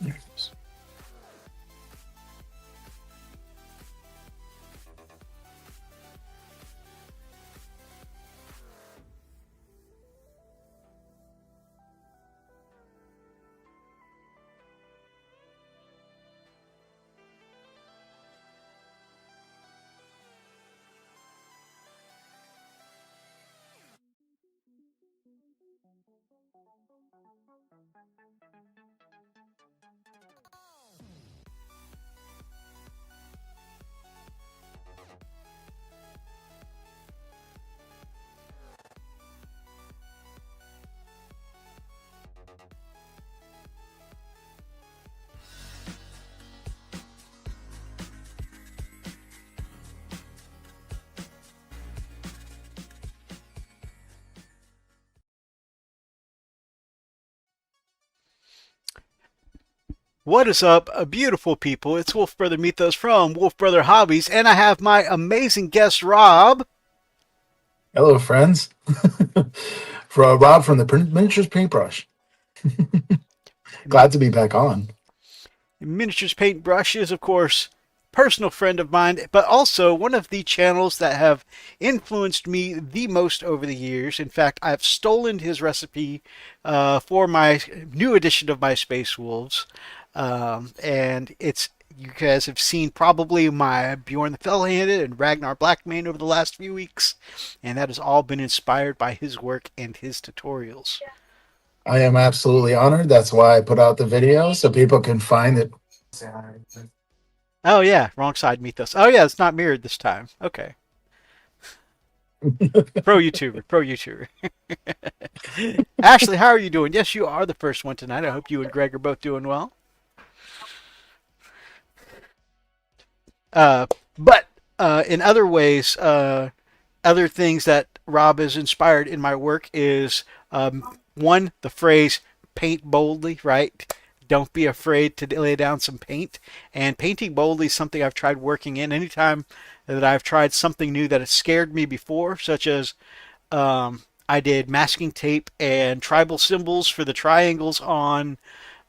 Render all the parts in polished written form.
There it is. What is up, beautiful people? It's Wolfbrother Mythos from Wolfbrother Hobbies, and I have my amazing guest, Rob. Hello, friends. For Rob from the Miniatures Paintbrush. Glad to be back on. Miniatures Paintbrush is, of course, personal friend of mine, but also one of the channels that have influenced me the most over the years. In fact, I've stolen his recipe for my new edition of my Space Wolves. And you guys have seen probably my Bjorn the Fell-Handed and Ragnar Blackmane over the last few weeks, and that has all been inspired by his work and his tutorials. I am absolutely honored. That's why I put out the video so people can find it. Oh yeah, wrong side Mythos. Oh yeah, it's not mirrored this time. Okay. Pro YouTuber. Ashley, how are you doing? Yes, you are the first one tonight. I hope you and Greg are both doing well. But in other ways, other things that Rob has inspired in my work is one, the phrase paint boldly, right? Don't be afraid to lay down some paint. And painting boldly is something I've tried working in. Anytime that I've tried something new that has scared me before, such as I did masking tape and tribal symbols for the triangles on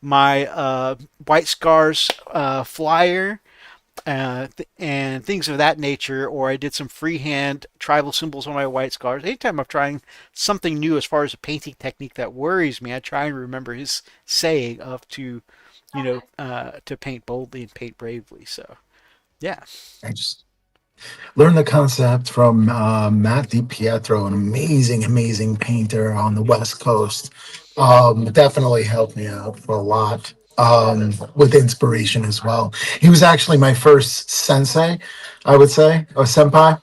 my White Scars flyer. And things of that nature, or I did some freehand tribal symbols on my White Scars. Anytime I'm trying something new as far as a painting technique that worries me, I try and remember his saying of to paint boldly and paint bravely. So, yeah. I just learned the concept from Matt DiPietro, an amazing painter on the West Coast. Definitely helped me out for a lot. With inspiration as well. He was actually my first sensei, I would say, or senpai.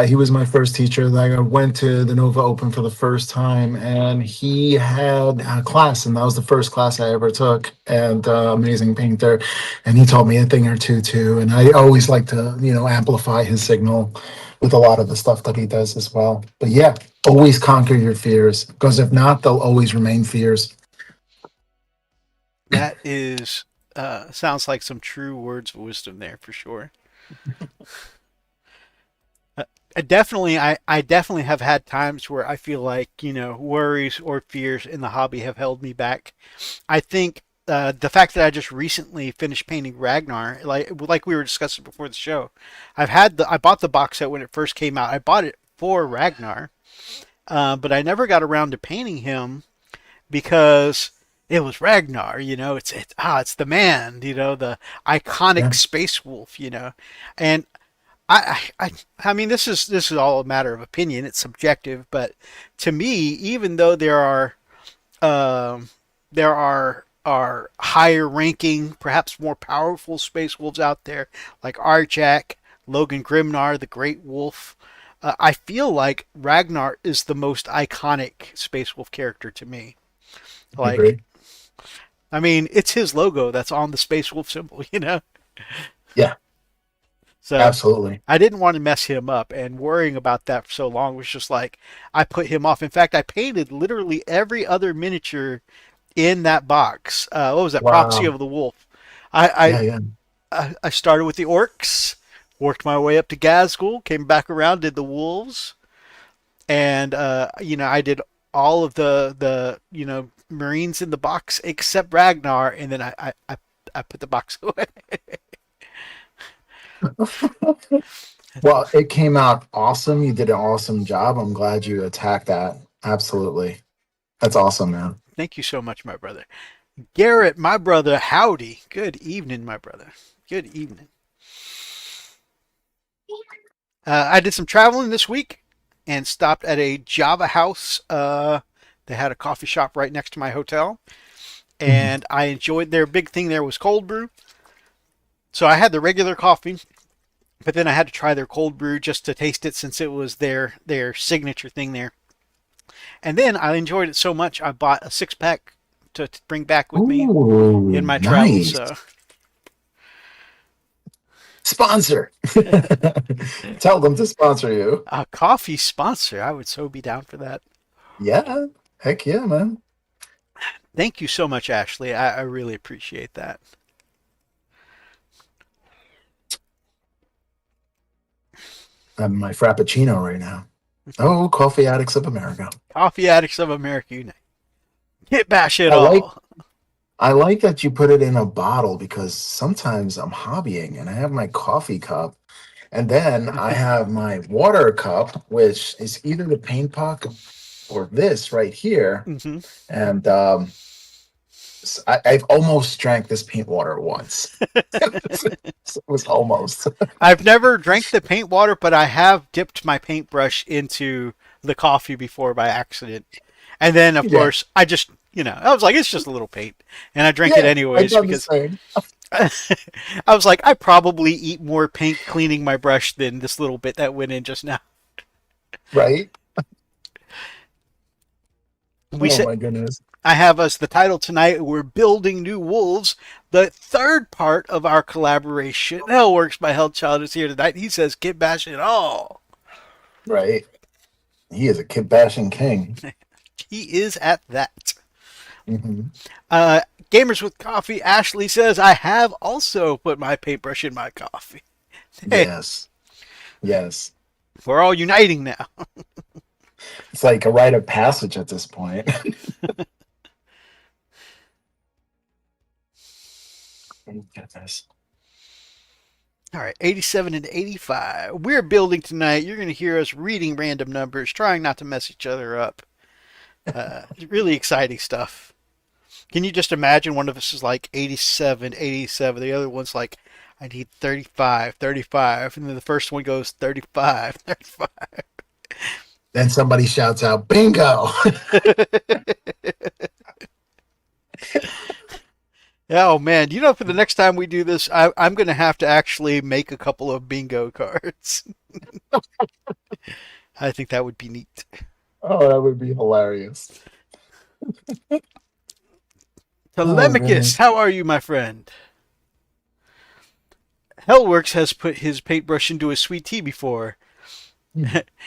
He was my first teacher. I went to the Nova Open for the first time, and he had a class, and that was the first class I ever took. And amazing painter, and he taught me a thing or two too. And I always like to, amplify his signal with a lot of the stuff that he does as well. But yeah, always conquer your fears, because if not, they'll always remain fears. That is sounds like some true words of wisdom there for sure. I definitely have had times where I feel like worries or fears in the hobby have held me back. I think the fact that I just recently finished painting Ragnar, like we were discussing before the show, I bought the box set when it first came out. I bought it for Ragnar, but I never got around to painting him because it was Ragnar, it's the man, the iconic Yeah. space wolf, and I mean, this is all a matter of opinion. It's subjective, but to me, even though there are higher ranking, perhaps more powerful space wolves out there, like Arjak, Logan Grimnar, the Great Wolf, I feel like Ragnar is the most iconic Space Wolf character to me. I Like, agree. I mean, it's his logo that's on the Space Wolf symbol, you know? Yeah, So absolutely. I didn't want to mess him up, and worrying about that for so long was just like, I put him off. In fact, I painted literally every other miniature in that box. What was that? Prophecy Wow. of the Wolf. I, Yeah, yeah. I started with the orcs, worked my way up to Gazgul, came back around, did the wolves, and I did all of the Marines in the box except Ragnar, and then I put the box away. Well, it came out awesome. You did an awesome job. I'm glad you attacked that. Absolutely. That's awesome, man. Thank you so much, my brother. Garrett, my brother, howdy. Good evening, my brother. Good evening. I did some traveling this week and stopped at a Java house. They had a coffee shop right next to my hotel, Mhm. and I enjoyed their big thing there was cold brew. So I had the regular coffee, but then I had to try their cold brew just to taste it since it was their signature thing there. And then I enjoyed it so much I bought a 6 pack to bring back with me in Ooh, my travels. nice. So Sponsor. Tell them to sponsor you. a coffee sponsor, I would so be down for that. Yeah. Heck yeah, man. Thank you so much, Ashley. I really appreciate that. I'm my Frappuccino right now. Oh, Coffee Addicts of America. Coffee addicts of America unite. Hit bash it I like all. I like that you put it in a bottle because sometimes I'm hobbying and I have my coffee cup and then I have my water cup, which is either the paint pot or this right here. Hmm. And I've almost drank this paint water once. It was almost. I've never drank the paint water, but I have dipped my paintbrush into the coffee before by accident. And then, of Yeah. course, I was like, it's just a little paint. And I drank it Yeah. I've anyways done the because same. I was like, I probably eat more paint cleaning my brush than this little bit that went in just now. Right? We Oh said, my goodness. I have us the title tonight. We're building new wolves. The third part of our collaboration. Hellworks by Hellchild is here tonight. He says, "Get bash it all." Right. He is a kid bashing king. He is at that. Hmm. Uh, Gamers with Coffee. Ashley says, "I have also put my paintbrush in my coffee." Hey, Yes. Yes. we're all uniting now. It's like a rite of passage at this point. Goodness. All right, 87 and 85. We're building tonight. You're going to hear us reading random numbers, trying not to mess each other up. Really exciting stuff. Can you just imagine one of us is like 87, 87. The other one's like, I need 35, 35. And then the first one goes 35, 35. Then somebody shouts out, bingo. Oh man, for the next time we do this, I'm going to have to actually make a couple of bingo cards. I think that would be neat. Oh, that would be hilarious. Oh, Telemachus, goodness. how are you, my friend? Hellworks has put his paintbrush into his sweet tea before,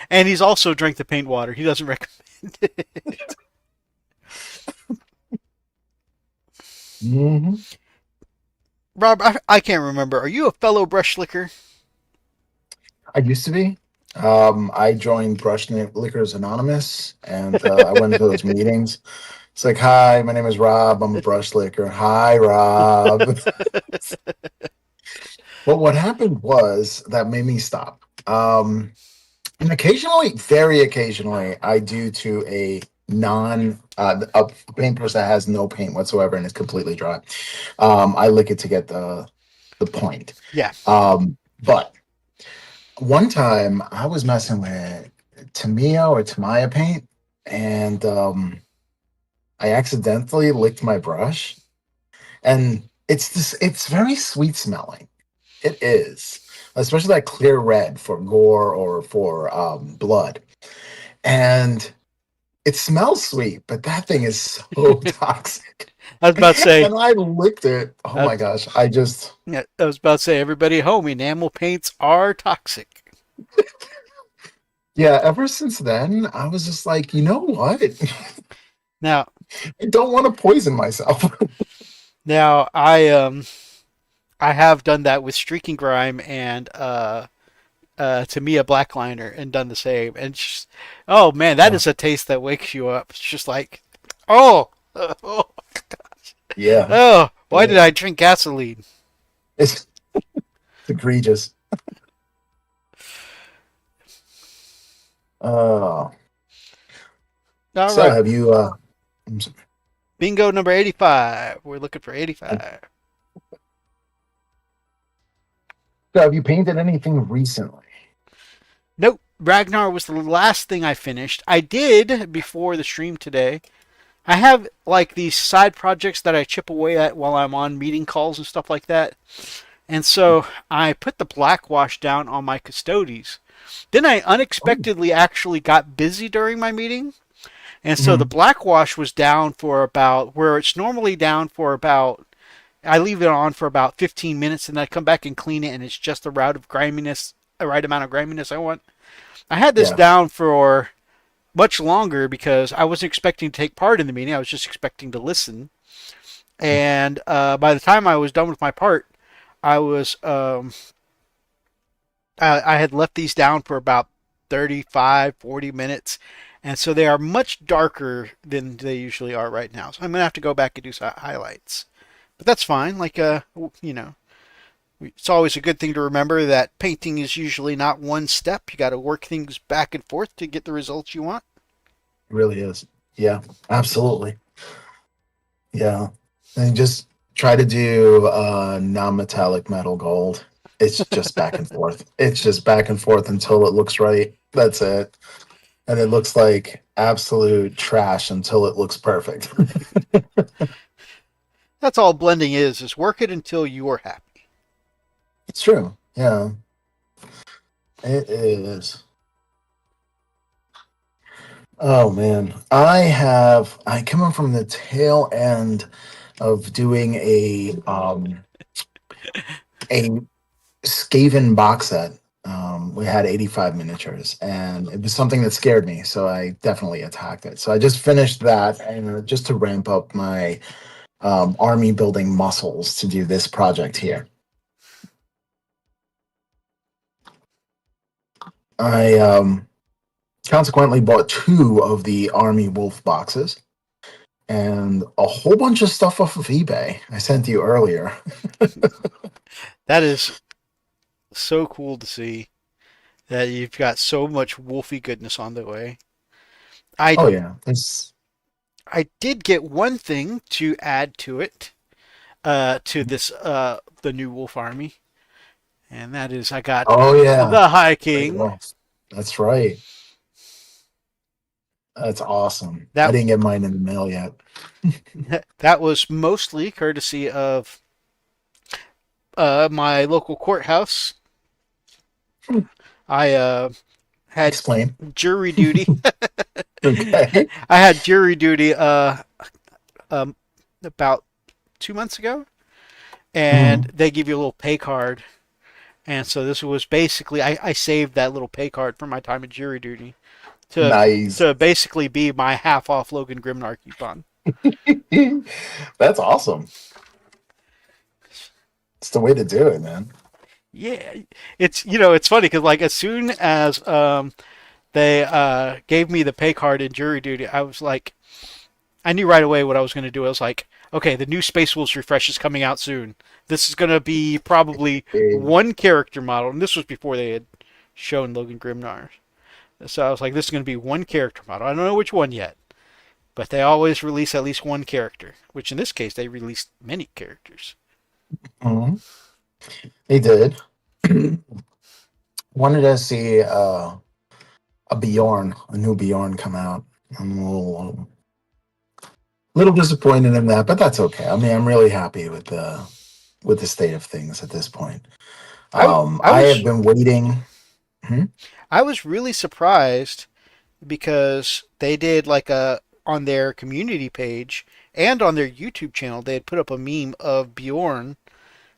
and he's also drank the paint water. He doesn't recommend it. Hmm. Rob, I can't remember. Are you a fellow brush slicker? I used to be. I joined Lickers Anonymous and I went to those meetings. It's like, hi, my name is Rob. I'm a brush licker. Hi, Rob. But what happened was that made me stop. And occasionally, very occasionally, I do to a paintbrush that has no paint whatsoever and it's completely dry. I lick it to get the point. Yeah. But one time I was messing with Tamiya or Tamiya paint, and I accidentally licked my brush, and it's very sweet smelling. It is, especially that clear red for gore or for blood. And it smells sweet, but that thing is so toxic. I was about to say, And I licked it. Oh I, my gosh. I just, yeah, I was about to say, everybody at home, enamel paints are toxic. yeah, ever since then, I was just like, you know what? Now, I don't want to poison myself. now I have done that with streaking grime and Tamiya blackliner and done the same. And just, oh man, that Oh, is a taste that wakes you up. It's just like, oh, oh, yeah. oh, why Yeah. did I drink gasoline? It's egregious. Uh, All so right, have you, I'm sorry. bingo number 85. We're looking for 85. So have you painted anything recently? Nope, Ragnar was the last thing I finished. I did before the stream today. I have like these side projects that I chip away at while I'm on meeting calls and stuff like that. And so I put the black wash down on my custodes. Then I Oh, unexpectedly actually got busy during my meeting. And so the mhm. black wash was down for about where it's normally down for about I leave it on for about 15 minutes and then I come back and clean it and it's just the route of griminess, the right amount of griminess I want. I had this Yeah. down for much longer because I wasn't expecting to take part in the meeting. I was just expecting to listen. And by the time I was done with my part, I was I had left these down for about 35, 40 minutes. And so they are much darker than they usually are right now. So I'm going to have to go back and do some highlights. But that's fine. Like, you know, it's always a good thing to remember that painting is usually not one step. You got to work things back and forth to get the results you want. It really is. Yeah, absolutely. Yeah. And just try to do non-metallic metal gold. It's just back and forth. It's just back and forth until it looks right. That's it. And it looks like absolute trash until it looks perfect. That's all blending is work it until you are happy. It's true. Yeah, it is. Oh man. I come in from the tail end of doing a Skaven box set. We had 85 miniatures, and it was something that scared me, so I definitely attacked it. So I just finished that, and just to ramp up my army building muscles to do this project here. I consequently bought two of the Army Wolf boxes and a whole bunch of stuff off of eBay. I sent you earlier. That is so cool to see that you've got so much wolfy goodness on the way. I Oh yeah, it's I did get one thing to add to it, to this the new wolf army, and that is I got oh yeah, the High Great King. Wolf. That's right. That's awesome. I That didn't get mine in the mail yet. that was mostly courtesy of my local courthouse. I had Explain. jury duty. Okay. I had jury duty um, about 2 months ago, and Mhm. they give you a little pay card. And so this was basically I saved that little pay card from my time at jury duty to Nice. basically be my half off Logan Grimnar coupon. That's awesome. It's the way to do it, man. Yeah, it's it's funny because like as soon as they gave me the pay card in jury duty, I was like, I knew right away what I was going to do. I was like, okay, the new Space Wolves refresh is coming out soon. This is going to be probably Big. one character model, and this was before they had shown Logan Grimnar. So I was like, this is going to be one character model. I don't know which one yet, but they always release at least one character, which in this case they released many characters. Mhm. They did. Wanted to see a Bjorn, a new Bjorn come out. I'm little disappointed in that, but that's okay. I mean, I'm really happy with the state of things at this point. I I have was been waiting. Hmm? I was really surprised because they did like a on their community page and on their YouTube channel they had put up a meme of Bjorn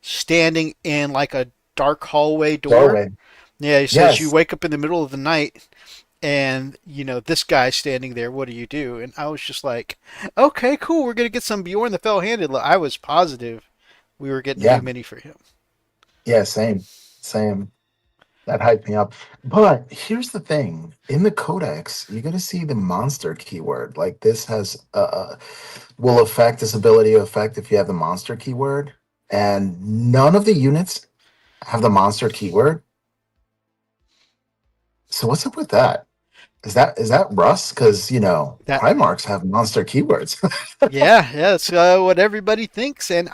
standing in like a dark hallway door. Doorway. Yeah, he says you Yes. wake up in the middle of the night and this guy's standing there. What do you do? And I was just like, okay, cool. We're gonna get some Bjorn the Fell-Handed. I was positive we were getting a Yeah. new mini for him. Yeah. Same. Same. That hyped me up. But here's the thing: in the codex, you got to see the monster keyword. Like this has will affect this ability to affect if you have the monster keyword, and none of the units have the monster keyword. So what's up with that? Is that Rust? Because That Primarchs have monster keywords. yeah, it's what everybody thinks, and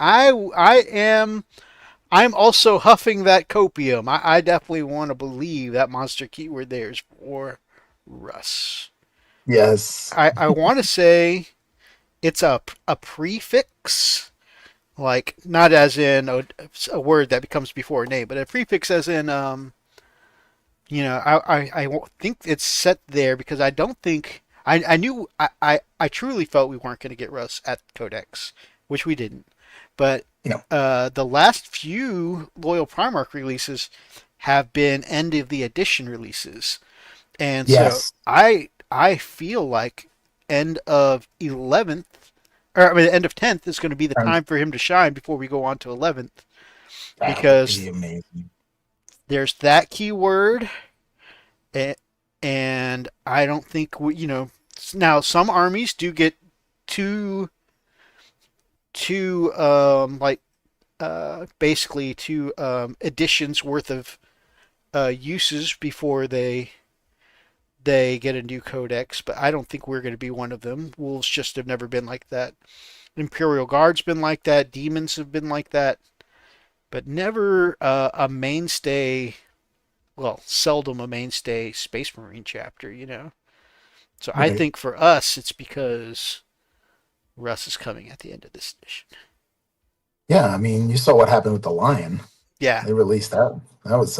I'm also huffing that copium. I definitely want to believe that monster keyword there is for Russ. Yes. I want to say it's a prefix, like not as in a word that becomes before a name, but a prefix as in I think it's set there because I don't think I knew I truly felt we weren't going to get Russ at Codex, which we didn't. But You know. the last few Loyal Primarch releases have been end of the edition releases, and so Yes. I feel like end of 11th, or I mean end of 10th is going to be the And time for him to shine before we go on to 11th that would be because amazing. there's that keyword and I don't think now some armies do get two like basically two editions worth of uses before they get a new codex, but I don't think we're going to be one of them. Wolves just have never been like that. Imperial Guard's been like that. Demons have been like that, but never a mainstay. Well, seldom a mainstay Space Marine chapter. So I Right. think for us, it's because Russ is coming at the end of this edition. Yeah. I mean, you saw what happened with the Lion. Yeah. They released that. That was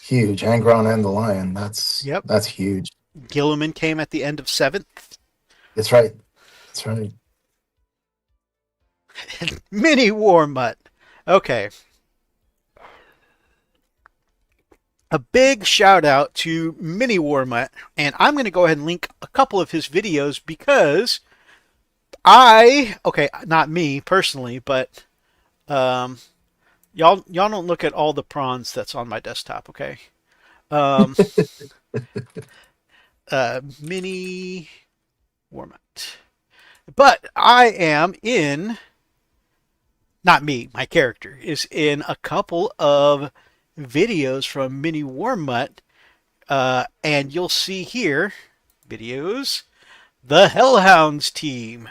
huge. Angron and the Lion. That's Yep. that's huge. Gilliman came at the end of seventh. That's right. That's right. Mini War Mutt. Okay. A big shout out to Mini War Mutt, and I'm going to go ahead and link a couple of his videos because okay, not me personally, but um, y'all don't look at all the prawns that's on my desktop, okay? Um, Mini War Mutt. But I am in, not me, my character is in a couple of videos from Mini War Mutt, and you'll see here videos the Hellhounds team,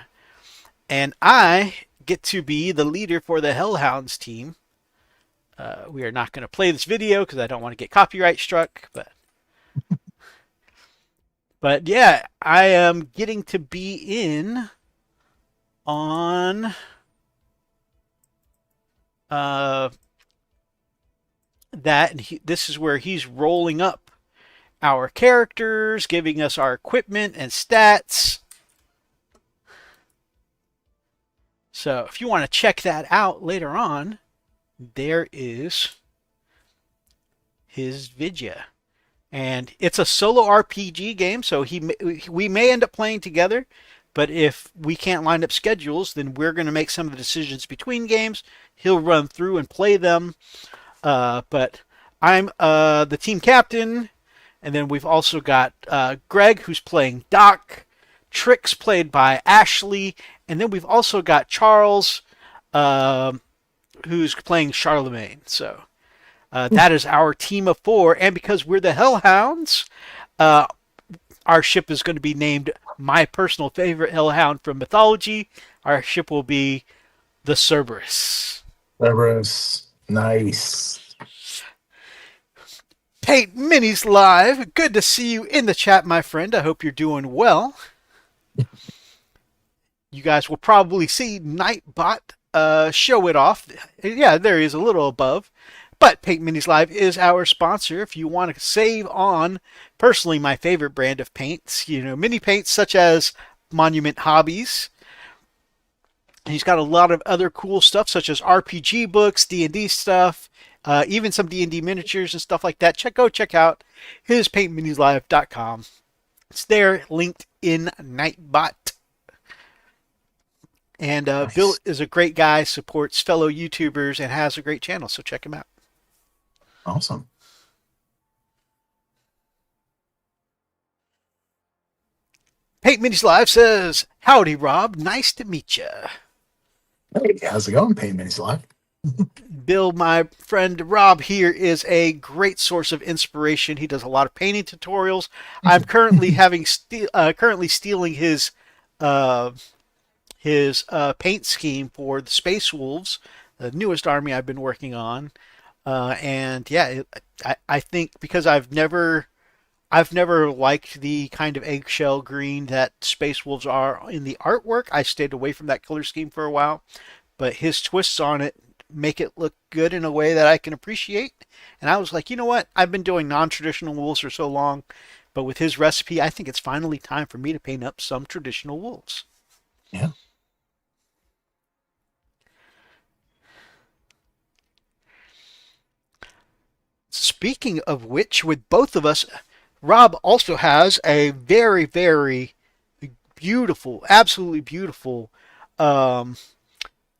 and I get to be the leader for the Hellhounds team. We are not going to play this video because I don't want to get copyright struck, but yeah, I am getting to be in on uh, that, and this is where he's rolling up our characters, giving us our equipment and stats. So if you want to check that out later on, there is his vidya. And it's a solo RPG game, so we may end up playing together. But if we can't line up schedules, then we're going to make some of the decisions between games. He'll run through and play them. But I'm the team captain, and then we've also got Greg, who's playing Doc. Trix played by Ashley, and then we've also got Charles, who's playing Charlemagne. So that is our team of four, and because we're the Hellhounds, uh, our ship is going to be named my personal favorite Hellhound from mythology. Our ship will be the Cerberus. Cerberus. Nice. Paint Minis Live. Good to see you in the chat, my friend. I hope you're doing well. You guys will probably see Nightbot show it off. Yeah, there he is a little above. But Paint Minis Live is our sponsor. If you want to save on, personally, my favorite brand of paints, mini paints such as Monument Hobbies. He's got a lot of other cool stuff such as RPG books, D&D stuff, even some D&D miniatures and stuff like that. Check out his paintminislive.com. It's there, linked in Nightbot. And Bill Nice. is a great guy, supports fellow YouTubers, and has a great channel, so check him out. Awesome. Paint Minis Live says, "Howdy, Rob. Nice to meet you." Hey, how's it going, Paint Minis Live? Bill, my friend Rob here, is a great source of inspiration. He does a lot of painting tutorials. I'm currently currently stealing uh, his paint scheme for the Space Wolves, the newest army I've been working on. And yeah, I think because I've never liked the kind of eggshell green that Space Wolves are in the artwork. I stayed away from that color scheme for a while, but his twists on it make it look good in a way that I can appreciate. And I was like, you know what? I've been doing non-traditional wolves for so long, but with his recipe, I think it's finally time for me to paint up some traditional wolves. Yeah. Speaking of which, with both of us, Rob also has a very, very beautiful, absolutely beautiful um,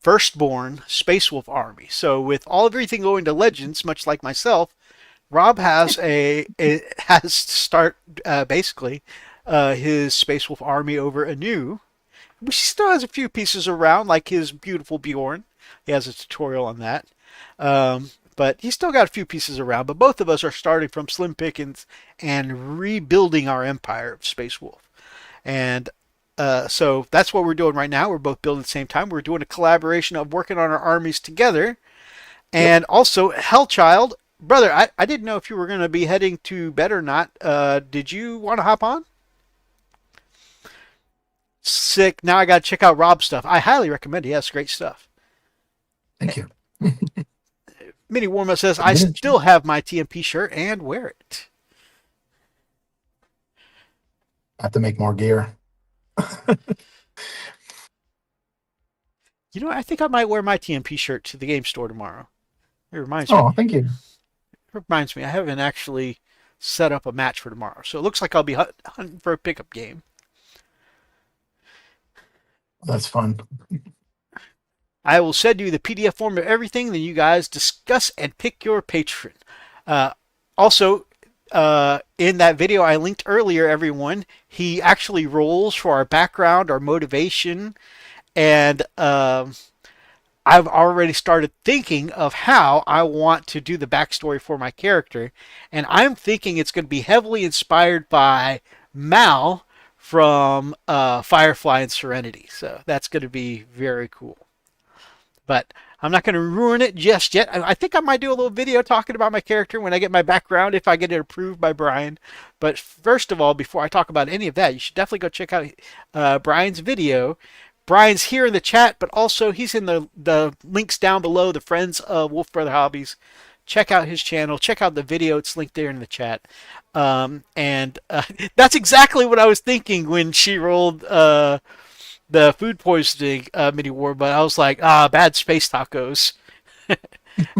firstborn Space Wolf army. So with everything going to Legends, much like myself, Rob has to start basically his Space Wolf army over anew. He still has a few pieces around, like his beautiful Bjorn. He has a tutorial on that. But he's still got a few pieces around. But both of us are starting from slim pickings and rebuilding our empire of Space Wolf. And so that's what we're doing right now. We're both building at the same time. We're doing a collaboration of working on our armies together. Yep. And also, Hellchild, brother, I didn't know if you were going to be heading to bed or not. Did you want to hop on? Sick. Now I got to check out Rob's stuff. I highly recommend it. He has great stuff. Thank you. Mini Warma says, The I miniature. still have my TMP shirt and wear it. I have to make more gear. I think I might wear my TMP shirt to the game store tomorrow. It reminds me. Oh, thank you. I haven't actually set up a match for tomorrow. So it looks like I'll be hunting for a pickup game. That's fun. I will send you the PDF form of everything, then you guys discuss and pick your patron. Uh, also, in that video I linked earlier, everyone, he actually rolls for our background, our motivation, and I've already started thinking of how I want to do the backstory for my character, and I'm thinking it's going to be heavily inspired by Mal from Firefly and Serenity. So that's going to be very cool. But I'm not going to ruin it just yet. I think I might do a little video talking about my character when I get my background, if I get it approved by Brian. But first of all, before I talk about any of that, you should definitely go check out Brian's video. Brian's here in the chat, but also he's in the links down below, the friends of Wolfbrother Hobbies. Check out his channel. Check out the video. It's linked there in the chat. And that's exactly what I was thinking when she rolled the food poisoning mini war, but I was like, bad space tacos.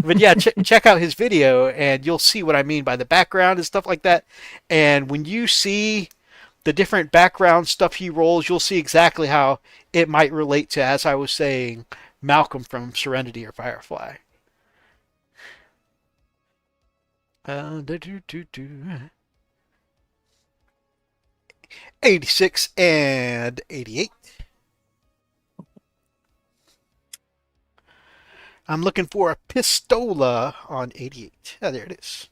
But yeah, check out his video and you'll see what I mean by the background and stuff like that. And when you see the different background stuff he rolls, you'll see exactly how it might relate to, as I was saying, Malcolm from Serenity or Firefly. 86 and 88. I'm looking for a pistola on 88. Oh, there it is.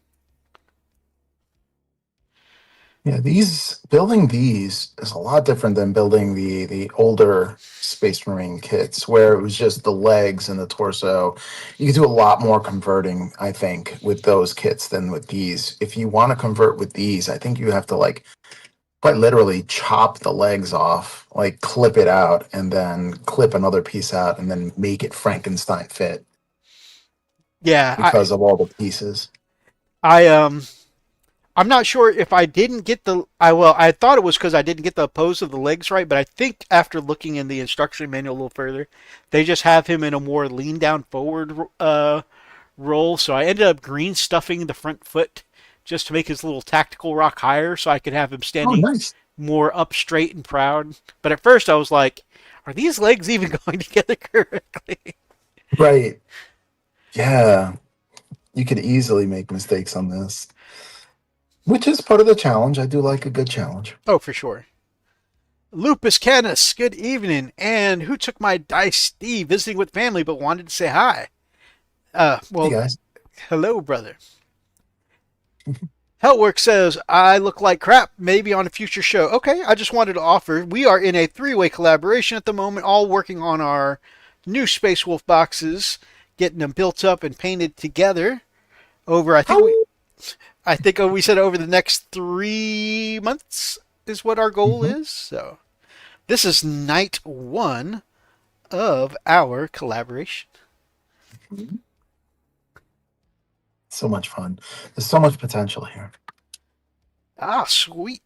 Yeah, building these is a lot different than building the older Space Marine kits where it was just the legs and the torso. You could do a lot more converting, I think, with those kits than with these. If you want to convert with these, I think you have to like quite literally chop the legs off, like clip it out and then clip another piece out and then make it Frankenstein fit. Yeah, because of all the pieces. I I'm not sure if I didn't get the I thought it was because I didn't get the pose of the legs right, but I think after looking in the instruction manual a little further, they just have him in a more lean down forward roll. So I ended up green stuffing the front foot just to make his little tactical rock higher, so I could have him Oh, standing nice. more up straight and proud. But at first I was like, are these legs even going together correctly? Right. Yeah. You could easily make mistakes on this, which is part of the challenge. I do like a good challenge. Oh, for sure. Lupus Canis, good evening. And who took my dice? Steve, visiting with family, but wanted to say hi. Hey, Well, guys. hello, brother. Hellwork says, I look like crap, maybe on a future show. Okay, I just wanted to offer. We are in a three-way collaboration at the moment, all working on our new Space Wolf boxes, getting them built up and painted together over, How? I think we said over the next 3 months is what our goal Mhm. is. So this is night one of our collaboration. So much fun. There's so much potential here. Ah, sweet.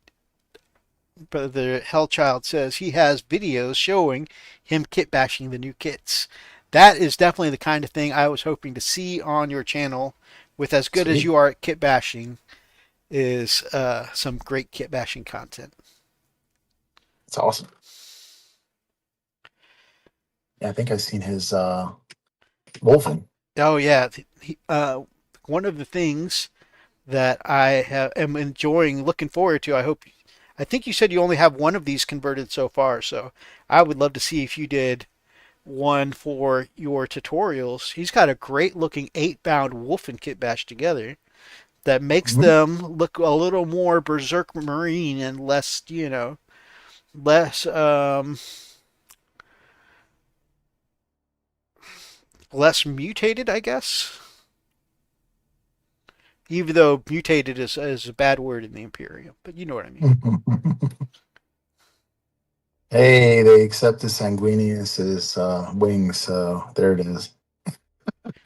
Brother Hellchild says he has videos showing him kit bashing the new kits. That is definitely the kind of thing I was hoping to see on your channel. With as good as Sweet. you are at kit bashing, is some great kit bashing content. It's awesome. Yeah, I think I've seen his Wolfen. Oh yeah, one of the things that am enjoying, looking forward to. I think you said you only have one of these converted so far, so I would love to see if you did one for your tutorials. He's got a great looking 8 bound wolf and kit bash together that makes Mhm. them look a little more berserk marine and less, less less mutated, I guess. Even though mutated is a bad word in the Imperium, but you know what I mean. Hey, they accepted Sanguinius's wings, so there it is.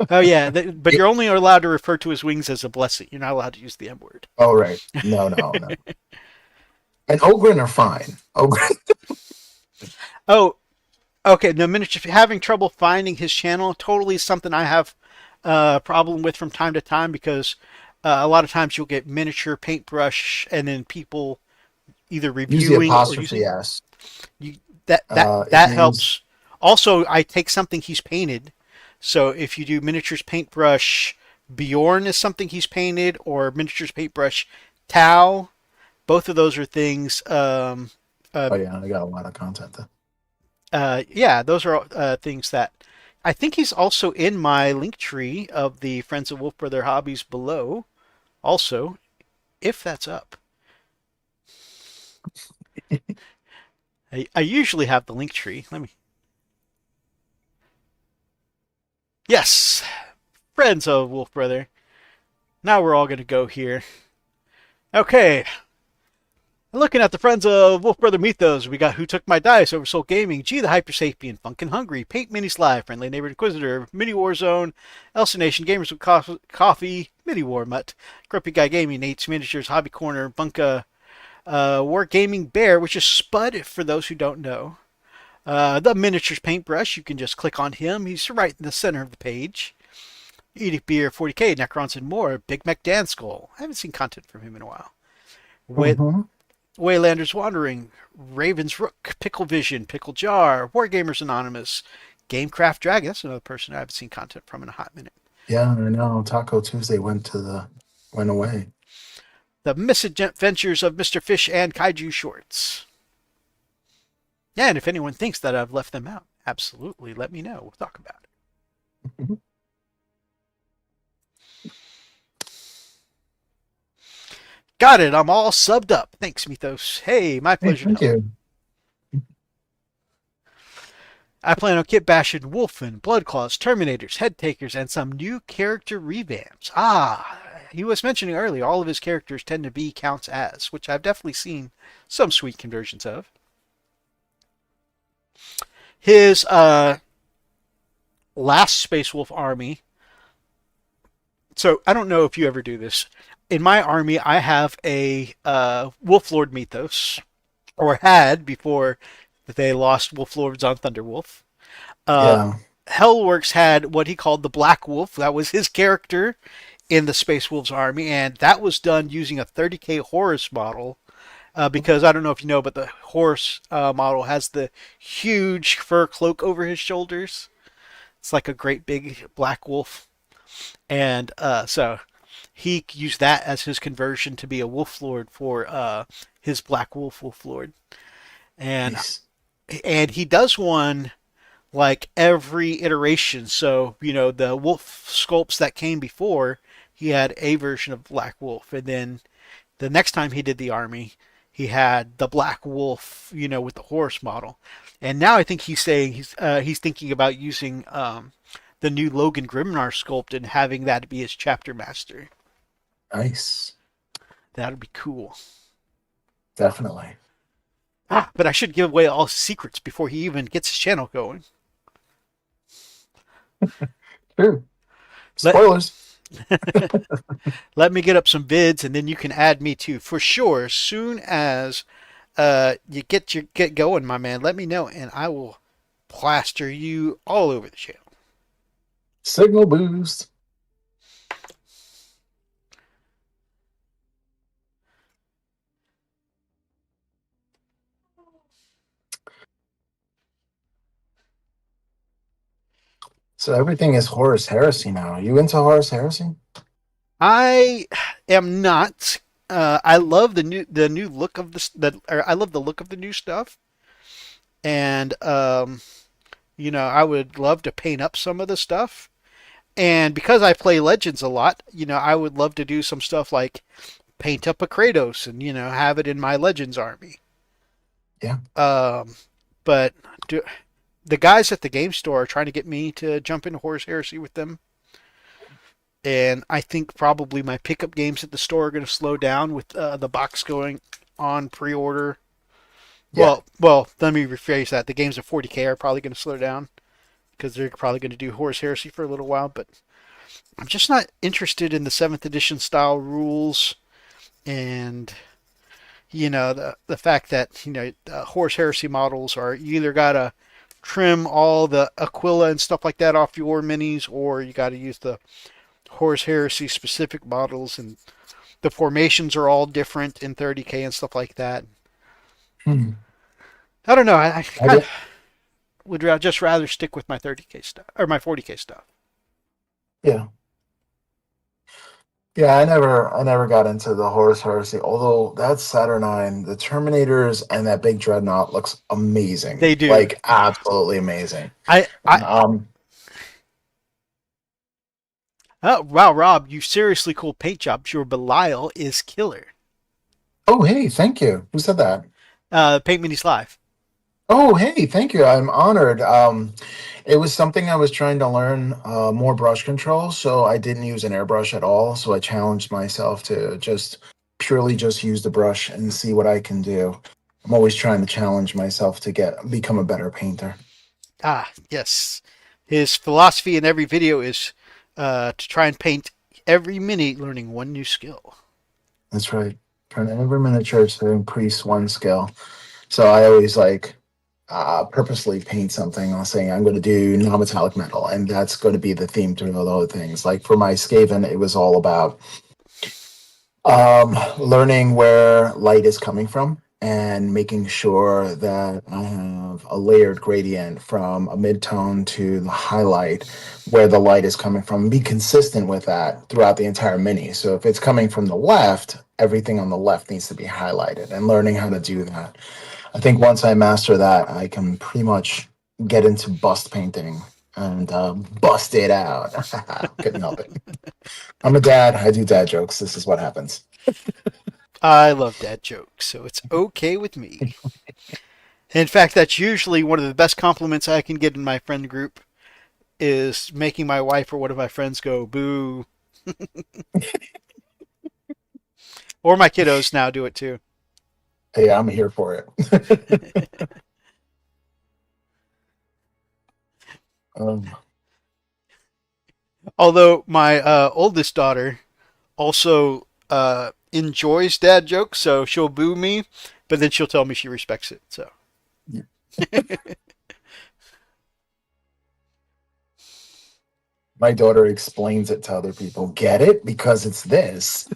Oh yeah, but Yeah. you're only allowed to refer to his wings as a blessing. You're not allowed to use the M word. Oh, right. No, no, no. And Ogren are fine. Ogren. Oh, okay. No, miniature having trouble finding his channel totally is something I have a problem with from time to time because a lot of times you'll get miniature paintbrush and then people either Use the reviewing or apostrophe using S. you, that that It that means, helps. Also, I take something he's painted. So if you do miniatures paintbrush Bjorn is something he's painted, or miniatures paintbrush Tau. Both of those are things. Uh, oh, yeah, I got a lot of content there. yeah, those are things that I think he's also in my link tree of the Friends of Wolfbrother Hobbies below. Also, if that's up, I usually have the link tree. Let me. Yes, Friends of Wolfbrother. Now we're all gonna go here. Okay, looking at the friends of Wolf Brother Mythos, we got Who Took My Dice, Oversoul Gaming, G the Hypersapien, Funkin' Hungry, Paint Mini Sly, Friendly Neighbor Inquisitor, Mini War Zone, Elsa Nation, Gamers with Coffee, Mini War Mutt, Grumpy Guy Gaming, Nate's Miniatures, Hobby Corner, Bunka, War Gaming Bear, which is Spud for those who don't know. The Miniatures Paintbrush, you can just click on him. He's right in the center of the page. Edict Beer 40K, Necrons and more, Big Mac Dan Skull. I haven't seen content from him in a while. Hmm. Waylanders Wandering, Raven's Rook, Pickle Vision, Pickle Jar, Wargamers Anonymous, Gamecraft Dragon. That's another person I haven't seen content from in a hot minute. Yeah, I know. Taco Tuesday went away. The Misadventures of Mr. Fish and Kaiju Shorts. Yeah, and if anyone thinks that I've left them out, absolutely let me know. We'll talk about it. Mhm. Got it. I'm all subbed up. Thanks, Mythos. Hey, my Hey, pleasure to thank help. you. I plan on kit bashing Wolfen, Bloodclaws, Terminators, Head Takers, and some new character revamps. Ah, he was mentioning earlier, all of his characters tend to be counts as, which I've definitely seen some sweet conversions of. His last Space Wolf army So I don't know if you ever do this. In my army, I have a Wolf Lord mythos, or had before they lost Wolf Lords on Thunderwolf. Uh, Yeah. Hellworks had what he called the Black Wolf. That was his character in the Space Wolves army, and that was done using a 30K Horus model. Because I don't know if you know, but the Horus model has the huge fur cloak over his shoulders. It's like a great big black wolf, and so he used that as his conversion to be a wolf lord for his black wolf lord, and Nice. he does one like every iteration. So the wolf sculpts that came before, he had a version of black wolf, and then the next time he did the army, he had the black wolf, with the horse model, and now I think he's saying he's thinking about using the new Logan Grimnar sculpt and having that be his chapter master. Nice. That'd be cool. Definitely. But I should give away all his secrets before he even gets his channel going. True. Let Spoilers. let me get up some vids, and then you can add me too for sure. As soon as you get going, my man, let me know, and I will plaster you all over the channel. Signal boost. So everything is Horus Heresy now. Are you into Horus Heresy? I am not. I love the new look of this. I love the look of the new stuff, and I would love to paint up some of the stuff. And because I play Legends a lot, I would love to do some stuff like paint up a Kratos and have it in my Legends army. Yeah. Um, but do, the guys at the game store are trying to get me to jump into Horus Heresy with them, and I think probably my pickup games at the store are going to slow down with the box going on pre-order. Yeah. Let me rephrase that. The games at 40K are probably going to slow down because they're probably going to do Horus Heresy for a little while. But I'm just not interested in the 7th edition style rules, and the fact that Horus Heresy models are, you either gotta trim all the Aquila and stuff like that off your minis, or you got to use the Horus Heresy specific models, and the formations are all different in 30K and stuff like that. Hmm. I don't know. I I kind of did. would just rather stick with my 30K stuff or my 40K stuff. Yeah. Yeah, I never got into the Horus Heresy, although that Saturnine, the Terminators and that big dreadnought looks They amazing. do. Like absolutely amazing. I I Um Oh, wow, Rob, you seriously cool paint jobs. Your Belial is killer. oh hey, thank you. Who said that? Paint Minis Live. Oh hey, thank you. I'm honored. It was something I was trying to learn more brush control, so I didn't use an airbrush at all. So I challenged myself to just purely just use the brush and see what I can do. I'm always trying to challenge myself to become a better painter. Yes. His philosophy in every video is to try and paint every mini, learning one new skill. That's right. Trying every miniature to increase one skill. So I always like purposely paint something. I'll say I'm going to do non-metallic metal, and that's going to be the theme to all the things. Like for my Skaven, it was all about learning where light is coming from and making sure that I have a layered gradient from a mid-tone to the highlight where the light is coming from. Be consistent with that throughout the entire mini. So if it's coming from the left, everything on the left needs to be highlighted, and learning how to do that. I think once I master that, I can pretty much get into bust painting and bust it out. Couldn't help it. I'm a dad. I do dad jokes. This is what happens. I love dad jokes, so it's okay with me. In fact, that's usually one of the best compliments I can get in my friend group is making my wife or one of my friends go boo, or my kiddos now do it too. Hey, I'm here for it. um, Although my oldest daughter also enjoys dad jokes, so she'll boo me, but then she'll tell me she respects it. So My daughter explains it to other people. Get it? Because it's this.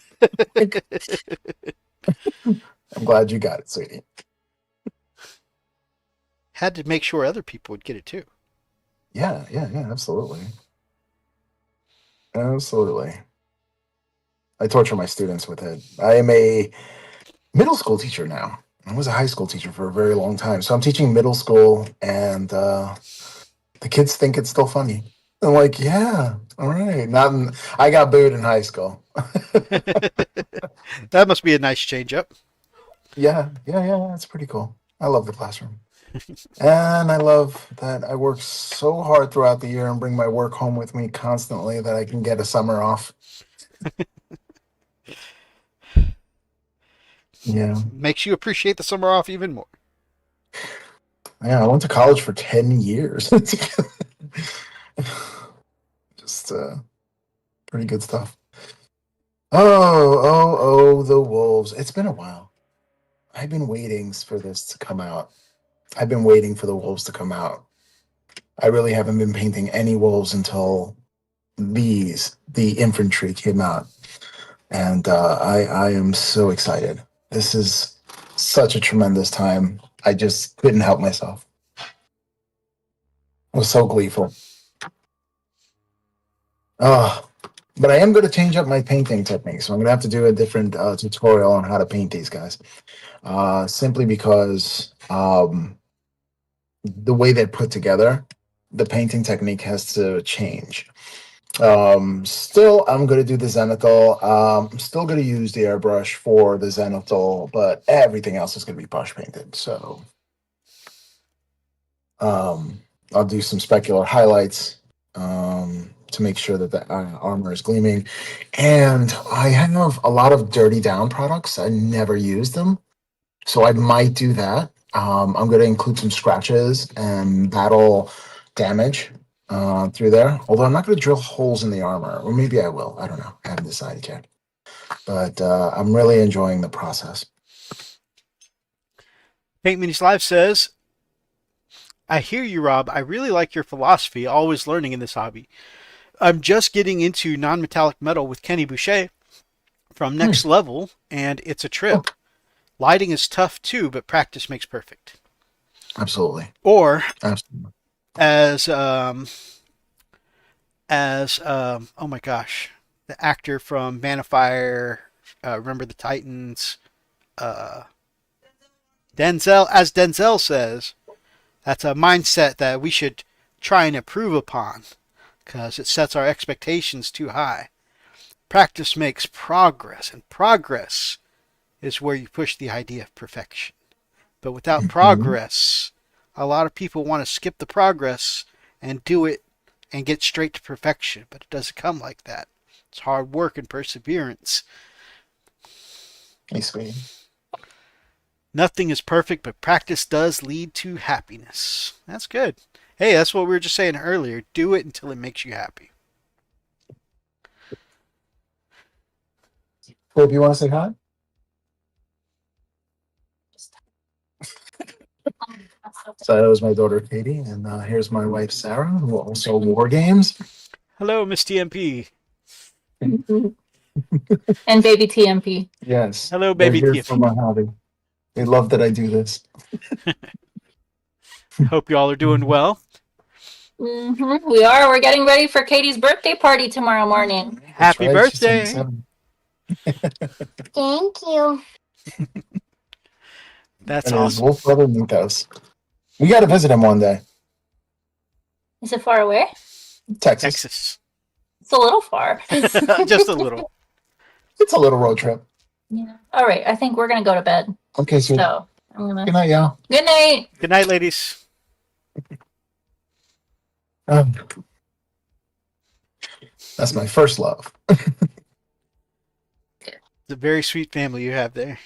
I'm glad you got it, sweetie. had to make sure other people would get it too. Yeah, yeah, yeah, absolutely. Absolutely. I torture my students with it. I am a middle school teacher now. I was a high school teacher for a very long time. So I'm teaching middle school, and the kids think it's still funny. I'm like, yeah, all right. Not in, I got booed in high school. That must be a nice change up. Yeah, yeah, yeah. That's pretty cool. I love the classroom. And I love that I work so hard throughout the year and bring my work home with me constantly that I can get a summer off. Yeah. Makes you appreciate the summer off even more. Yeah, I went to college for 10 years. Just pretty good stuff. Oh, the wolves. It's been a while. I've been waiting for this to come out. I've been waiting for the wolves to come out. I really haven't been painting any wolves until the infantry came out. And I am so excited. This is such a tremendous time. I just couldn't help myself. I was so gleeful. Oh, but I am going to change up my painting technique. So I'm going to have to do a different tutorial on how to paint these guys. Simply because the way they're put together, the painting technique has to change. Still, I'm going to do the zenithal. I'm still going to use the airbrush for the zenithal, but everything else is going to be brush painted. So um, I'll do some specular highlights to make sure that the armor is gleaming. And I have a lot of dirty down products. I never use them. So I might do that. I'm going to include some scratches and battle damage through there. Although I'm not going to drill holes in the armor, or maybe I will. I don't know. I haven't decided yet. But I'm really enjoying the process. Paint Minis Live says, I hear you, Rob. I really like your philosophy, always learning in this hobby. I'm just getting into non metallic metal with Kenny Boucher from Next Nice. Level, and it's a Oh, trip. Lighting is tough too, but practice makes perfect. absolutely. Or Absolutely. as oh my gosh, the actor from Man of Fire, Remember the Titans, uh, Denzel, as Denzel says, that's a mindset that we should try and improve upon because it sets our expectations too high. Practice makes progress, and progress is where you push the idea of perfection. But without Mhm. progress, a lot of people want to skip the progress and do it and get straight to perfection, but it doesn't come like that. It's hard work and perseverance. Hey, sweetie. Nothing is perfect, but practice does lead to happiness. That's good. Hey, that's what we were just saying earlier. Do it until it makes you happy. Hope you want to say hi? So that was my daughter Katie, and here's my wife Sarah, who also war games. Hello, Miss TMP. And baby TMP. Yes, Hello, they're baby here for my TMP. hobby. They love that I do this. Hope you all are doing well. We are. We're getting ready for Katie's birthday party tomorrow morning. That's Happy right. She's birthday. 27. Thank you. That's And his awesome. wolf brother Nikos. We got to visit him one day. Is it far away? Texas. Texas. It's a little far. Just a little. It's a little road trip. Yeah. All right. I think we're gonna go to bed. Okay, sweet. So I'm gonna. Good night, y'all. Good night. Good night, ladies. Um, that's my first love. It's a very sweet family you have there.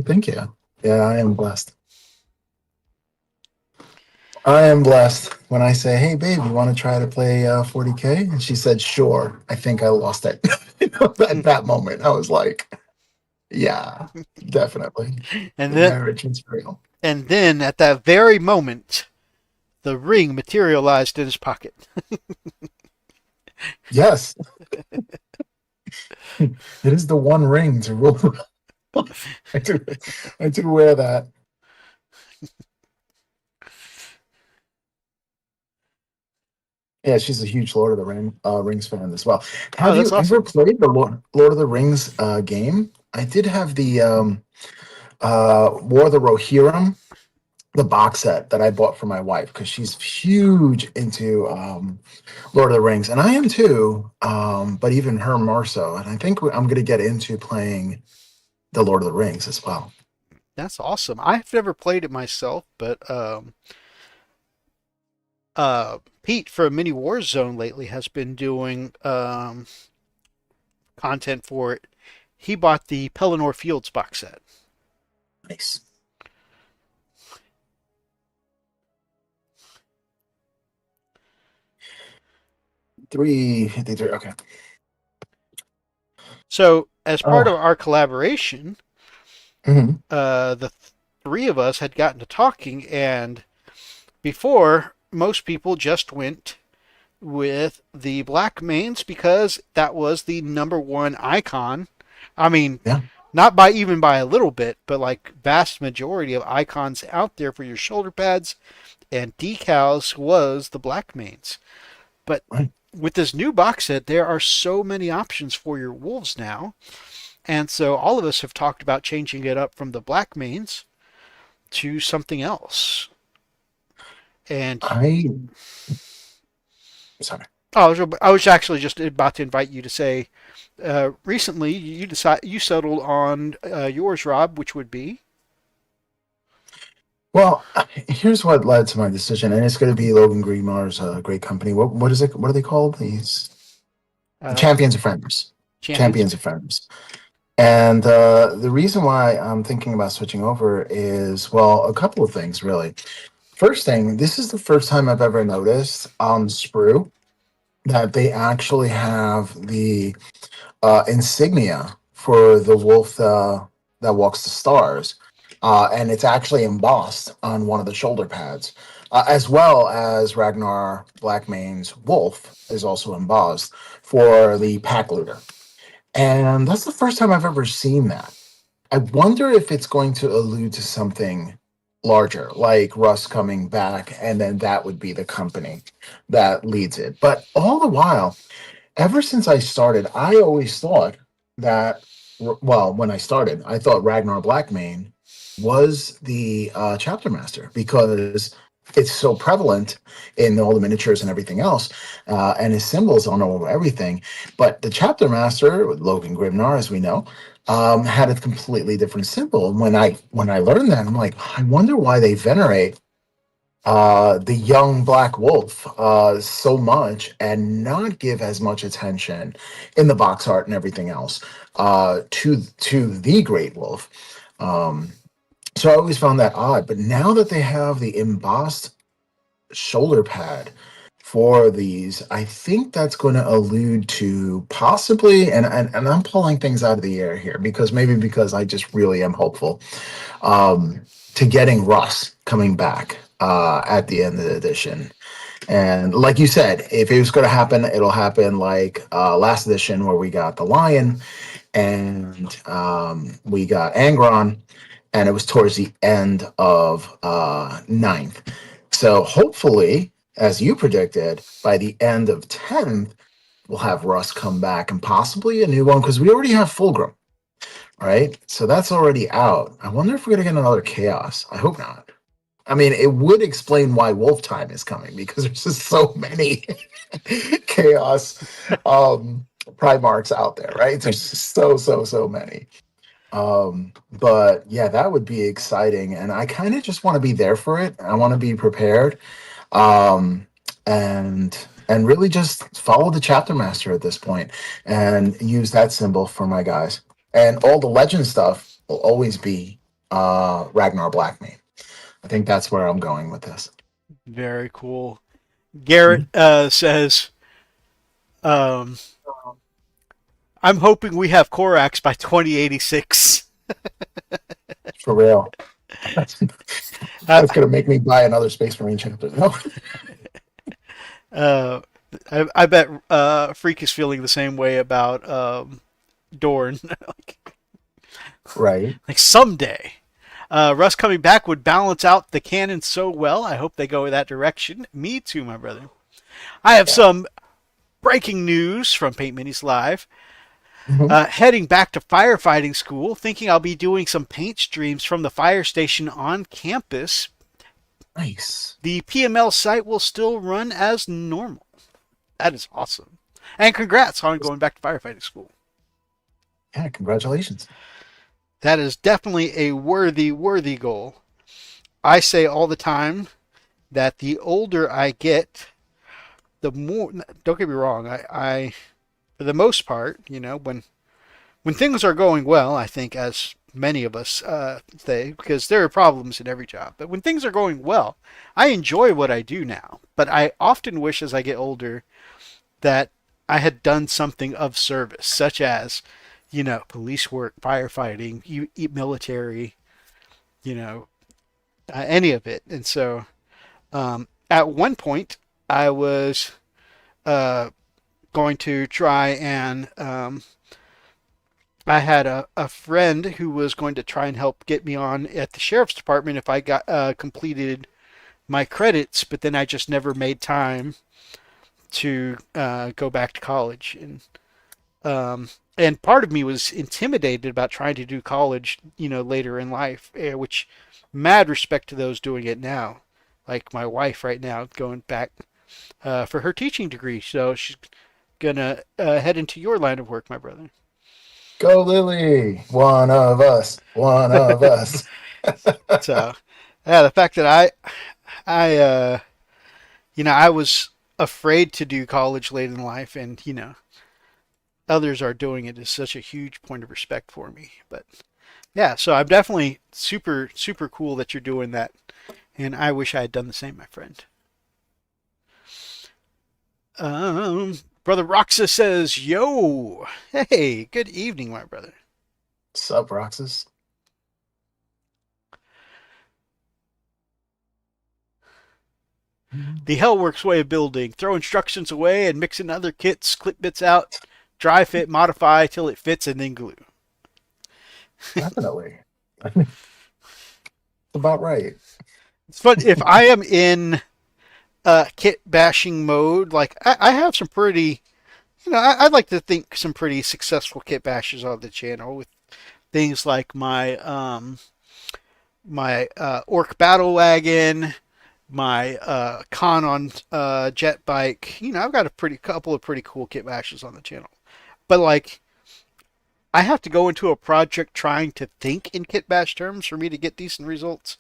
Thank you. Yeah, I am blessed. I am blessed when I say, "Hey, babe, you want to try to play 40K?" And she said, "Sure." I think I lost it. At that moment, I was like, "Yeah, definitely. and The then marriage is real." and then at that very moment, the ring materialized in his pocket. Yes, it is the one ring to rule. I do, I do wear that. Yeah, she's a huge Rings fan as well. Oh, Have that's you ever awesome. played the Lord of the Rings game? I did have the War of the Rohirrim, the box set that I bought for my wife because she's huge into Lord of the Rings, and I am too. But even her more so, and I think I'm going to get into playing the Lord of the Rings as well. That's awesome. I've never played it myself, but Pete from Mini Warzone lately has been doing content for it. He bought the Pelennor Fields box set. Nice. Three 53. Okay. So, as part of Oh. our collaboration, Mhm. the three of us had gotten to talking, and before, most people just went with the black mains because that was the number one icon. I mean, Yeah. not by even by a little bit, but like vast majority of icons out there for your shoulder pads and decals was the black mains. But Right. with this new box set, there are so many options for your wolves now. And so all of us have talked about changing it up from the black mains to something else. And I sorry. I was actually just about to invite you to say, recently you settled on yours, Rob, which would be Well, here's what led to my decision, and it's going to be Logan Greenmar's great company. What is it? What are they called? These uh, Champions of Friends. Champions of. Champions of Friends. And the reason why I'm thinking about switching over is, well, a couple of things really. First thing, this is the first time I've ever noticed on Sprue that they actually have the insignia for the wolf that walks the stars, and it's actually embossed on one of the shoulder pads, as well as Ragnar Blackmane's wolf is also embossed for the pack leader. And that's the first time I've ever seen that. I wonder if it's going to allude to something larger, like Russ coming back, and then that would be the company that leads it. But all the while, ever since I started, I always thought that, well, when I started, I thought Ragnar Blackmane was the chapter master because it's so prevalent in all the miniatures and everything else, and his symbols on over everything. But the chapter master, Logan Grimnar, as we know, had a completely different symbol. And when I learned that, I'm like, I wonder why they venerate the young black wolf so much and not give as much attention in the box art and everything else to the great wolf. Um, so I always found that odd. But now that they have the embossed shoulder pad for these, I think that's going to allude to possibly, and I'm pulling things out of the air here because maybe because I just really am hopeful to getting Russ coming back at the end of the edition. And like you said, if it was going to happen, it'll happen like last edition where we got the lion and we got Angron, and it was towards the end of ninth. So hopefully, as you predicted, by the end of 10th, we'll have Russ come back and possibly a new one because we already have Fulgrim, right? So that's already out. I wonder if we're going to get another Chaos. I hope not. I mean, it would explain why Wolf Time is coming because there's just so many Chaos Primarchs out there, right? There's just so many. But yeah, that would be exciting, and I kind of just want to be there for it. I want to be prepared, um, and really just follow the chapter master at this point, and use that symbol for my guys. And all the legend stuff will always be Ragnar Blackmane. I think that's where I'm going with this. Very cool. Garrett says, um, I'm hoping we have Korax by 2086. For real. That's, Uh, that's gonna make me buy another Space Marine chapter. No. uh, I bet Freak is feeling the same way about Dorn. Right. Like someday. Russ coming back would balance out the canon so well. I hope they go that direction. Me too, my brother. I have Yeah. some breaking news from Paint Minis Live. Hmm. Heading back to firefighting school, thinking I'll be doing some paint streams from the fire station on campus. Nice. The PML site will still run as normal. That is awesome. And congrats on going back to firefighting school. Yeah. Congratulations. That is definitely a worthy goal. I say all the time that the older I get, the more. Don't get me wrong. I for the most part, when things are going well, I think as many of us say, because there are problems in every job, but when things are going well, I enjoy what I do now. But I often wish as I get older that I had done something of service, such as, police work, firefighting, military, you know, any of it. And so at one point, I was uh, going to try and I had a friend who was going to try and help get me on at the sheriff's department if I got completed my credits, but then I just never made time to go back to college, and part of me was intimidated about trying to do college, later in life, which mad respect to those doing it now, like my wife right now going back for her teaching degree, so she's gonna head into your line of work, my brother. Go Lily. One of us. One of us. So, yeah, the fact that I was afraid to do college late in life, and others are doing it is such a huge point of respect for me. But yeah, so I'm definitely super super cool that you're doing that, and I wish I had done the same, my friend. Brother Roxa says, "Yo, hey, good evening, my brother." Sup, Roxas? The Hellworks way of building: throw instructions away and mix in other kits, clip bits out, dry fit, modify till it fits, and then glue. Definitely. About right. It's fun if I am in kit bashing mode. Like I have some pretty, I'd like to think some pretty successful kit bashes on the channel with things like my orc battle wagon, my con on jet bike. I've got a pretty couple of pretty cool kit bashes on the channel. But like, I have to go into a project trying to think in kit bash terms for me to get decent results.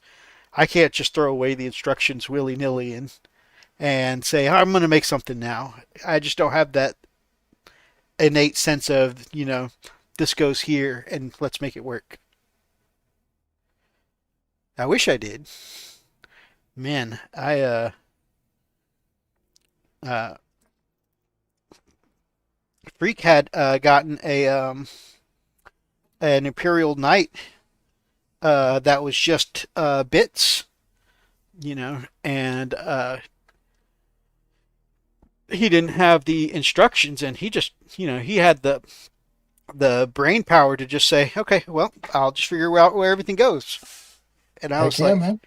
I can't just throw away the instructions willy nilly and say I'm going to make something now. I just don't have that innate sense of this goes here and let's make it work. I wish I did. Man, I uh Freak had gotten a an Imperial Knight that was just bits, and he didn't have the instructions, and he just, he had the brain power to just say, okay, well, I'll just figure out where everything goes. And Heck yeah, man.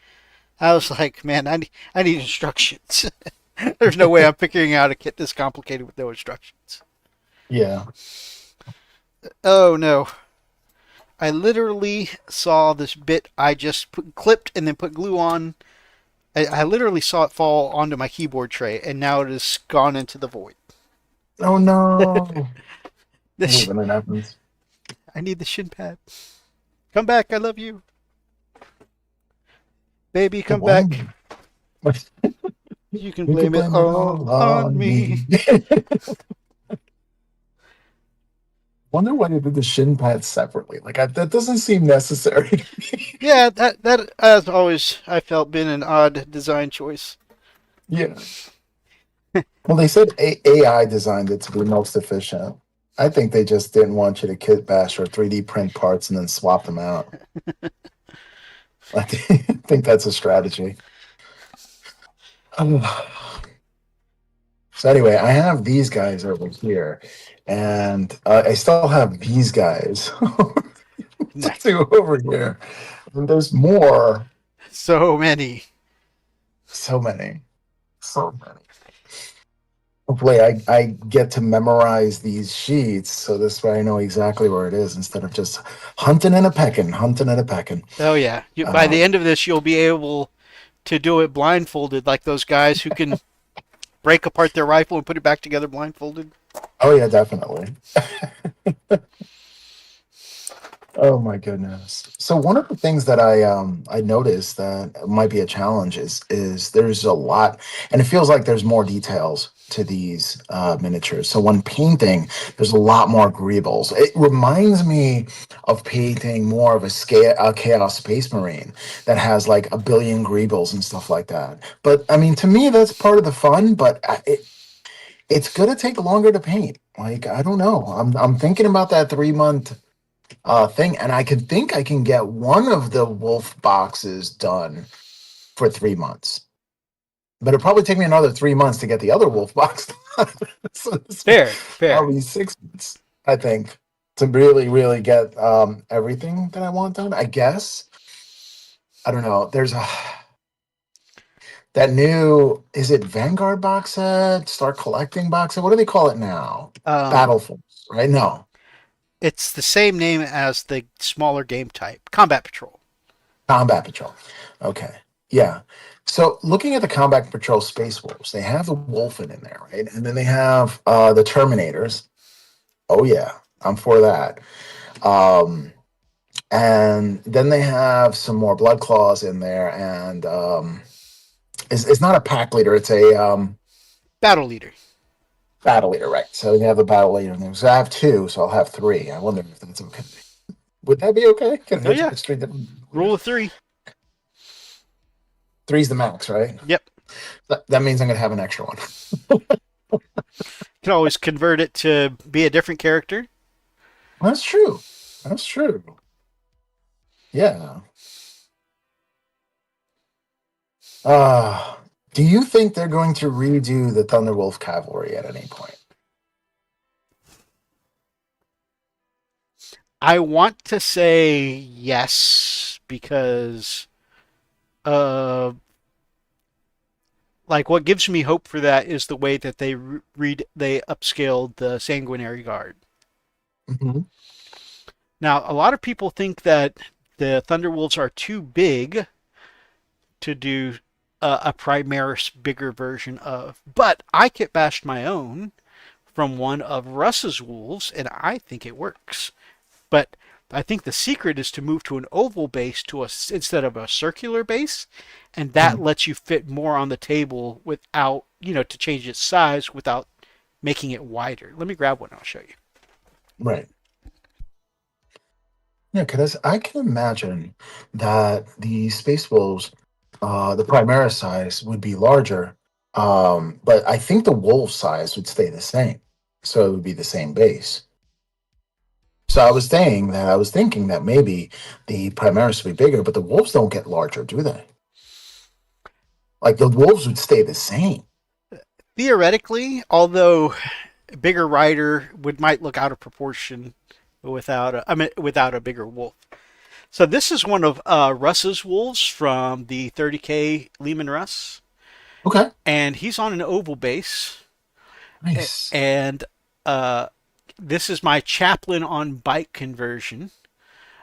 I was like, man, I need instructions. There's no way I'm figuring out a kit this complicated with no instructions. Yeah. Oh no. I literally saw this bit I just clipped and then put glue on. I literally saw it fall onto my keyboard tray, and now it has gone into the void. Oh no. I hate This, when that happens. I need the shin pad. Come back, I love you. Baby, come back. You can You can blame it blame it all all on on me. me. Wonder why they did the shin pads separately. Like that doesn't seem necessary to me. Yeah, that as always I felt been an odd design choice. Yeah. Well, they said AI designed it to be most efficient. I think they just didn't want you to kit bash or 3D print parts and then swap them out. I think that's a strategy. So anyway, I have these guys over here, and I still have these guys to Nice. do over here. And there's more. So many. So many. So many. Hopefully, I get to memorize these sheets so this way I know exactly where it is instead of just hunting and a pecking. Oh yeah. By the Um, end of this, you'll be able to do it blindfolded, like those guys who can break apart their rifle and put it back together blindfolded. oh yeah, definitely. Oh my goodness. So one of the things that I noticed that might be a challenge is there's a lot, and it feels like there's more details to these miniatures. So when painting, there's a lot more greebles. It reminds me of painting more of a chaos space marine that has like a billion greebles and stuff like that. But I mean, to me, that's part of the fun. But it's gonna take longer to paint. Like I don't know. I'm thinking about that 3 month thing, and I could think I can get one of the wolf boxes done for 3 months, but it'll probably take me another 3 months to get the other wolf box done. So this will Fair, fair. probably 6 months, I think, to really get everything that I want done. I guess I don't know. There's a that new is it Vanguard box set, Start Collecting box set. What do they call it now? Um, Battle Force, right? No, it's the same name as the smaller game type, Combat Patrol. Combat Patrol. Okay. Yeah. So looking at the Combat Patrol Space Wolves, they have the Wolfen in there, right? And then they have the Terminators. Oh yeah, I'm for that. Um, and then they have some more Blood Claws in there, and it's not a pack leader; it's a Battle Leader. battle leader, right? So they have the battle leader in there. So I have two, so I'll have three. I wonder if that's okay. Would that be okay? Can Oh I yeah. just treat them? Rule of three. Three's the max, right? Yep. That means I'm gonna have an extra one. You can always convert it to be a different character. That's true. That's true. Yeah. Uh, do you think they're going to redo the Thunderwolf Cavalry at any point? I want to say yes because uh like what gives me hope for that is the way that they upscaled the Sanguinary Guard. Hmm. Now, a lot of people think that the Thunderwolves are too big to do a Primaris bigger version of, but I kit bashed my own from one of Russ's wolves, and I think it works. But I think the secret is to move to an oval base instead of a circular base, and that lets you fit more on the table without to change its size without making it wider. Let me grab one. And I'll show you. Right. Yeah, because I can imagine that the Space Wolves, the Primaris size would be larger, but I think the wolf size would stay the same. So it would be the same base. So I was thinking that maybe the Primaris would be bigger, but the wolves don't get larger, do they? Like the wolves would stay the same. Theoretically, although a bigger rider might look out of proportion without a bigger wolf. So this is one of Russ's wolves from the 30K Lehman Russ, Okay. and he's on an oval base. Nice. And uh, this is my chaplain on bike conversion.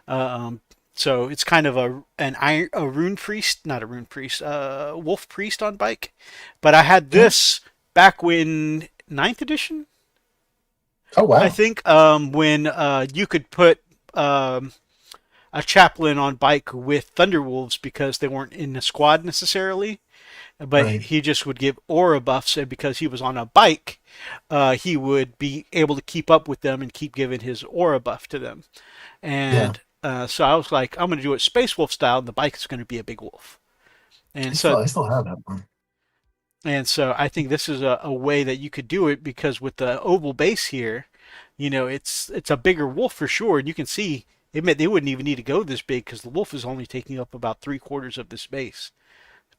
Um, so it's kind of a rune priest, not a rune priest, wolf priest on bike. But I had Yeah. this back when ninth edition, Oh I wow. think, when you could put a chaplain on bike with Thunderwolves because they weren't in the squad necessarily, but Right. he just would give aura buffs, and because he was on a bike, he would be able to keep up with them and keep giving his aura buff to them. Yeah. And so I was like, I'm going to do it Space Wolf style, and the bike is going to be a big wolf. And so I still have that one. And so I think this is a way that you could do it because with the oval base here, it's a bigger wolf for sure. And you can see they wouldn't even need to go this big because the wolf is only taking up about 3/4 of the space.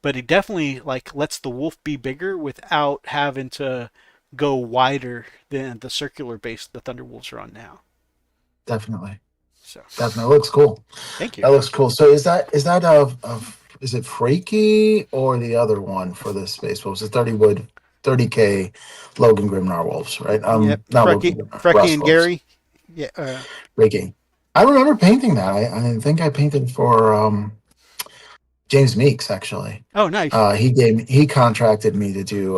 But it definitely like lets the wolf be bigger without having to go wider than the circular base the Thunderwolves are on now. Definitely. So Definitely looks cool. thank you. That looks cool. So is that is it Freaky or the other one for this space? What was it? 30K Logan Grimnar Wolves, right? Yep, Not Logan Grimnar, Frecky Rust and Wolves. Gary. Yeah. Freaky. I remember painting that. I think I painted for James Meeks actually. Oh, nice. He contracted me to do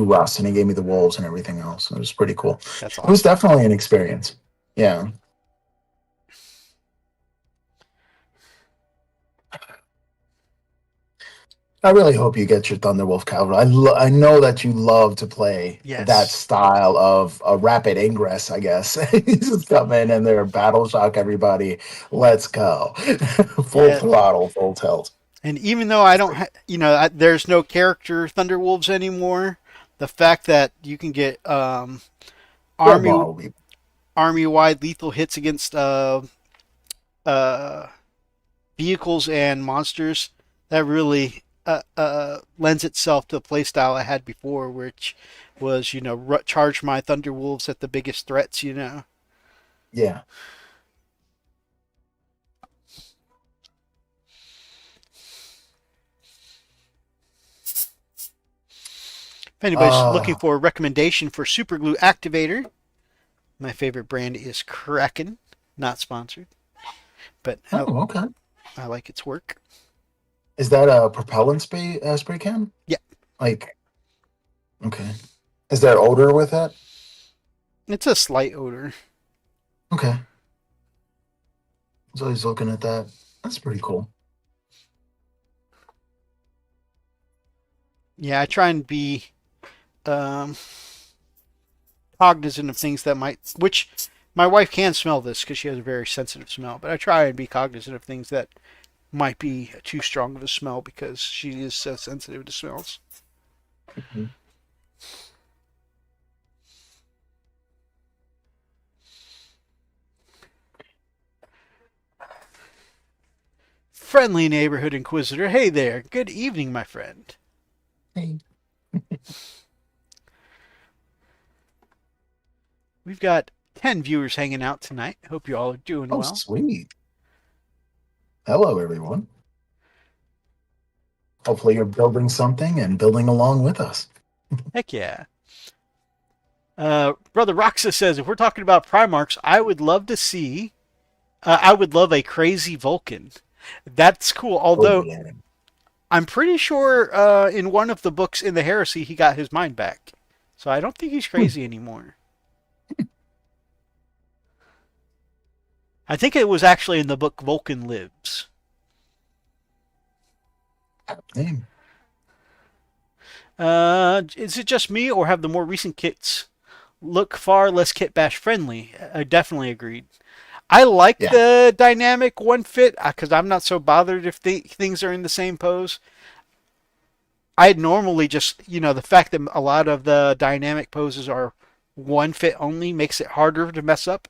Rust, and he gave me the wolves and everything else. It was pretty cool. That's It was awesome. definitely an experience. Yeah. I really hope you get your Thunderwolf Cavalry. I know that you love to play that Yes. style of rapid ingress, I guess. You just come in and they're battle shock everybody. Let's go. Full Yeah. throttle, full tilt. And even though I don't, there's no character Thunderwolves anymore. The fact that you can get Red army Ball will be army wide lethal hits against uh, vehicles and monsters, that really lends itself to the playstyle I had before, which was charge my Thunderwolves at the biggest threats. yeah. If anybody's looking Uh for a recommendation for super glue activator, my favorite brand is Kraken. Not sponsored, but oh, okay. I like its work. Is that a propellant spray can? Yeah, Like, okay. Is there odor with it? it's a slight odor. Okay. So he's looking at that. That's pretty cool. Yeah, I try and be um, cognizant of things that which my wife can smell this because she has a very sensitive smell, but I try and be cognizant of things that might be too strong of a smell because she is so sensitive to smells. Mhm. Friendly neighborhood inquisitor, hey there. Good evening, my friend. Hey. We've got 10 viewers hanging out tonight. Hope you all are doing Oh, well. sweet. Hello, everyone. Hopefully, you're building something and building along with us. Heck yeah. Brother Roxa says, if we're talking about Primarchs, I would love a crazy Vulcan. That's cool. Oh, Although yeah. I'm pretty sure in one of the books in the Heresy, he got his mind back. So I don't think he's Hmm. crazy anymore. I think it was actually in the book Vulcan Lives. Name. Is it just me, or have the more recent kits look far less kit bash friendly? I definitely agreed. I like Yeah, the dynamic one fit because I'm not so bothered if things are in the same pose. I normally just, the fact that a lot of the dynamic poses are one fit only makes it harder to mess up.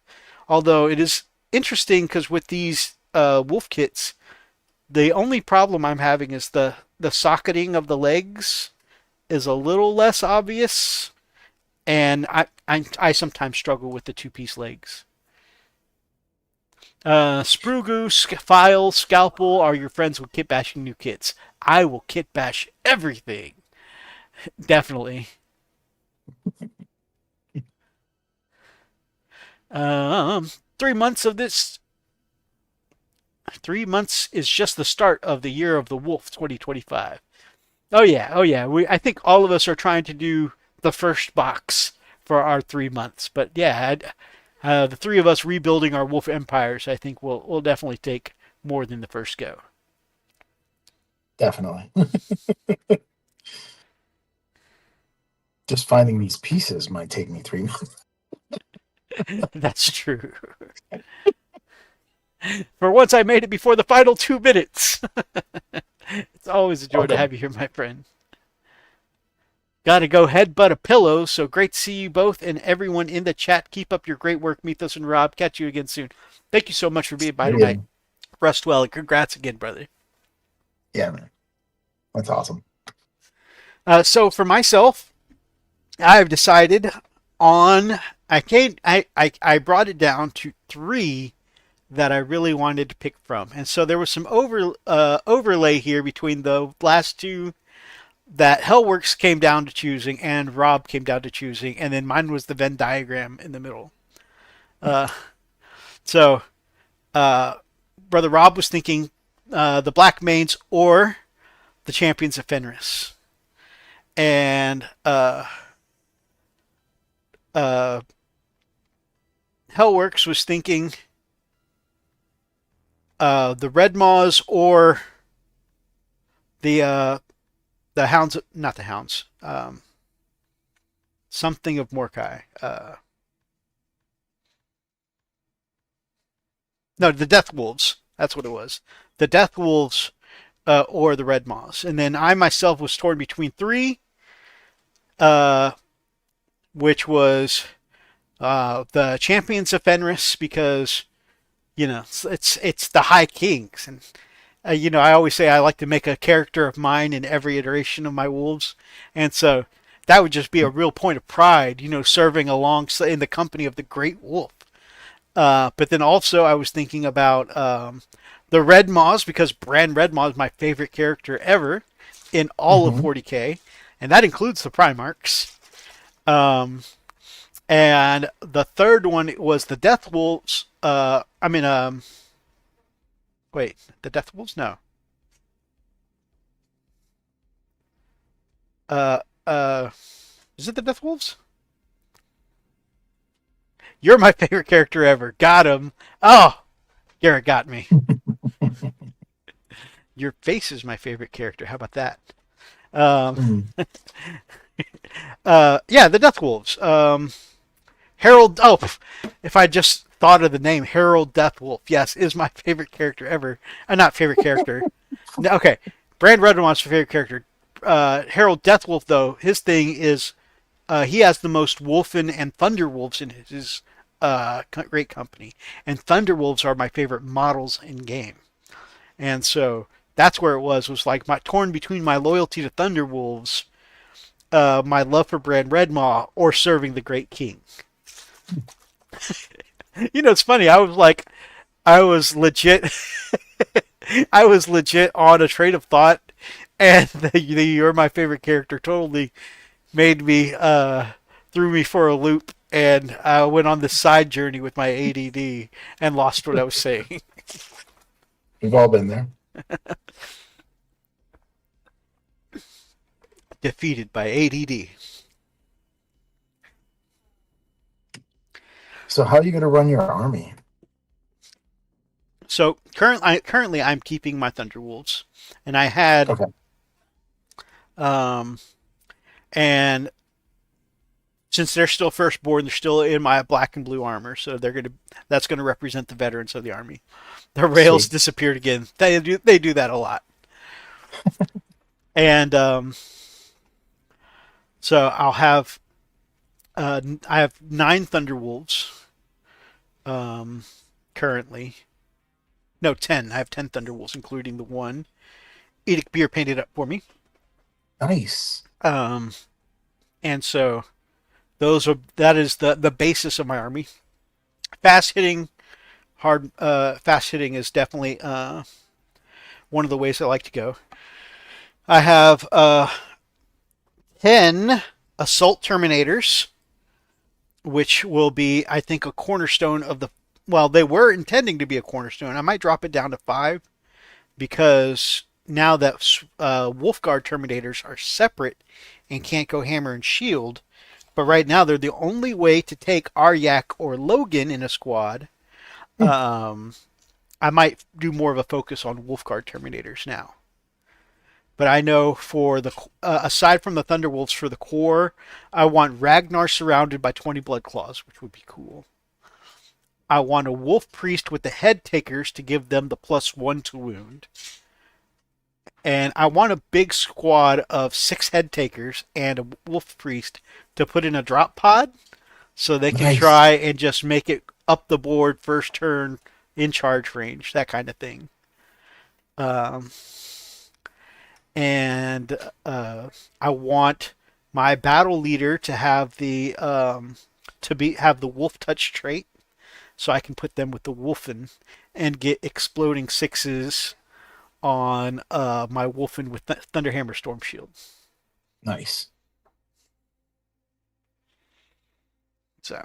Although it is interesting because with these wolf kits, the only problem I'm having is the socketing of the legs is a little less obvious, and I sometimes struggle with the two-piece legs. Sprugu, File, Scalpel are your friends with kit bashing new kits. I will kit bash everything. Definitely. 3 months of this. 3 months is just the start of the year of the wolf 2025. Oh yeah, oh yeah. I think all of us are trying to do the first box for our 3 months. But yeah, the three of us rebuilding our wolf empires, I think will definitely take more than the first go. definitely. Just finding these pieces might take me 3 months. That's true. For once, I made it before the final 2 minutes. It's always a joy to Welcome. have you here, my friend. Gotta go headbutt a pillow. So great to see you both and everyone in the chat. Keep up your great work, Mythos and Rob. Catch you again soon. Thank you so much for being by tonight. Yeah, Rest well and congrats again, brother. yeah, man. That's awesome. So for myself, I've decided on I brought it down to three that I really wanted to pick from, and so there was some overlay here between the last two that Hellworks came down to choosing and Rob came down to choosing, and then mine was the Venn diagram in the middle. Uh, so Brother Rob was thinking the Black Mains or the Champions of Fenris, and uh, Hellworks was thinking the Red Maws or the Hounds, not the Hounds, something of Morkai. No, the Death Wolves. That's what it was. The Death Wolves or the Red Maws. And then I myself was torn between three, which was the Champions of Fenris because it's the High Kings, and I always say I like to make a character of mine in every iteration of my wolves, and so that would just be a real point of pride, serving along in the company of the Great Wolf. But then also I was thinking about the Red Maws because Bran Red Maw is my favorite character ever in all of Hmm. 40k, and that includes the Primarchs. And the third one was the Death Wolves. Wait, the Death Wolves? No. Uh, uh, is it the Death Wolves? You're my favorite character ever. Got him. Oh, Garrett got me. Your face is my favorite character. How about that? Um, Mm. yeah, the Death Wolves. Harold. Oh, if I just thought of the name, Harold Deathwolf. Yes, is my favorite character ever. Not favorite character. No, okay, Brand Redmond's my favorite character. Harold Deathwolf, though, his thing is he has the most Wolfen and Thunderwolves in his great company, and Thunderwolves are my favorite models in game, and so that's where it was like my torn between my loyalty to Thunderwolves, my love for Brand Redmaw, or serving the Great King. It's funny. I was legit, I was legit on a train of thought, and the "you're my favorite character" totally made me, threw me for a loop, and I went on this side journey with my ADD and lost what I was saying. We've all been there. Defeated by ADD. So how are you going to run your army? So currently I'm keeping my Thunderwolves, and I had Okay. um, and since they're still firstborn, they're still in my black and blue armor, so that's gonna represent the veterans of the army. Their rails Sweet. disappeared again. They do that a lot, and so I have 9 Thunderwolves currently. No, 10. I have 10 Thunderwolves, including the one Edict Beer painted up for me. Nice. Um, and so that is the basis of my army. Fast hitting, fast hitting is definitely one of the ways I like to go. I have 10 Assault Terminators, which will be, I think, a cornerstone of the. Well, they were intending to be a cornerstone. I might drop it down to 5 because now that Wolfguard Terminators are separate and can't go hammer and shield, but right now they're the only way to take Aryak or Logan in a squad. Um, I might do more of a focus on Wolfguard Terminators now. But I know for the aside from the Thunderwolves for the core, I want Ragnar surrounded by 20 Blood Claws, which would be cool. I want a Wolf Priest with the Head Takers to give them the +1 to wound. And I want a big squad of 6 head takers and a wolf priest to put in a drop pod so they can Nice. try and just make it up the board first turn in charge range, that kind of thing. Um, and I want my battle leader to have the wolf touch trait, so I can put them with the wolfen and get exploding sixes on my wolfen with Thunderhammer Storm Shield. Nice. So,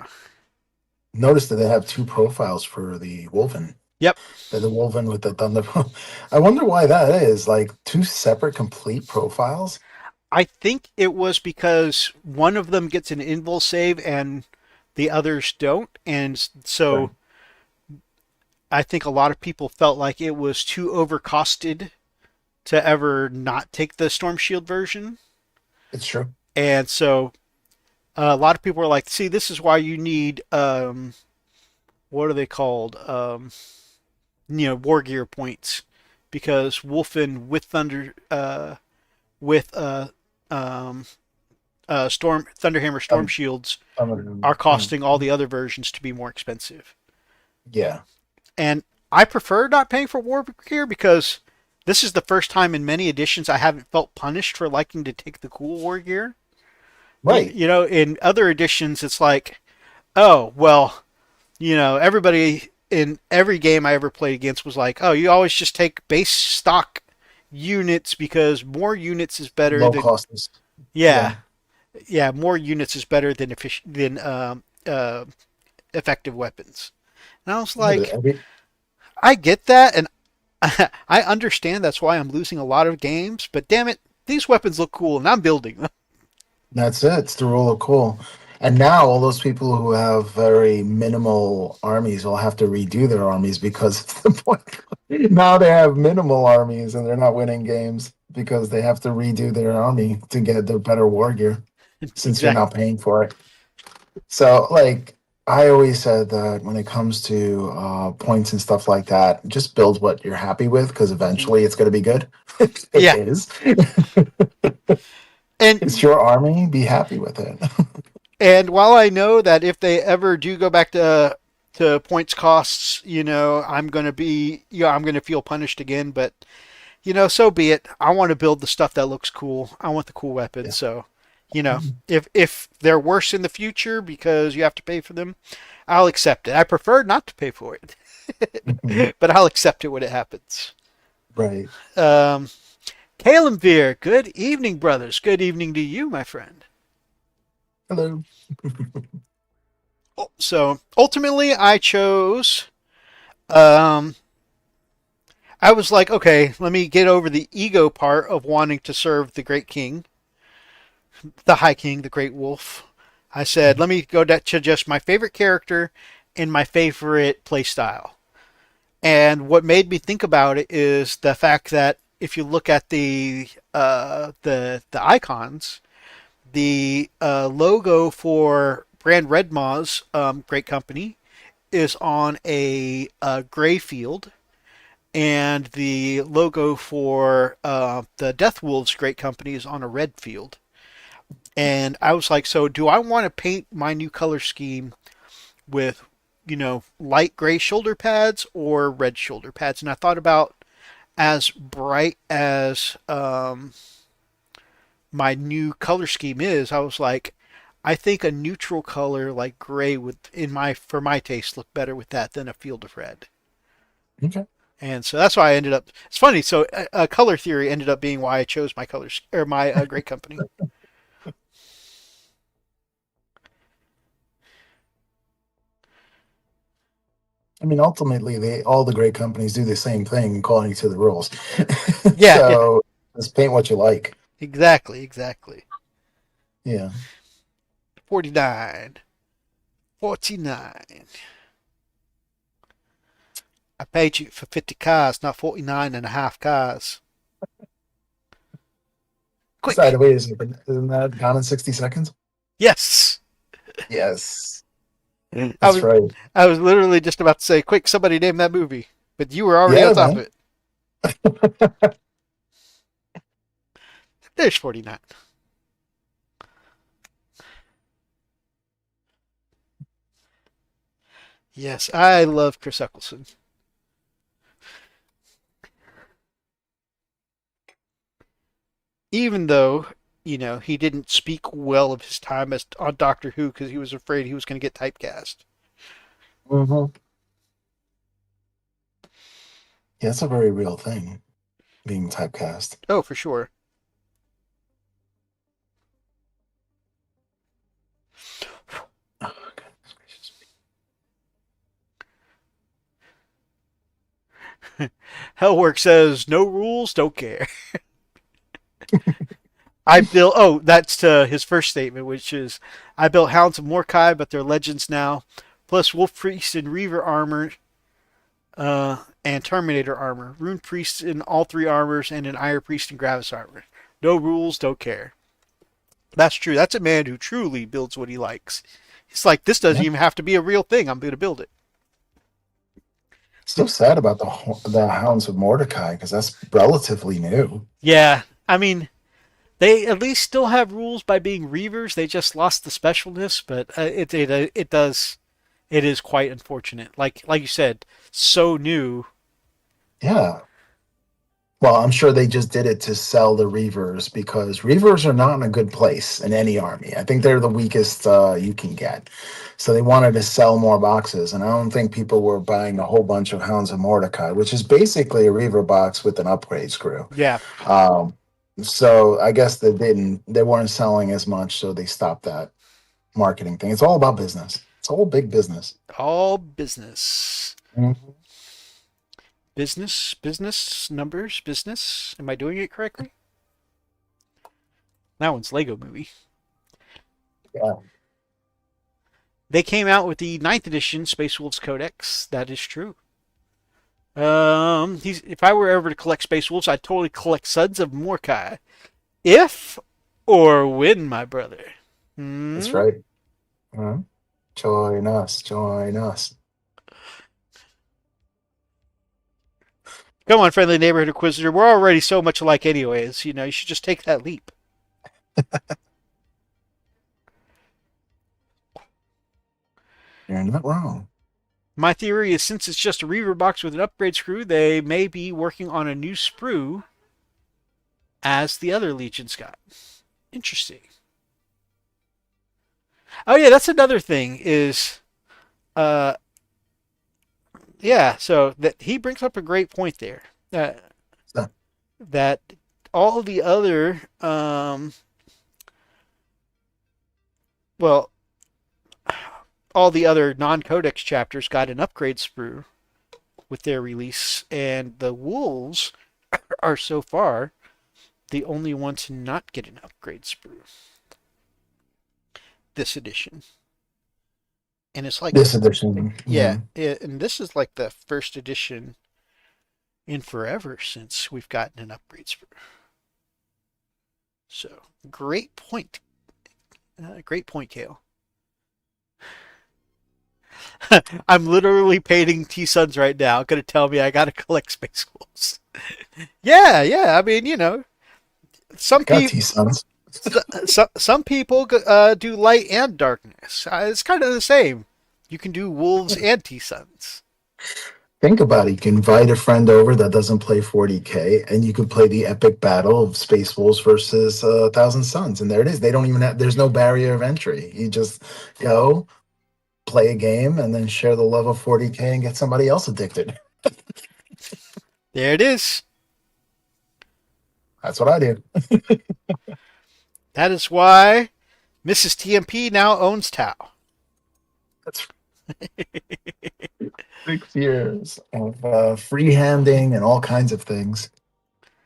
Notice that they have two profiles for the Wolfen. yep. The Wolfen with the Thunder. I wonder why that is. Like two separate complete profiles. I think it was because one of them gets an invul save and the others don't, and Right. so I think a lot of people felt like it was too overcosted to ever not take the Storm Shield version, It's true. and so a lot of people were like, "See, this is why you need what are they called? War gear points, because Wolfen with with um, Thunderhammer Storm Um, Shields are mm, costing all the other versions to be more expensive." yeah. And I prefer not paying for war gear because this is the first time in many editions I haven't felt punished for liking to take the cool war gear. Right. In other editions, it's like, oh, well, everybody in every game I ever played against was like, oh, you always just take base stock units because more units is better Low than, cost is. yeah, Yeah. yeah, more units is better than effective weapons. And I was Yeah. But like, I get that, and I understand that's why I'm losing a lot of games, but damn it, these weapons look cool, and I'm building them. That's it. It's the rule of cool. And now all those people who have very minimal armies will have to redo their armies because of the point. Now they have minimal armies and they're not winning games because they have to redo their army to get the better war gear since you're not Exactly. paying for it. So, like, I always said that when it comes to points and stuff like that, just build what you're happy with because Mm-hmm. eventually it's going to be good. It Yeah, is. and It's your army. Be happy with it. while I know that if they ever do go back to points costs, I'm gonna feel punished again. But so be it. I want to build the stuff that looks cool. I want the cool weapons. Yeah. So, if they're worse in the future because you have to pay for them, I'll accept it. I prefer not to pay for it, Mhm. but I'll accept it when it happens. Right. Um, Kalimvir, good evening, brothers. Good evening to you, my friend. Hello. So ultimately, I chose. Um, I was like, okay, let me get over the ego part of wanting to serve the Great King, the High King, the Great Wolf. I said, let me go to just my favorite character and my favorite playstyle. And what made me think about it is the fact that if you look at the icons, the logo for Brand Red Maws, great company, is on a gray field, and the logo for the Death Wolves Great Company is on a red field. And I was like, so do I want to paint my new color scheme with, light gray shoulder pads or red shoulder pads? And I thought about as bright as my new color scheme is, I was like, I think a neutral color like gray would, for my taste, look better with that than a field of red. Okay. And so that's why I ended up. It's funny. So color theory ended up being why I chose my colors or my great company. I mean, ultimately, all the great companies do the same thing according to the rules. Yeah, yeah, So just paint what you like. exactly, exactly. Yeah. 49, 49. I paid you for 50 cars, not 49 and a half cars. Decided, Quick. wait a second. Isn't that gone in 60 seconds? Yes. Yes. I That's was right. I was literally just about to say, quick, somebody name that movie. But you were already on Yeah, top of man. it. There's 49. Yes, I love Chris Eccleston. Even though, he didn't speak well of his time as on Doctor Who because he was afraid he was going to get typecast. Hmm. Yeah, it's a very real thing, being typecast. Oh, for sure. Oh, goodness gracious. Hellwork says, no rules, don't care. I built. Oh, that's his first statement, which is, I built Hounds of Mordecai, but they're legends now. Plus Wolf Priest and Reaver armor, and Terminator armor. Rune Priest in all three armors, and an Iron Priest in Gravis armor. No rules, don't care. That's true. That's a man who truly builds what he likes. He's like, this doesn't Yeah. even have to be a real thing. I'm going to build it. So sad about the Hounds of Mordecai because that's relatively new. Yeah, I mean, they at least still have rules by being Reavers. They just lost the specialness, but it does it is quite unfortunate. Like you said, so new. Yeah. Well, I'm sure they just did it to sell the Reavers because Reavers are not in a good place in any army. I think they're the weakest you can get. So they wanted to sell more boxes, and I don't think people were buying a whole bunch of Hounds of Mordecai, which is basically a Reaver box with an upgrade screw. Yeah, Um, so I guess they weren't selling as much, so they stopped that marketing thing. It's all about business. It's all big business. all business. Mhm. Business, numbers, business. Am I doing it correctly? That one's Lego Movie. Yeah. They came out with the ninth edition Space Wolves Codex. That is true. If I were ever to collect Space Wolves, I'd totally collect Sons of Mordecai. If or when, my brother. That's Hmm? right. Mhm. Join us. Join us. Come on, friendly neighborhood inquisitor. We're already so much alike, anyways. You should just take that leap. You're not wrong. My theory is since it's just a Reaver box with an upgrade screw, they may be working on a new sprue as the other Legions got. Interesting. Oh yeah, that's another thing is uh yeah, so that he brings up a great point there. So, That all the other well, all the other non-codex chapters got an upgrade sprue with their release, and the Wolves are so far the only one to not get an upgrade sprue this edition. And it's like this edition, yeah, yeah. and this is like the first edition in forever since we've gotten an upgrade sprue. So great point, Kale. I'm literally painting T Suns right now. Gonna tell me I gotta collect Space Wolves. Yeah, yeah. I mean, I some got people T-Sons. some people do light and darkness. It's kind of the same. You can do wolves and T Suns. Think about it. You can invite a friend over that doesn't play 40K, and you can play the epic battle of Space Wolves versus Thousand Suns. And there it is. They don't even have, there's no barrier of entry. You just go, play a game, and then share the love of 40K and get somebody else addicted. There it is. That's what I do. That is why Mrs. TMP now owns Tau. That's 6 years of freehanding and all kinds of things.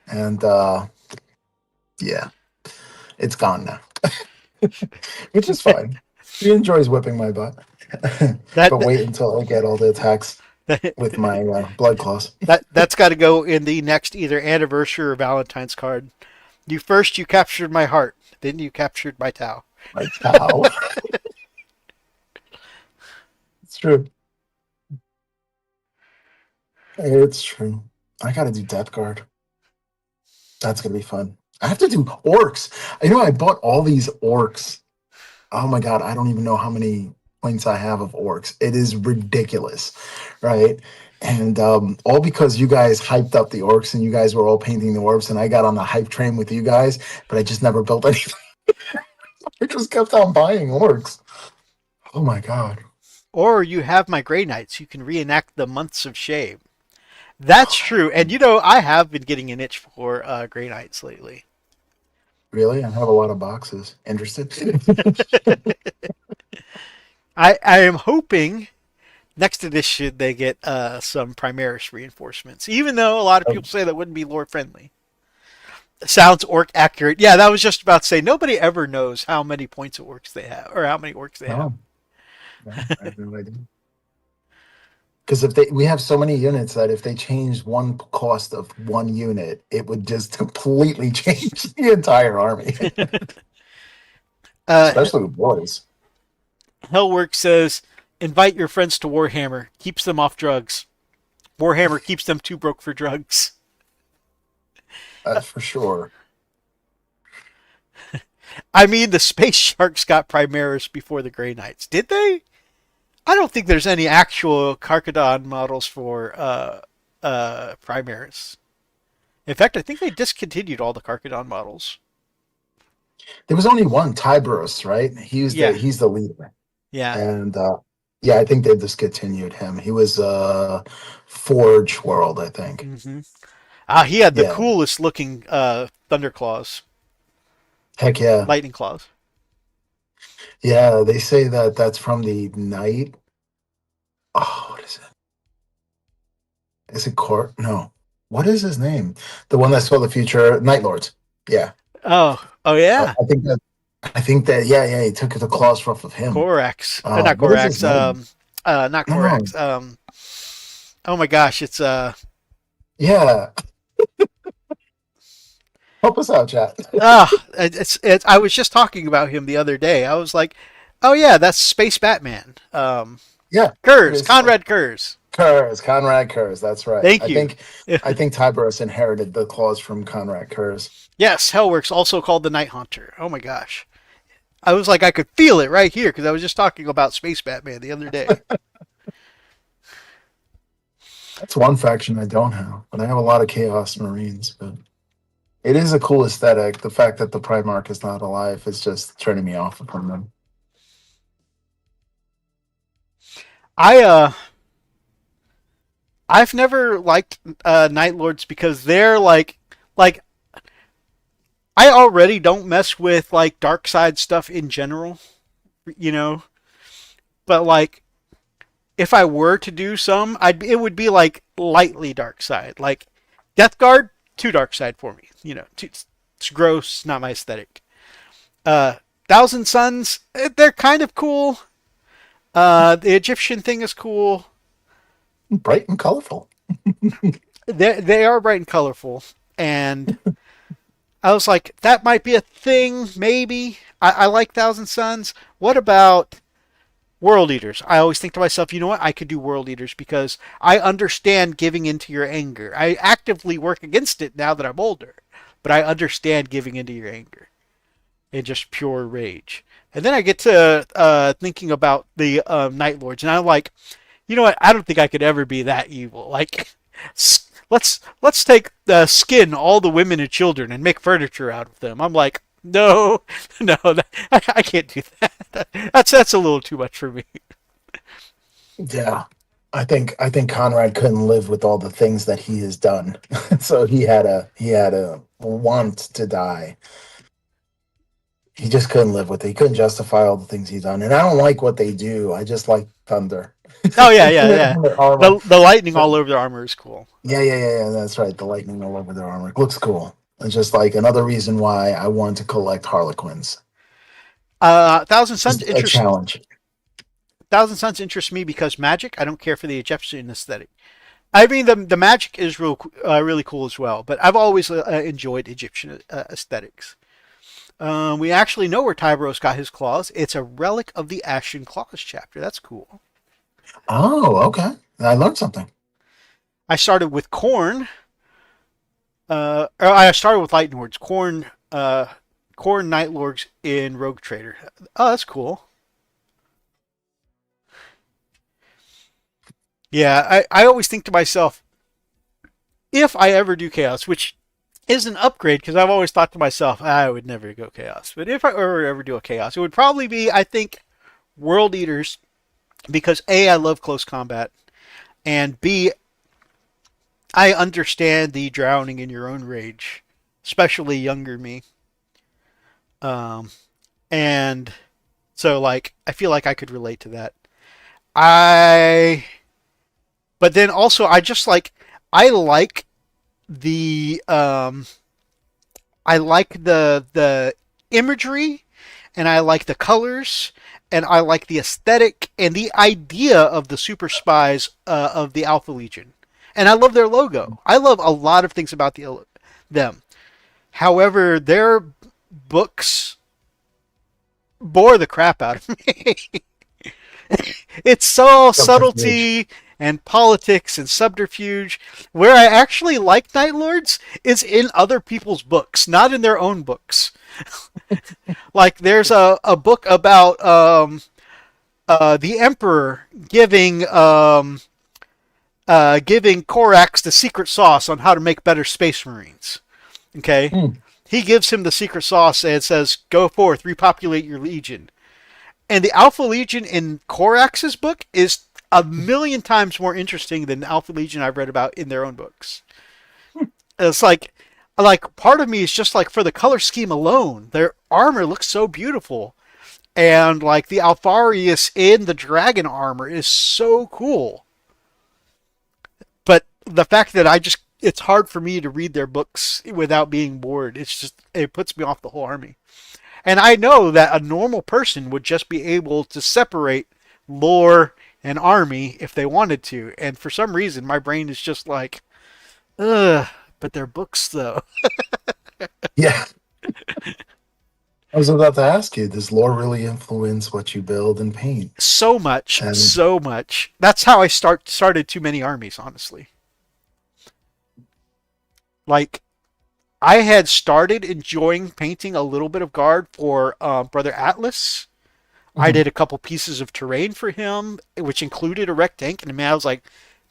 And yeah, it's gone now, which is fine. He enjoys whipping my butt. That But wait until I get all the attacks that with my blood claws. that's got to go in the next either anniversary or Valentine's card. You captured my heart, then you captured my Tau. My cow. It's true. It's true. I gotta do Death Guard. That's gonna be fun. I have to do orcs. I bought all these orcs. Oh my god, I don't even know how many points I have of orcs. It is ridiculous, right? And all because you guys hyped up the orcs and you guys were all painting the orcs, and I got on the hype train with you guys, but I just never built anything. I just kept on buying orcs. Oh my god. Or you have my Grey Knights. You can reenact the months of shame. That's true. And I have been getting an itch for Grey Knights lately. Really? I have a lot of boxes. Interested? I am hoping next edition they get some Primaris reinforcements, even though a lot of people say that wouldn't be lore friendly. Sounds orc accurate. Yeah, that was just about to say nobody ever knows how many points of orcs they have or how many orcs they have. Oh, no, I have no idea. Because we have so many units that if they change one cost of one unit, it would just completely change the entire army, uh, especially with boys. Hellwork says, invite your friends to Warhammer. Keeps them off drugs. Warhammer keeps them too broke for drugs. That's for sure. I mean, the Space Sharks got Primaris before the Grey Knights. Did they? I don't think there's any actual Karkadon models for Primaris. In fact, I think they discontinued all the Karkadon models. There was only one, Tiberius, right? He's the leader. Yeah. And yeah, I think they discontinued him. He was Forge World, I think. Mm-hmm. He had the coolest looking Thunder Claws. Heck yeah. Lightning Claws. Yeah, they say that that's from the Night. Oh, what is it? Is it Court? No. What is his name? The one that saw the future, Night Lords. Yeah. Oh yeah. I think that yeah, he took the claws off of him. Corax. Not Corax. Not Corax. Oh my gosh, it's Yeah. Help us out, chat. it's I was just talking about him the other day. I was like, oh yeah, that's Space Batman. Yeah. Kurz, Conrad Kurz. Conrad Kurz, that's right. Thank you. I think Tiberius inherited the claws from Conrad Kurz. Yes, Hellworks, also called the Night Haunter. Oh my gosh. I was like, I could feel it right here because I was just talking about Space Batman the other day. That's one faction I don't have, but I have a lot of Chaos Marines. But it is a cool aesthetic. The fact that the Primarch is not alive is just turning me off from them. I've never liked Night Lords because they're like I already don't mess with like dark side stuff in general, but like if I were to do some, it would be like lightly dark side. Like Death Guard, too dark side for me. It's gross, not my aesthetic. Thousand Suns, they're kind of cool. The Egyptian thing is cool. Bright and colorful. They are bright and colorful, and I was like, that might be a thing, maybe. I like Thousand Suns. What about World Eaters? I always think to myself, you know what? I could do World Eaters because I understand giving into your anger. I actively work against it now that I'm older, but I understand giving into your anger and just pure rage. And then I get to thinking about the Night Lords, and I'm like, you know what? I don't think I could ever be that evil. Like, let's take the skin all the women and children and make furniture out of them. I'm like, no, I can't do that. That's a little too much for me. Yeah, I think Conrad couldn't live with all the things that he has done, so he had a want to die. He just couldn't live with it. He couldn't justify all the things he's done, and I don't like what they do. I just like thunder. Oh yeah. The lightning all over their armor is cool. Yeah. That's right. The lightning all over their armor. It looks cool. It's just like another reason why I want to collect Harlequins. Thousand Suns a challenge. Thousand Suns interests me because magic. I don't care for the Egyptian aesthetic. I mean, the magic is really cool as well. But I've always enjoyed Egyptian aesthetics. We actually know where Tiberius got his claws. It's a relic of the Ashen Claws chapter. That's cool. Oh, okay. I learned something. I started with corn. I started with Light Lords, Corn Night Lords in Rogue Trader. Oh, that's cool. Yeah, I always think to myself, if I ever do Chaos, which is an upgrade because I've always thought to myself, I would never go Chaos. But if I ever do a Chaos, it would probably be, I think, World Eaters because A, I love close combat, and B, I understand the drowning in your own rage, especially younger me. Um, and so, like, I feel like I could relate to that. I, but then also, I like the, I like the imagery, and I like the colors, and I like the aesthetic and the idea of the super spies of the Alpha Legion, and I love their logo. I love a lot of things about them. However, their books bore the crap out of me. It's so Subterfuge. subtlety and politics and subterfuge. Where I actually like Night Lords is in other people's books, not in their own books. Like there's a book about the Emperor giving Korax the secret sauce on how to make better Space Marines. Okay, Hmm. he gives him the secret sauce and says, "Go forth, repopulate your legion." And the Alpha Legion in Korax's book is a million times more interesting than the Alpha Legion I've read about in their own books. It's like part of me is just like for the color scheme alone, their armor looks so beautiful, and like the Alpharius in the dragon armor is so cool. But the fact that it's hard for me to read their books without being bored. It puts me off the whole army. And I know that a normal person would just be able to separate lore and army if they wanted to. And for some reason, my brain is just like, ugh, but they're books though. Yeah. I was about to ask you, does lore really influence what you build and paint? So much, And so much. That's how I started too many armies, honestly. Like, I had started enjoying painting a little bit of guard for Brother Atlas. I Mhm. did a couple pieces of terrain for him, which included a wreck tank, and man, I was like,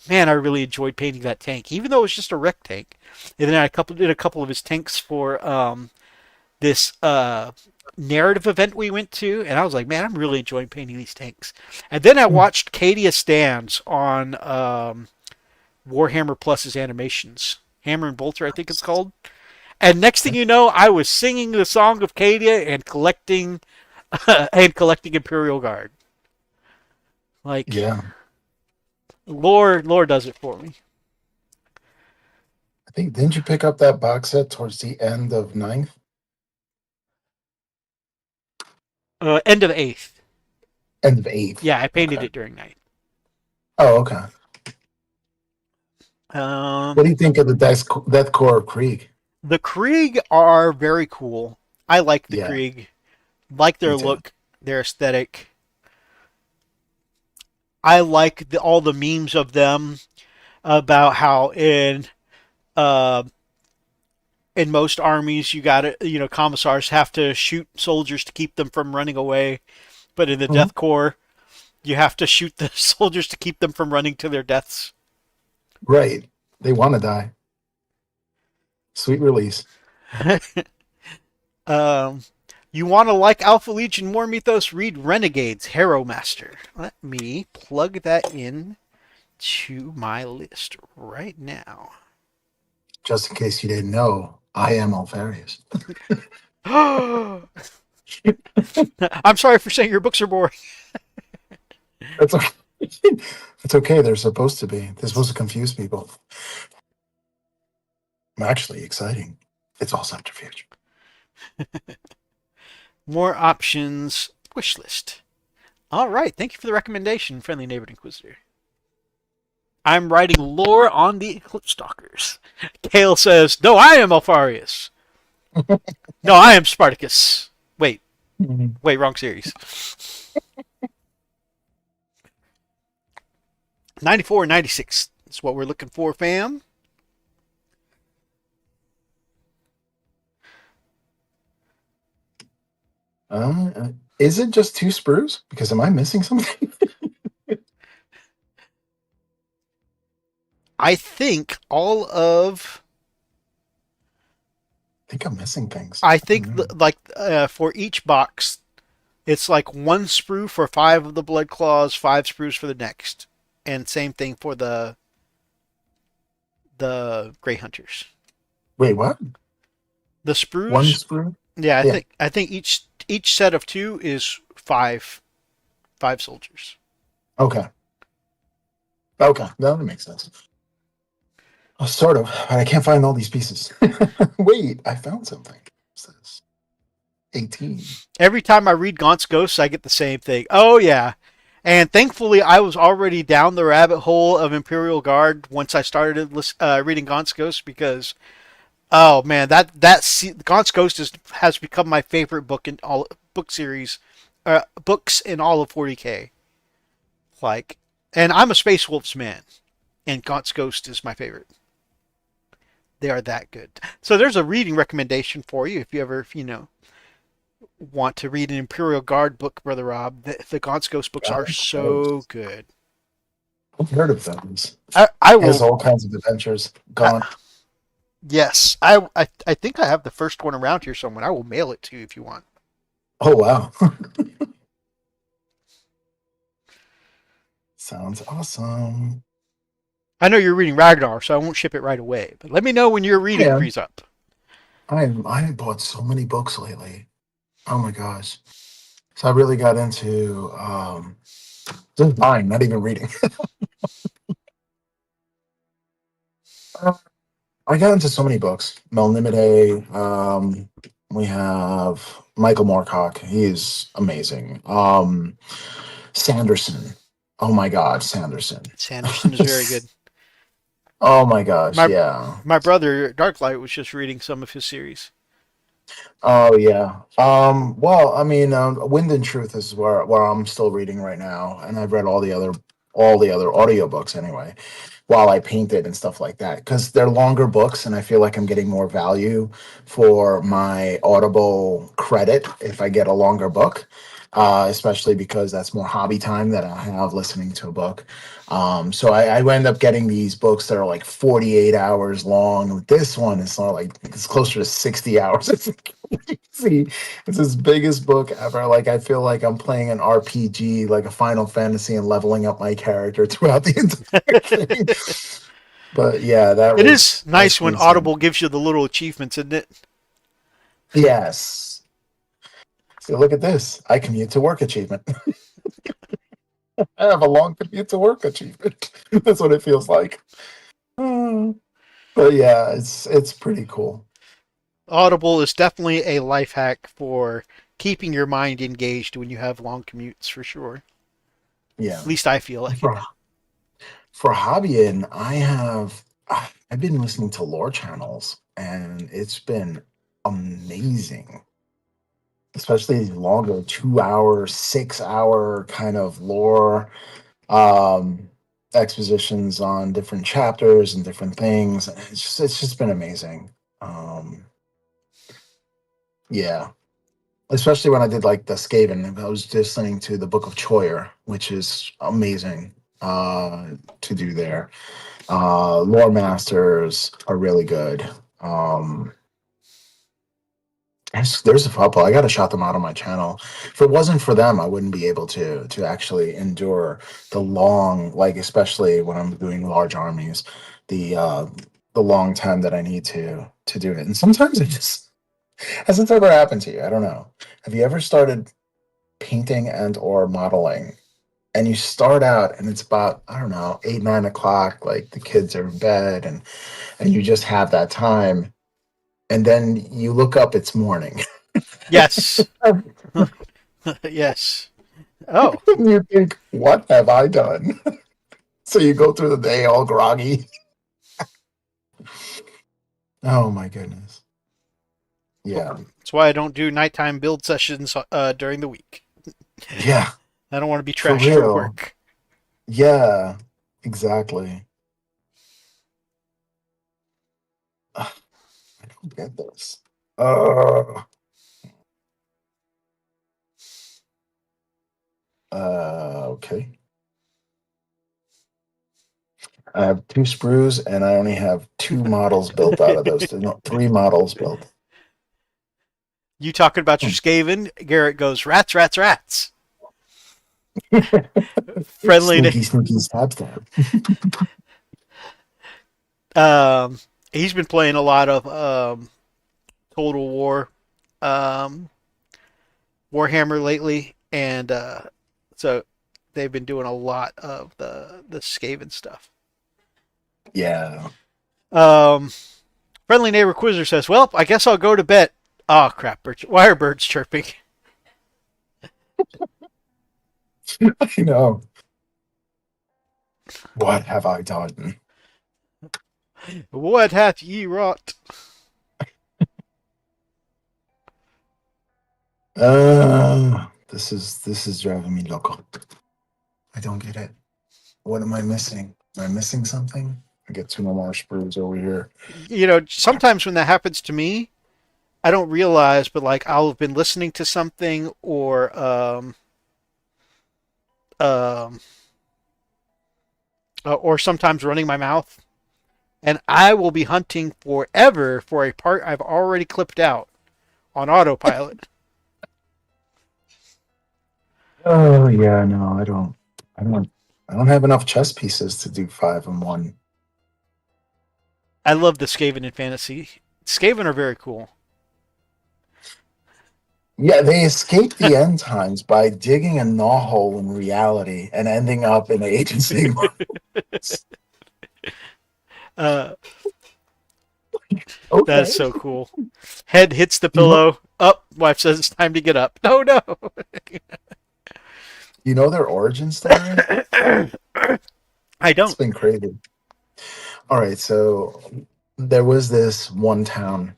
man, I really enjoyed painting that tank, even though it was just a wreck tank. And then did a couple of his tanks for this narrative event we went to, and I was like, man, I'm really enjoying painting these tanks. And then I watched Cadia Stands on Warhammer Plus's animations, Hammer and Bolter, I think it's called. And next thing you know, I was singing the song of Cadia and collecting and collecting Imperial Guard. Like Yeah, lore does it for me. I think didn't you pick up that box set towards the end of ninth? End of eighth. End of eighth. Yeah, I painted Okay. it during night. Oh, okay. Um, What do you think of the Death Core of Krieg? the Krieg are very cool. I like the Yeah, Krieg. Like me their too. look, their aesthetic. I like all the memes of them about how uh, in most armies you got to commissars have to shoot soldiers to keep them from running away, but in the Mhm. Death Corps you have to shoot the soldiers to keep them from running to their deaths. Right. They want to die. Sweet release. um, you want to like Alpha Legion more mythos? Read Renegades Hero Master. Let me plug that in to my list right now. Just in case you didn't know, I am Alfarius. I'm sorry for saying your books are boring. That's okay. It's okay. They're supposed to be. They're supposed to confuse people. Actually, exciting. It's all subterfuge. More options. Wish list. All right. Thank you for the recommendation, friendly neighborhood inquisitor. I'm writing lore on the Eclipse Stalkers. Kale says, "No, I am Alfarius. No, I am Spartacus. Wait, Mhm. wait, wrong series. 94 and 96 is what we're looking for, fam. Is it just two sprues? Because am I missing something? I think all of I think I'm missing things. I I don't think know. like for each box, it's like one sprue for 5 of the blood claws, 5 sprues for the next, and same thing for the gray hunters. Wait, what? The One sprues, sprue? yeah, Yeah. I think each set of 2 is five soldiers. Okay. Okay. That makes sense. Sort of. But I can't find all these pieces. Wait, I found something. What's this? 18. Every time I read Gaunt's Ghosts, I get the same thing. Oh yeah, and thankfully I was already down the rabbit hole of Imperial Guard once I started reading Gaunt's Ghosts because oh man, Gaunt's Ghost has become my favorite book in all book series, books in all of 40k. Like, and I'm a Space Wolves man, and Gaunt's Ghost is my favorite. They are that good. So there's a reading recommendation for you if you ever want to read an Imperial Guard book, Brother Rob. The Gaunt's Ghost books are Got it. so good. I've heard of those. I Has will. all kinds of adventures. I, Gone. yes, I think I have the first one around here somewhere. I will mail it to you if you want. Oh, wow. Sounds awesome. I know you're reading Ragnar, so I won't ship it right away. But let me know when your reading Yeah. frees up. I bought so many books lately. Oh my gosh. So I really got into just buying, not even reading. I got into so many books. Mel Nimade. We have Michael Moorcock. He's amazing. Sanderson. Oh my God, Sanderson. Sanderson is very good. Oh my gosh, My yeah. my brother Darklight was just reading some of his series. Oh yeah. Well, I mean, Wind and Truth is where I'm still reading right now, and I've read all the other audiobooks anyway, while I painted and stuff like that, because they're longer books, and I feel like I'm getting more value for my Audible credit if I get a longer book. Especially because that's more hobby time that I have listening to a book. So I end up getting these books that are like 48 hours long. This one is not like it's closer to 60 hours. See, it's his biggest book ever. Like I feel like I'm playing an RPG, like a Final Fantasy, and leveling up my character throughout the entire thing. But yeah, It is that's nice when insane. Audible gives you the little achievements, isn't it? Yes. So look at this. I commute to work achievement. I have a long commute to work achievement. That's what it feels like. Hmm. But yeah, it's pretty cool. Audible is definitely a life hack for keeping your mind engaged when you have long commutes, for sure. Yeah. At least I feel like it. For for hobbying, I've been listening to lore channels and it's been amazing. Especially these longer 2 hour, 6 hour kind of lore um expositions on different chapters and different things. It's just been amazing. Um yeah. Especially when I did like the Skaven, I was just listening to the Book of Choyer, which is amazing to do there. Lore masters are really good. Um, there's a couple. I got to shout them out on my channel. If it wasn't for them, I wouldn't be able to actually endure the long, like especially when I'm doing large armies, the uh, the long time that I need to do it. And sometimes it just hasn't ever happened to you. I don't know. Have you ever started painting and or modeling and you start out and it's about I don't know 8 9 o'clock, like the kids are in bed and you just have that time, and then you look up, it's morning. Yes. Yes. Oh, And you think, what have I done? So you go through the day all groggy. Oh my goodness. Yeah. that's why I don't do nighttime build sessions during the week. Yeah, I don't want to be for trashed for real. work. Yeah, exactly. I don't get this. uh Okay. I have two sprues, and I only have two models built out of those. No, three models built. You talking about your Hmm. Skaven? Garrett goes, rats, rats, rats. Friendly. Sneaky, sneaky stab stab. Um, he's been playing a lot of Total War, um, Warhammer lately, and so they've been doing a lot of the Skaven stuff. Yeah. Um, Friendly neighbor Quizzer says, "Well, I guess I'll go to bed." Oh crap! Why are birds chirping? I know. What have I done? What hath ye wrought? This is driving me loco. I don't get it. What am I missing? Am I missing something? I get two more sprues over here. You know, sometimes when that happens to me, I don't realize, but like I'll have been listening to something um, or sometimes running my mouth, and I will be hunting forever for a part I've already clipped out on autopilot. Oh yeah, no, I don't have enough chess pieces to do five in one. I love the Skaven in fantasy. Skaven are very cool. Yeah, they escape the end times by digging a gnaw hole in reality and ending up in Age of Sigmar. Uh, that's Okay. so cool. Head hits the You know, pillow. Up. Wife says it's time to get up. No, no. you know their origin story? I It's don't. been crazy. All right, so there was this one town.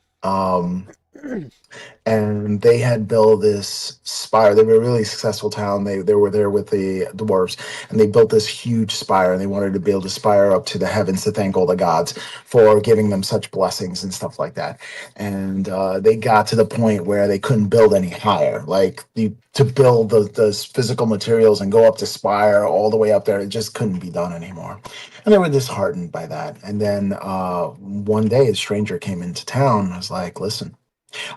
And they had built this spire. They were a really successful town. They were there with the dwarves, and they built this huge spire. And they wanted to build a spire up to the heavens to thank all the gods for giving them such blessings and stuff like that. And they got to the point where they couldn't build any higher. Like to build the physical materials and go up to spire all the way up there, it just couldn't be done anymore. And they were disheartened by that. And then one day, a stranger came into town and was like, "Listen,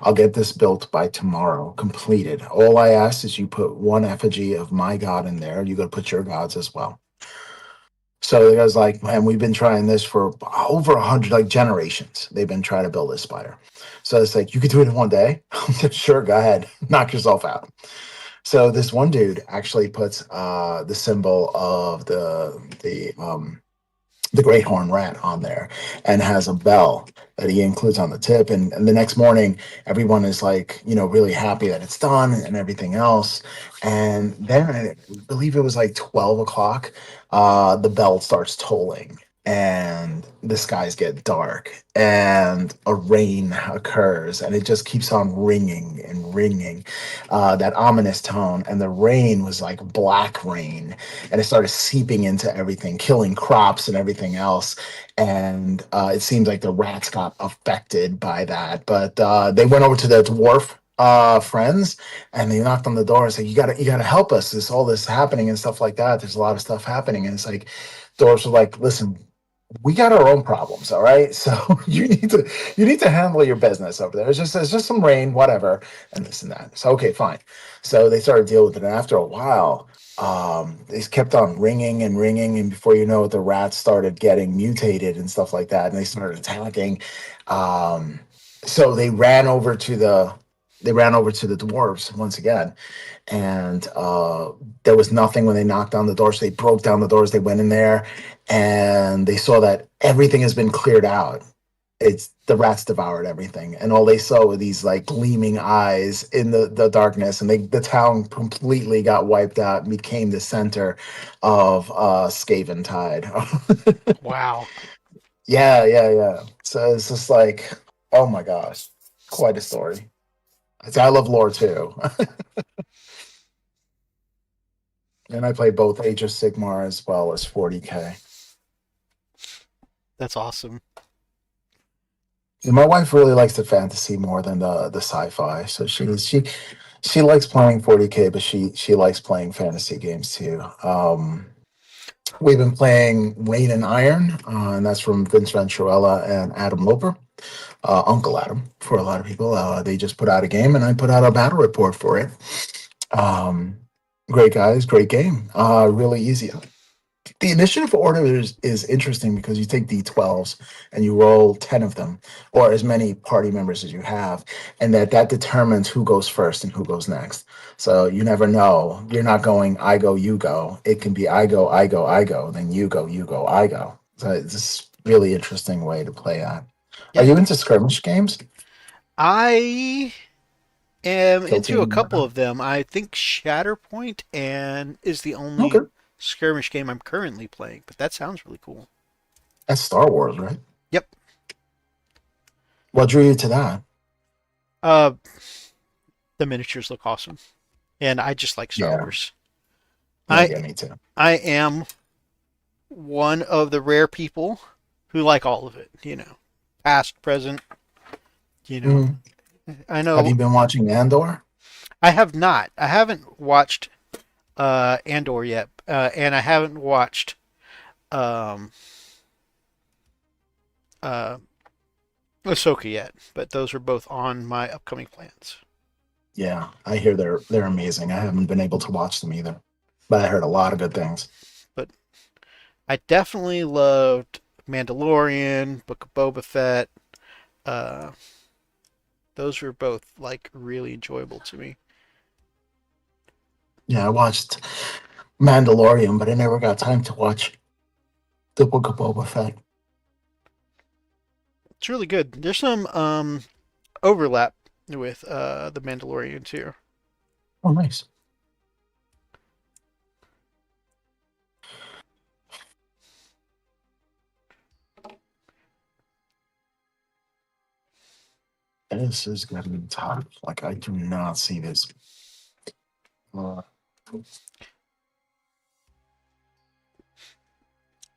I'll get this built by tomorrow, completed. All I ask is you put one effigy of my god in there. You got to put your gods as well." So the guy's like, "Man, we've been trying this for over 100 like generations. They've been trying to build this spire." So it's like, "You could do it in one day." Sure, go ahead, knock yourself out. So this one dude actually puts the symbol of the great horn rat on there and has a bell that he includes on the tip. And the next morning, everyone is like, really happy that it's done and everything else. And then I believe it was like 12 o'clock, the bell starts tolling. And the skies get dark, and a rain occurs, and it just keeps on ringing and ringing, that ominous tone. And the rain was like black rain, and it started seeping into everything, killing crops and everything else. And it seems like the rats got affected by that. But they went over to the dwarf friends, and they knocked on the door and said, "You gotta help us. There's all this happening and stuff like that. There's a lot of stuff happening." And it's like dwarves were like, "Listen, we got our own problems, all right? So you need to handle your business over there. It's just some rain, whatever, and this and that." So okay, fine. So they started dealing with it, and after a while, they kept on ringing and ringing, and before you know it, the rats started getting mutated and stuff like that, and they started attacking. Um, so they ran over to the dwarves once again, and there was nothing when they knocked on the doors. So they broke down the doors. They went in there, and they saw that everything has been cleared out. It's the rats devoured everything, and all they saw were these like gleaming eyes in the darkness, and the town completely got wiped out and became the center of Skaven Tide. Wow. Yeah, yeah, yeah. So it's just like, oh my gosh, quite a story. I love lore too. And I play both Age of Sigmar as well as 40K. That's awesome. And my wife really likes the fantasy more than the sci-fi, so She likes playing 40K, but she likes playing fantasy games too. We've been playing Rain and Iron, and that's from Vince Venturella and Adam Loper, Uncle Adam for a lot of people. They just put out a game, and I put out a battle report for it. Um, Great guys, great game. Really easy. The initiative order is interesting because you take d12s and you roll 10 of them, or as many party members as you have, and that determines who goes first and who goes next. So you never know. You're not going I go, you go. It can be I go, I go, I go, then you go, you go, I go. So it's this really interesting way to play that. Are Yeah, you into skirmish games? I am Kill into a team? couple of them. I think Shatterpoint and is the only Okay. skirmish game I'm currently playing, but that sounds really cool. That's Star Wars, right? Yep. What drew you to that? Uh, the miniatures look awesome, and I just like Star Yeah. Wars. Yeah, I yeah, me too. I am one of the rare people who like all of it. Past, present. You know, Mm. I Have you know been watching Andor? I have not. I haven't watched Andor yet, and I haven't watched um, uh, Ahsoka yet. But those are both on my upcoming plans. Yeah, I hear they're amazing. I haven't been able to watch them either, but I heard a lot of good things. But I definitely loved Mandalorian, Book of Boba Fett. Uh, those were both like really enjoyable to me. Yeah, I watched Mandalorian, but I never got time to watch the Book of Boba Fett. It's really good. There's some overlap with the Mandalorian too. Oh, nice. This is gonna be tough. Like I do not see this. Uh,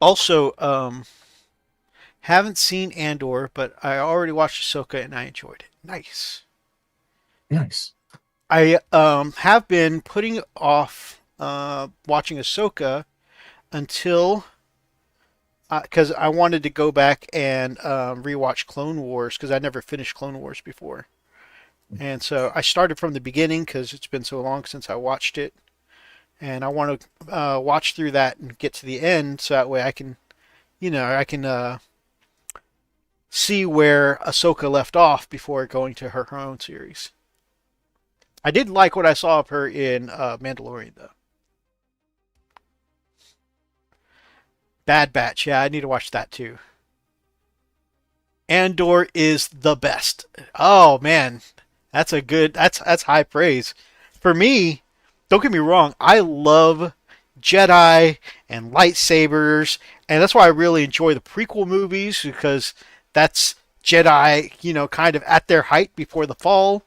Also, haven't seen Andor, but I already watched Ahsoka and I enjoyed it. Nice. nice. I have been putting off watching Ahsoka until because I wanted to go back and rewatch Clone Wars because I never finished Clone Wars before, and so I started from the beginning because it's been so long since I watched it, and I want to watch through that and get to the end so that way I can, I can see where Ahsoka left off before going to her own series. I did like what I saw of her in Mandalorian, though. Bad Batch, yeah, I need to watch that too. Andor is the best. Oh man, that's high praise. For me, don't get me wrong, I love Jedi and lightsabers, and that's why I really enjoy the prequel movies because that's Jedi, kind of at their height before the fall.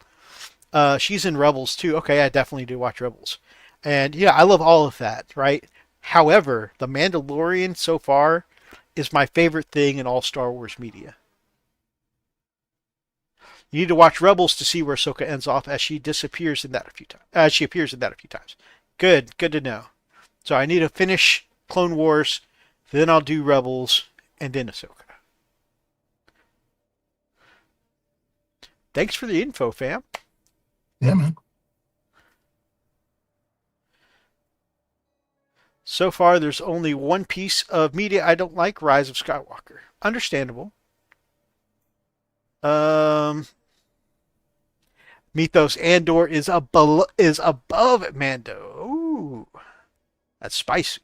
She's in Rebels too. Okay, I definitely do watch Rebels. And yeah, I love all of that, right? However, The Mandalorian so far is my favorite thing in all Star Wars media. You need to watch Rebels to see where Ahsoka ends off as she disappears in that a few times. As she appears in that a few times. Good to know. So I need to finish Clone Wars, then I'll do Rebels, and then Ahsoka. Thanks for the info, fam. Yeah, man. So far, there's only one piece of media I don't like: Rise of Skywalker. Understandable. Um, Mythos Andor is above Mando. Ooh, that's spicy.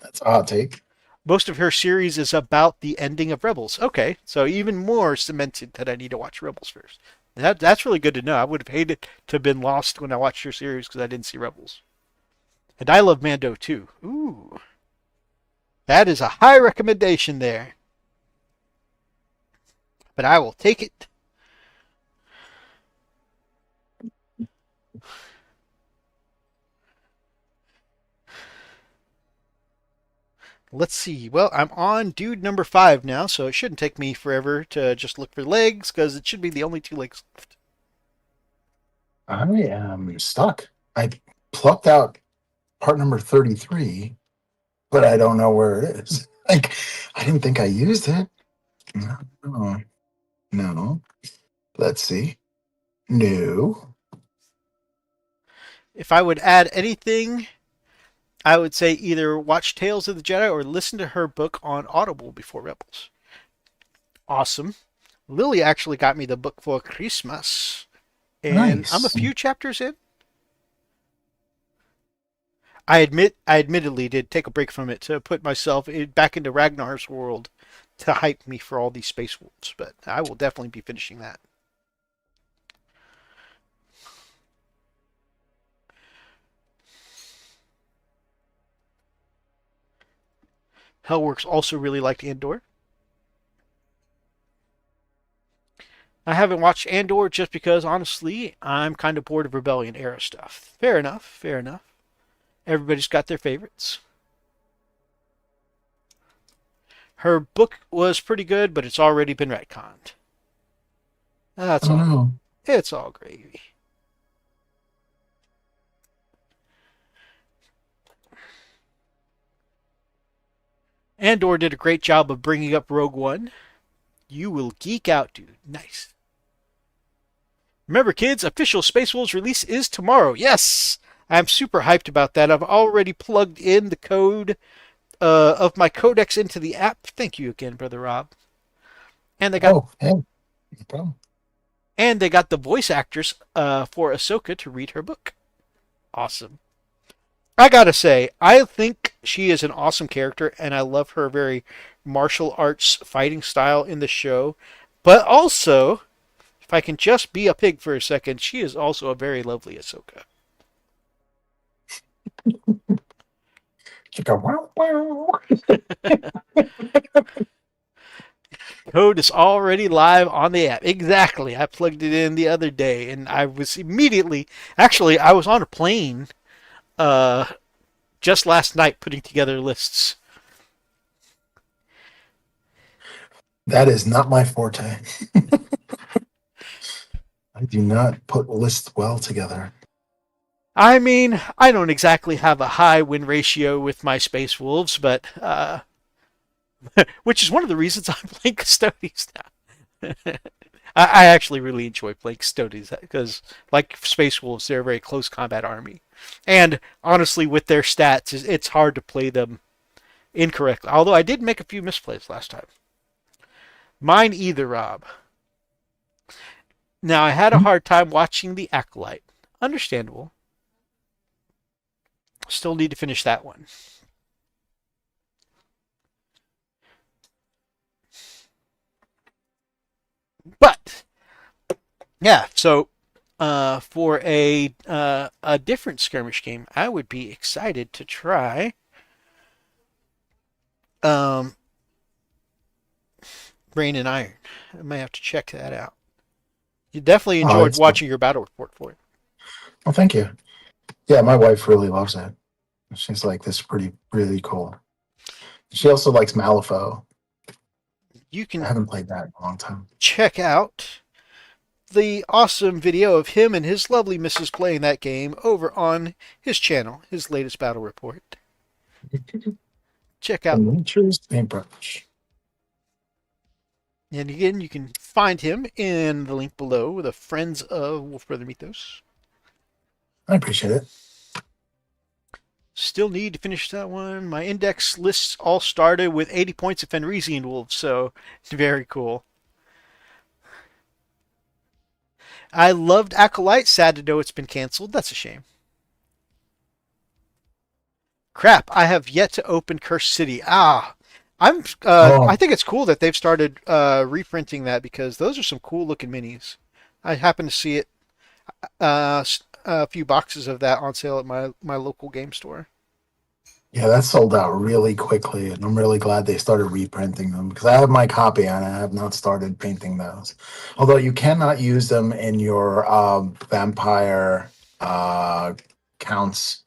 That's a hot take. Most of her series is about the ending of Rebels. Okay, so even more cemented that I need to watch Rebels first. That's really good to know. I would have hated to have been lost when I watched your series because I didn't see Rebels. And I love Mando too. Ooh, that is a high recommendation there. But I will take it. Let's see. Well, I'm on dude number 5 now, so it shouldn't take me forever to just look for legs because it should be the only 2 legs left. I am stuck. I plucked out part number 33, but I don't know where it is. Like, I didn't think I used it. No, no. No. Let's see. No. If I would add anything, I would say either watch Tales of the Jedi or listen to her book on Audible before Rebels. Awesome. Lily actually got me the book for Christmas, and I'm a Nice. few chapters in. I admittedly did take a break from it to put myself back into Ragnar's world to hype me for all these space wolves, but I will definitely be finishing that. Hellworks also really liked Andor. I haven't watched Andor just because, honestly, I'm kind of bored of Rebellion era stuff. Fair enough, fair enough. Everybody's got their favorites. Her book was pretty good, but it's already been retconned. That's Oh all. no. It's all gravy. Andor did a great job of bringing up Rogue One. You will geek out, dude. Nice. Remember, kids, official Space Wolves release is tomorrow. Yes! I'm super hyped about that. I've already plugged in the code of my codex into the app. Thank you again, Brother Rob. And they got Oh, hey. No problem. the voice actors for Ahsoka to read her book. Awesome. I gotta say, I think she is an awesome character, and I love her very martial arts fighting style in the show. But also, if I can just be a pig for a second, she is also a very lovely Ahsoka. Chicka wow wow. Code is already live on the app. Exactly. I plugged it in the other day, and I was immediately. Actually, I was on a plane uh, just last night putting together lists. That is not my forte. I do not put lists well together. I mean, I don't exactly have a high win ratio with my Space Wolves, but which is one of the reasons I'm playing Custodes now. I actually really enjoy playing Custodes because, like Space Wolves, they're a very close combat army, and honestly, with their stats, it's hard to play them incorrectly. Although I did make a few misplays last time. Mine either, Rob. Now I had a Hmm? hard time watching the Acolyte. Understandable. Still need to finish that one. But yeah, so for a different skirmish game, I would be excited to try um, Rain and Iron. I might have to check that out. You definitely Oh, enjoyed it's fun. watching your battle report for it. Well, thank you. Yeah, my wife really loves it. She's like, this is pretty, really cool. She also likes Malifaux. You I can haven't played that in a long time. check out the awesome video of him and his lovely missus playing that game over on his channel, his latest battle report. Check out, Minature's Paintbrush. and again, you can find him in the link below, the Friends of Wolfbrother Mythos. I appreciate it. Still need to finish that one. My index lists all started with 80 points of Fenrisian wolves, so it's very cool. I loved Acolyte. Sad to know it's been canceled. That's a shame. Crap, I have yet to open Cursed City. I Oh, think it's cool that they've started reprinting that because those are some cool looking minis. I happen to see it a few boxes of that on sale at my local game store. yeah, that sold out really quickly, and I'm really glad they started reprinting them because I have my copy and I have not started painting those. Although you cannot use them in your vampire counts.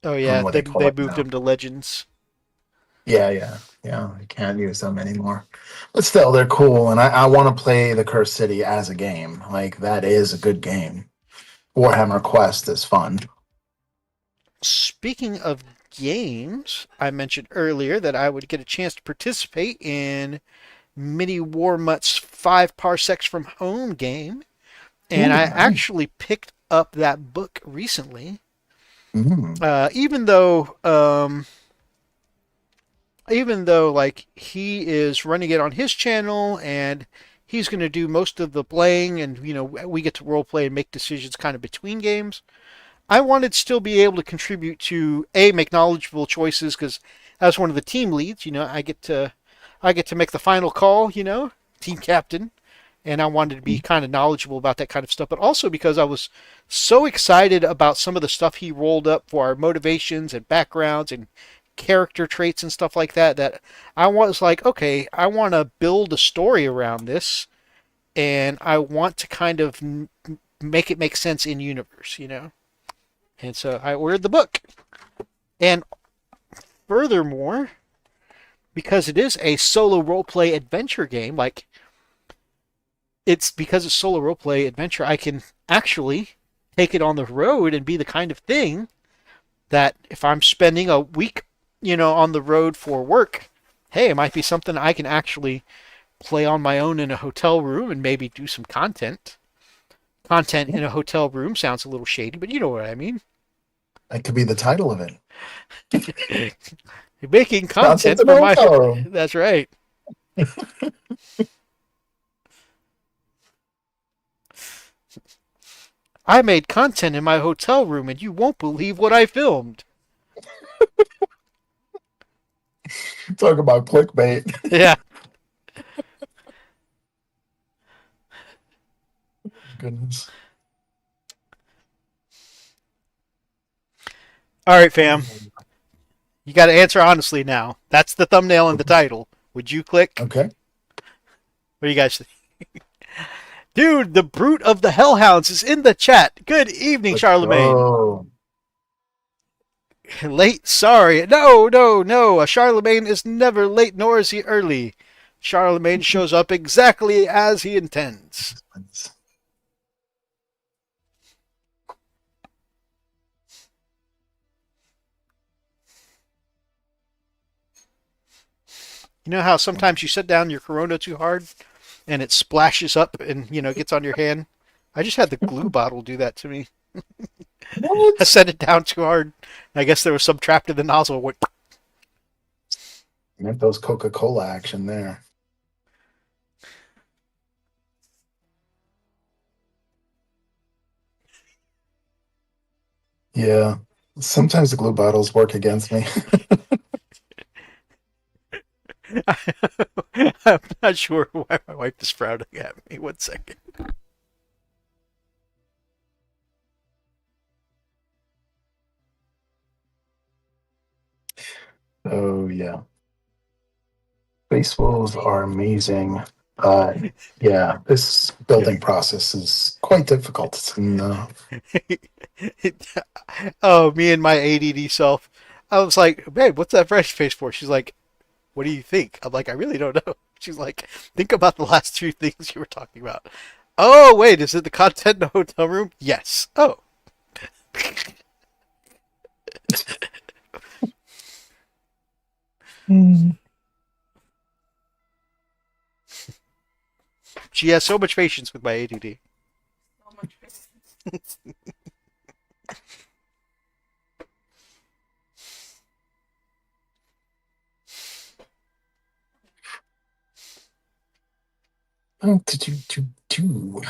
Oh I don't know yeah, what they they call they it moved now. them to Legends. Yeah. You can't use them anymore. But still, they're cool, and I want to play the Cursed City as a game. Like that is a good game. Warhammer Quest is fun. Speaking of games, I mentioned earlier that I would get a chance to participate in Mini War Mutt's 5 Parsecs from Home game, and Ooh, I nice. actually picked up that book recently. Mm. Even though like he is running it on his channel and he's going to do most of the playing, and we get to role play and make decisions kind of between games. I wanted to still be able to contribute to make knowledgeable choices, because as one of the team leads, I get to make the final call, team captain, and I wanted to be kind of knowledgeable about that kind of stuff, but also because I was so excited about some of the stuff he rolled up for our motivations and backgrounds and character traits and stuff like that, that I was like, okay, I want to build a story around this, and I want to kind of make it make sense in universe. And so I ordered the book. And furthermore, because it is a solo roleplay adventure game, like because it's solo roleplay adventure, I can actually take it on the road and be the kind of thing that if I'm spending a week, on the road for work, hey, it might be something I can actually play on my own in a hotel room and maybe do some content. Content in a hotel room sounds a little shady, but you know what I mean. That could be the title of it. Making Content content in a for my. hotel room. That's right. I made content in my hotel room and you won't believe what I filmed. Talk about clickbait. Yeah. Goodness. All right, fam. You got to answer honestly now. That's the thumbnail and the title. Would you click? Okay. What do you guys think? Dude, the brute of the hellhounds is in the chat. Good evening, Let's Charlemagne. go. Late? Sorry. No, no, no. A Charlemagne is never late, nor is he early. Charlemagne shows up exactly as he intends. You know how sometimes you set down your Corona too hard and it splashes up and, gets on your hand? I just had the glue bottle do that to me. I What? set it down too hard. I guess there was some trapped in the nozzle. Went, Meant those Coca-Cola action there. Yeah. Sometimes the glue bottles work against me. I'm not sure why my wife is frowning at me. 1 second. Oh yeah. Space wolves are amazing. Yeah, this building process is quite difficult. And, Oh, me and my ADD self. I was like, babe, what's that fresh face for? She's like, what do you think? I'm like, I really don't know. She's like, think about the last two things you were talking about. Oh, wait, is it the content in the hotel room? Yes. Oh. She has so much patience with my ADD. do.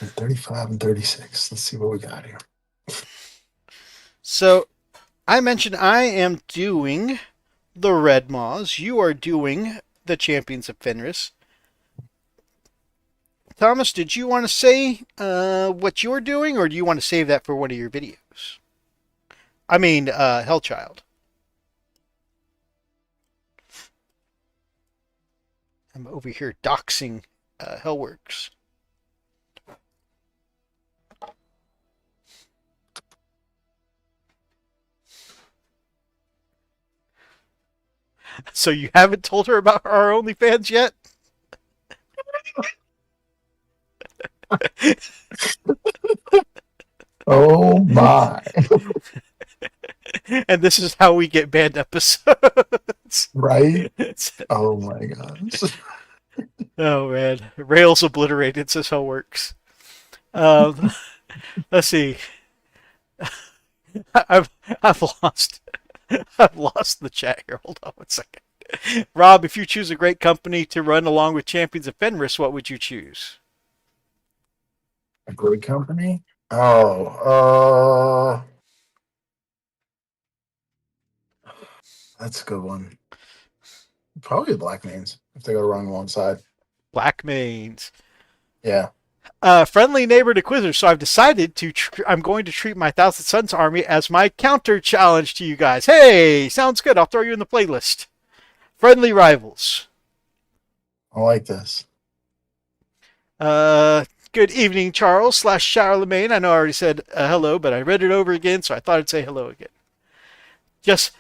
35 and 36. Let's see what we got here. So, I mentioned I am doing the Red Maws. You are doing the Champions of Fenris. Thomas, did you want to say what you're doing, or do you want to save that for one of your videos? I mean, Hellchild. I'm over here doxing Hellworks. So you haven't told her about our OnlyFans yet? Oh my. And this is how we get banned episodes. Right? Oh my gosh. Oh man, Rails obliterated. This is how it works. Um, let's see. I've I've lost I've lost the chat here. Hold on one second. Rob, if you choose a great company to run along with Champions of Fenris, what would you choose? A great company? Oh, that's a good one. Probably the Black Mains if they go wrong alongside. Black Mains. Yeah. Friendly neighbor to Quizzers. So I've decided I'm going to treat my Thousand Suns army as my counter challenge to you guys. Hey, sounds good. I'll throw you in the playlist. Friendly rivals. I like this. Good evening, Charles / Charlemagne. I know I already said hello, but I read it over again, so I thought I'd say hello again. Just,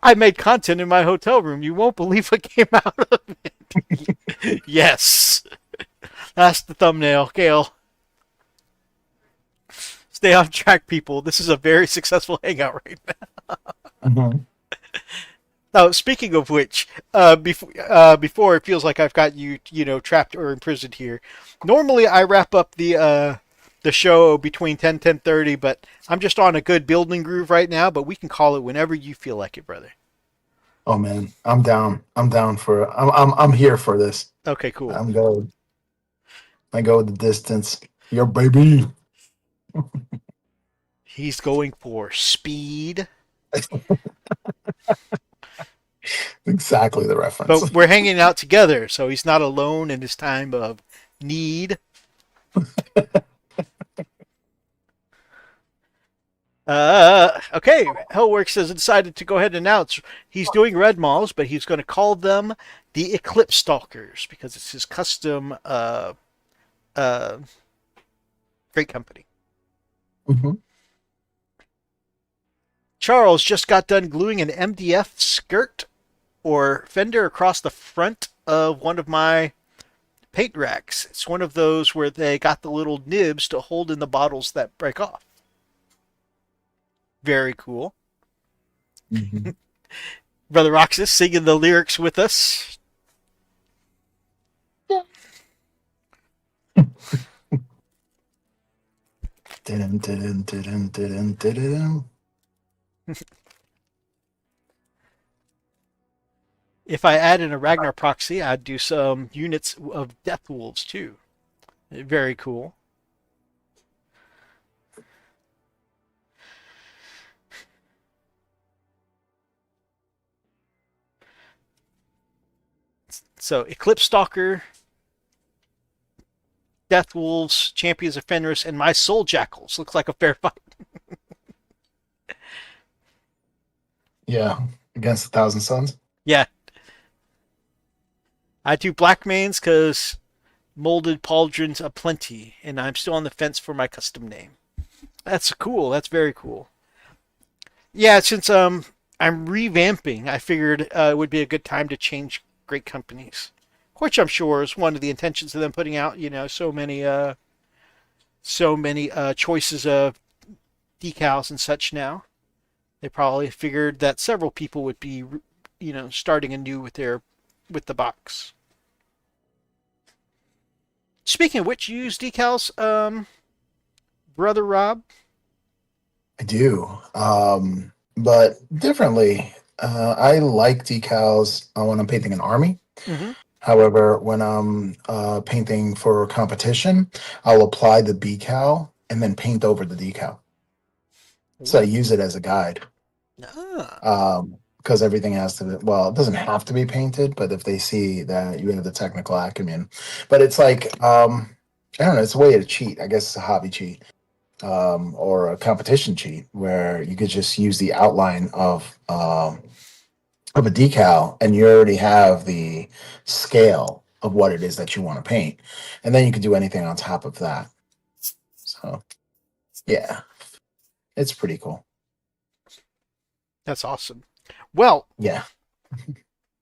I made content in my hotel room. You won't believe what came out of it. Yes. That's the thumbnail, Gail. Stay on track, people. This is a very successful hangout right now. Mm-hmm. Now, speaking of which, before it feels like I've got you, trapped or imprisoned here. Normally, I wrap up the show between 10:30, but I'm just on a good building groove right now. But we can call it whenever you feel like it, brother. Oh man, I'm down. I'm down for. I'm here for this. Okay, cool. I'm going. I go the distance. Your baby. He's going for speed, Exactly the reference. but we're hanging out together, so he's not alone in his time of need. Okay, Hellworks has decided to go ahead and announce he's doing red malls, but he's going to call them the Eclipse Stalkers because it's his custom uh, great company. Mm-hmm. Charles just got done gluing an MDF skirt or fender across the front of one of my paint racks. It's one of those where they got the little nibs to hold in the bottles that break off. Very cool. Mm-hmm. Brother Roxas singing the lyrics with us. Didn't, didn't, didn't, didn't, didn't. If I add in a Ragnar proxy, I'd do some units of Death Wolves too. Very cool. So Eclipse Stalker, Death Wolves, Champions of Fenris, and my Soul Jackals. Looks like a fair fight. Yeah, against 1,000 Suns. Yeah. I do Black Mains because molded pauldrons aplenty, and I'm still on the fence for my custom name. That's cool. That's very cool. Yeah, since I'm revamping, I figured it would be a good time to change great companies, which I'm sure is one of the intentions of them putting out. So many choices of decals and such now. They probably figured that several people would be, starting anew with the box. Speaking of which, you use decals, brother Rob? I do, but differently. I like decals when I'm painting an army. Mm-hmm. However, when I'm painting for competition, I'll apply the decal and then paint over the decal. So I use it as a guide. Ah. Because everything has to be, well, it doesn't have to be painted, but if they see that you have the technical acumen, but it's like, I don't know, it's a way to cheat. I guess it's a hobby cheat, or a competition cheat where you could just use the outline of a decal and you already have the scale of what it is that you want to paint. And then you could do anything on top of that. So yeah, it's pretty cool. That's awesome. Well, Yeah.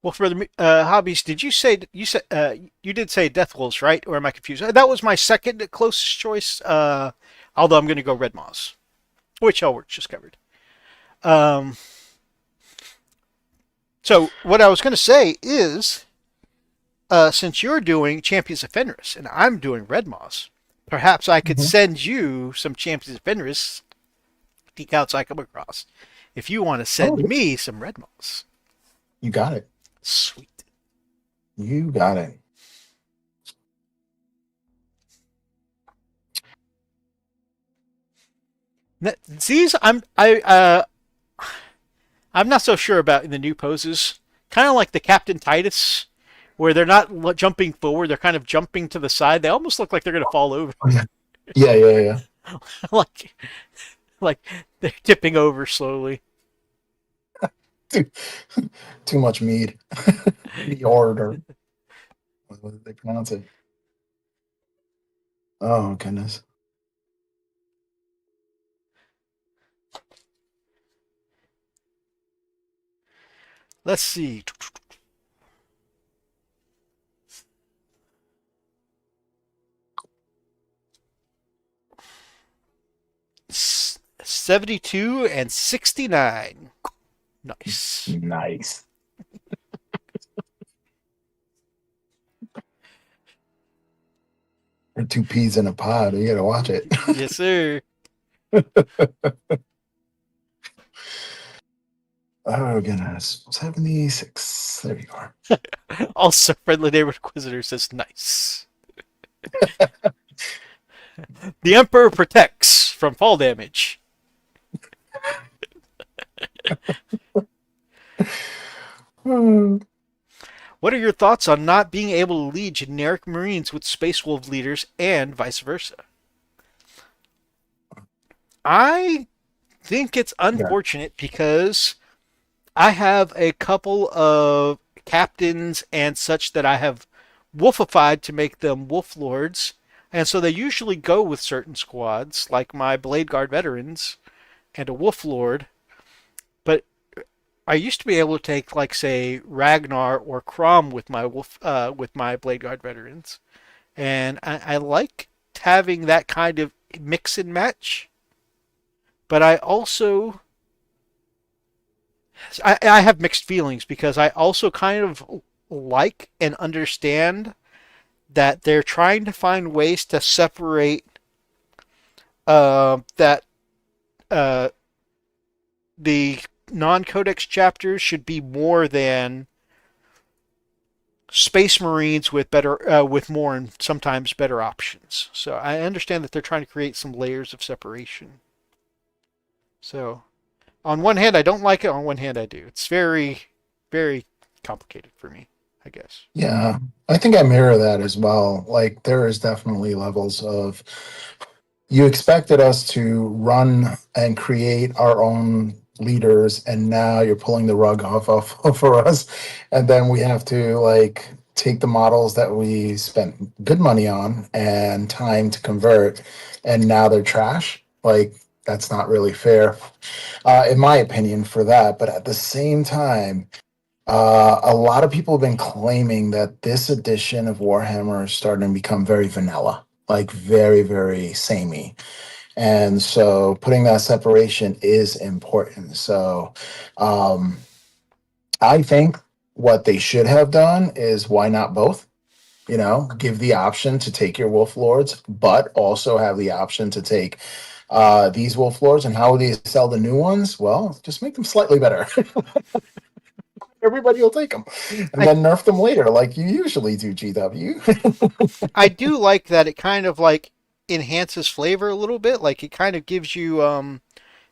Wolfbrother Hobbies, did you say you did say Death Wolves, right? Or am I confused? That was my second closest choice. Although I'm going to go Red Moss, which Hellworks just covered. Um, so what I was going to say is, since you're doing Champions of Fenris and I'm doing Red Moss, perhaps I could Mhm. send you some Champions of Fenris decals I come across. If you want to send Oh, me some Red Moss, you got it. sweet. You got it. These I'm not so sure about in the new poses. Kind of like the Captain Titus, where they're not jumping forward; they're kind of jumping to the side. They almost look like they're going to fall over, Oh, yeah. Yeah, yeah, yeah. like like they're tipping over slowly. Too, too much mead. Mead or what do they pronounce it? Oh goodness. Let's see. 72 and 69. Nice. Nice. Or two peas in a pod. You gotta watch it. Yes, sir. Oh goodness. 76. There you are. Also, friendly neighborhood inquisitor says nice. The Emperor protects from fall damage. Hmm. What are your thoughts on not being able to lead generic Marines with Space Wolf leaders and vice versa? I think it's Yeah. unfortunate because I have a couple of captains and such that I have wolfified to make them wolf lords, and so they usually go with certain squads, like my Blade Guard veterans and a wolf lord. But I used to be able to take, like, say, Ragnar or Crom with my with my Blade Guard veterans, and I like having that kind of mix and match. But I have mixed feelings because I also kind of like and understand that they're trying to find ways to separate that uh, the non-codex chapters should be more than Space Marines with better, with more and sometimes better options. So I understand that they're trying to create some layers of separation. So on one hand, I don't like it. On one hand, I do. It's very, very complicated for me, I guess. Yeah. I think I mirror that as well. Like there is definitely levels of you expected us to run and create our own leaders, and now you're pulling the rug off for us, and then we have to like take the models that we spent good money on and time to convert, and now they're trash. Like that's not really fair, in my opinion, for that. But at the same time, a lot of people have been claiming that this edition of Warhammer is starting to become very vanilla, like very, very samey. And so putting that separation is important. So um, I think what they should have done is why not both? You know, give the option to take your Wolf Lords, but also have the option to take these Wolf Lords. And how do you sell the new ones? Well, just make them slightly better. Everybody will take them, and I then nerf them later, like you usually do. GW. I do like that it kind of like enhances flavor a little bit. Like it kind of gives you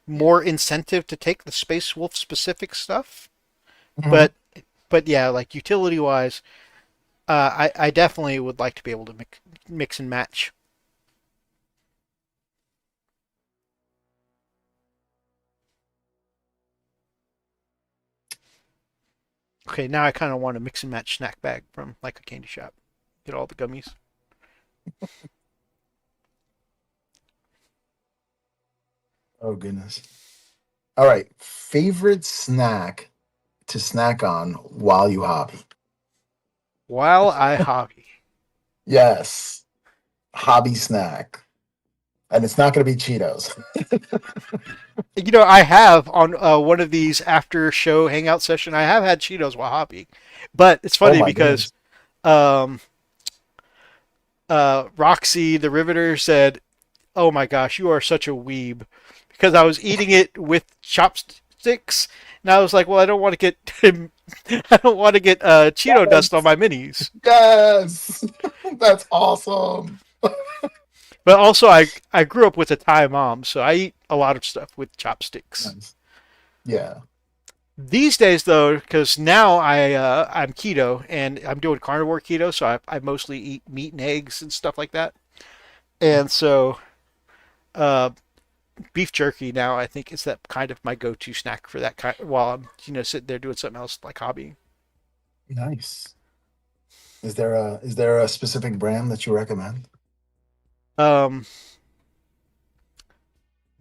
more incentive to take the Space Wolf specific stuff. Mhm. But yeah, like utility wise, I definitely would like to be able to mix and match. Okay, now I kind of want a mix and match snack bag from like a candy shop. Get all the gummies. Oh goodness. All right, favorite snack to snack on while you hobby? While I hobby. Yes, hobby snack. And it's not going to be Cheetos. I have on one of these after show hangout session. I have had Cheetos while hobbying, but it's Oh funny my because goodness. um, Roxy the Riveter said, "Oh my gosh, you are such a weeb," because I was eating it with chopsticks, and I was like, "Well, I don't want to get I don't want to get Cheeto dust on Yes. my minis." Yes. That's awesome. But also, I grew up with a Thai mom, so I eat a lot of stuff with chopsticks. Nice. Yeah. These days, though, because now I'm keto and I'm doing carnivore keto, so I mostly eat meat and eggs and stuff like that. And so uh, beef jerky now I think is that kind of my go-to snack for that kind while I'm sitting there doing something else like hobbying. Nice. Is there a specific brand that you recommend? Um,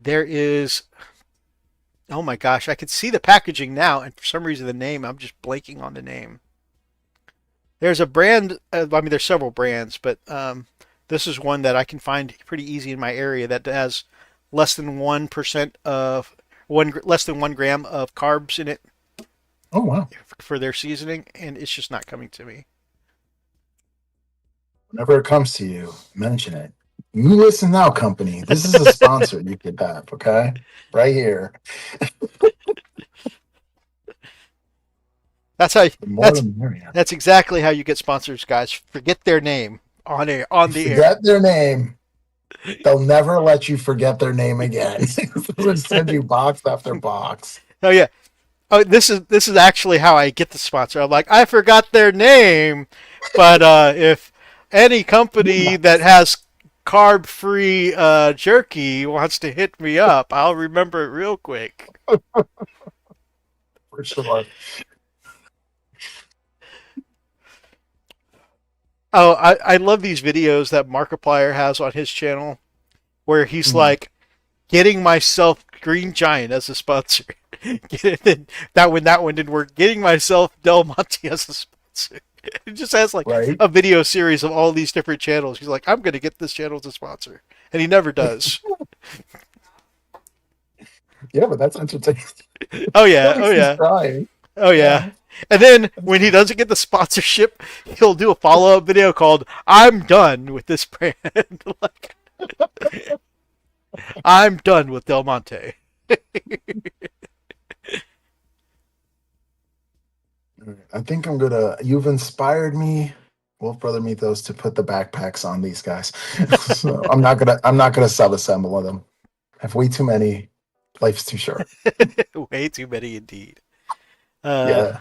there is oh my gosh, I can see the packaging now, and for some reason the name I'm just blanking on the name. There's a brand. I mean, there's several brands, but this is one that I can find pretty easy in my area that has less than 1% of one less than 1 gram of carbs in it Oh wow. for their seasoning, and it's just not coming to me. Whenever it comes to you, mention it. You listen now, company. This is a sponsor you could have, okay? Right here. That's how. The more That's the merrier. that's exactly how you get sponsors, guys. Forget their name on the air. Forget their name. They'll never let you forget their name again. They'll send you box after box. Oh yeah. Oh, this is actually how I get the sponsor. I'm like, I forgot their name, but if any company that has carb-free jerky wants to hit me up, I'll remember it real quick. For sure. Oh, I love these videos that Markiplier has on his channel where he's Mhm. like getting myself Green Giant as a sponsor. That one didn't work. Getting myself Del Monte as a sponsor. It just has like Right? a video series of all these different channels. He's like, I'm gonna get this channel as a sponsor, and he never does. Yeah, but that's entertaining. Oh At yeah, oh least he's yeah, trying. oh yeah. Yeah. And then when he doesn't get the sponsorship, he'll do a follow up video called "I'm done with this brand." Like, I'm done with Del Monte. I think I'm gonna. You've inspired me, Wolf Brother Mythos, to put the backpacks on these guys. So I'm not gonna. I'm not gonna sub-assemble them. I have way too many. Life's too short. Way too many indeed. Uh, Yeah.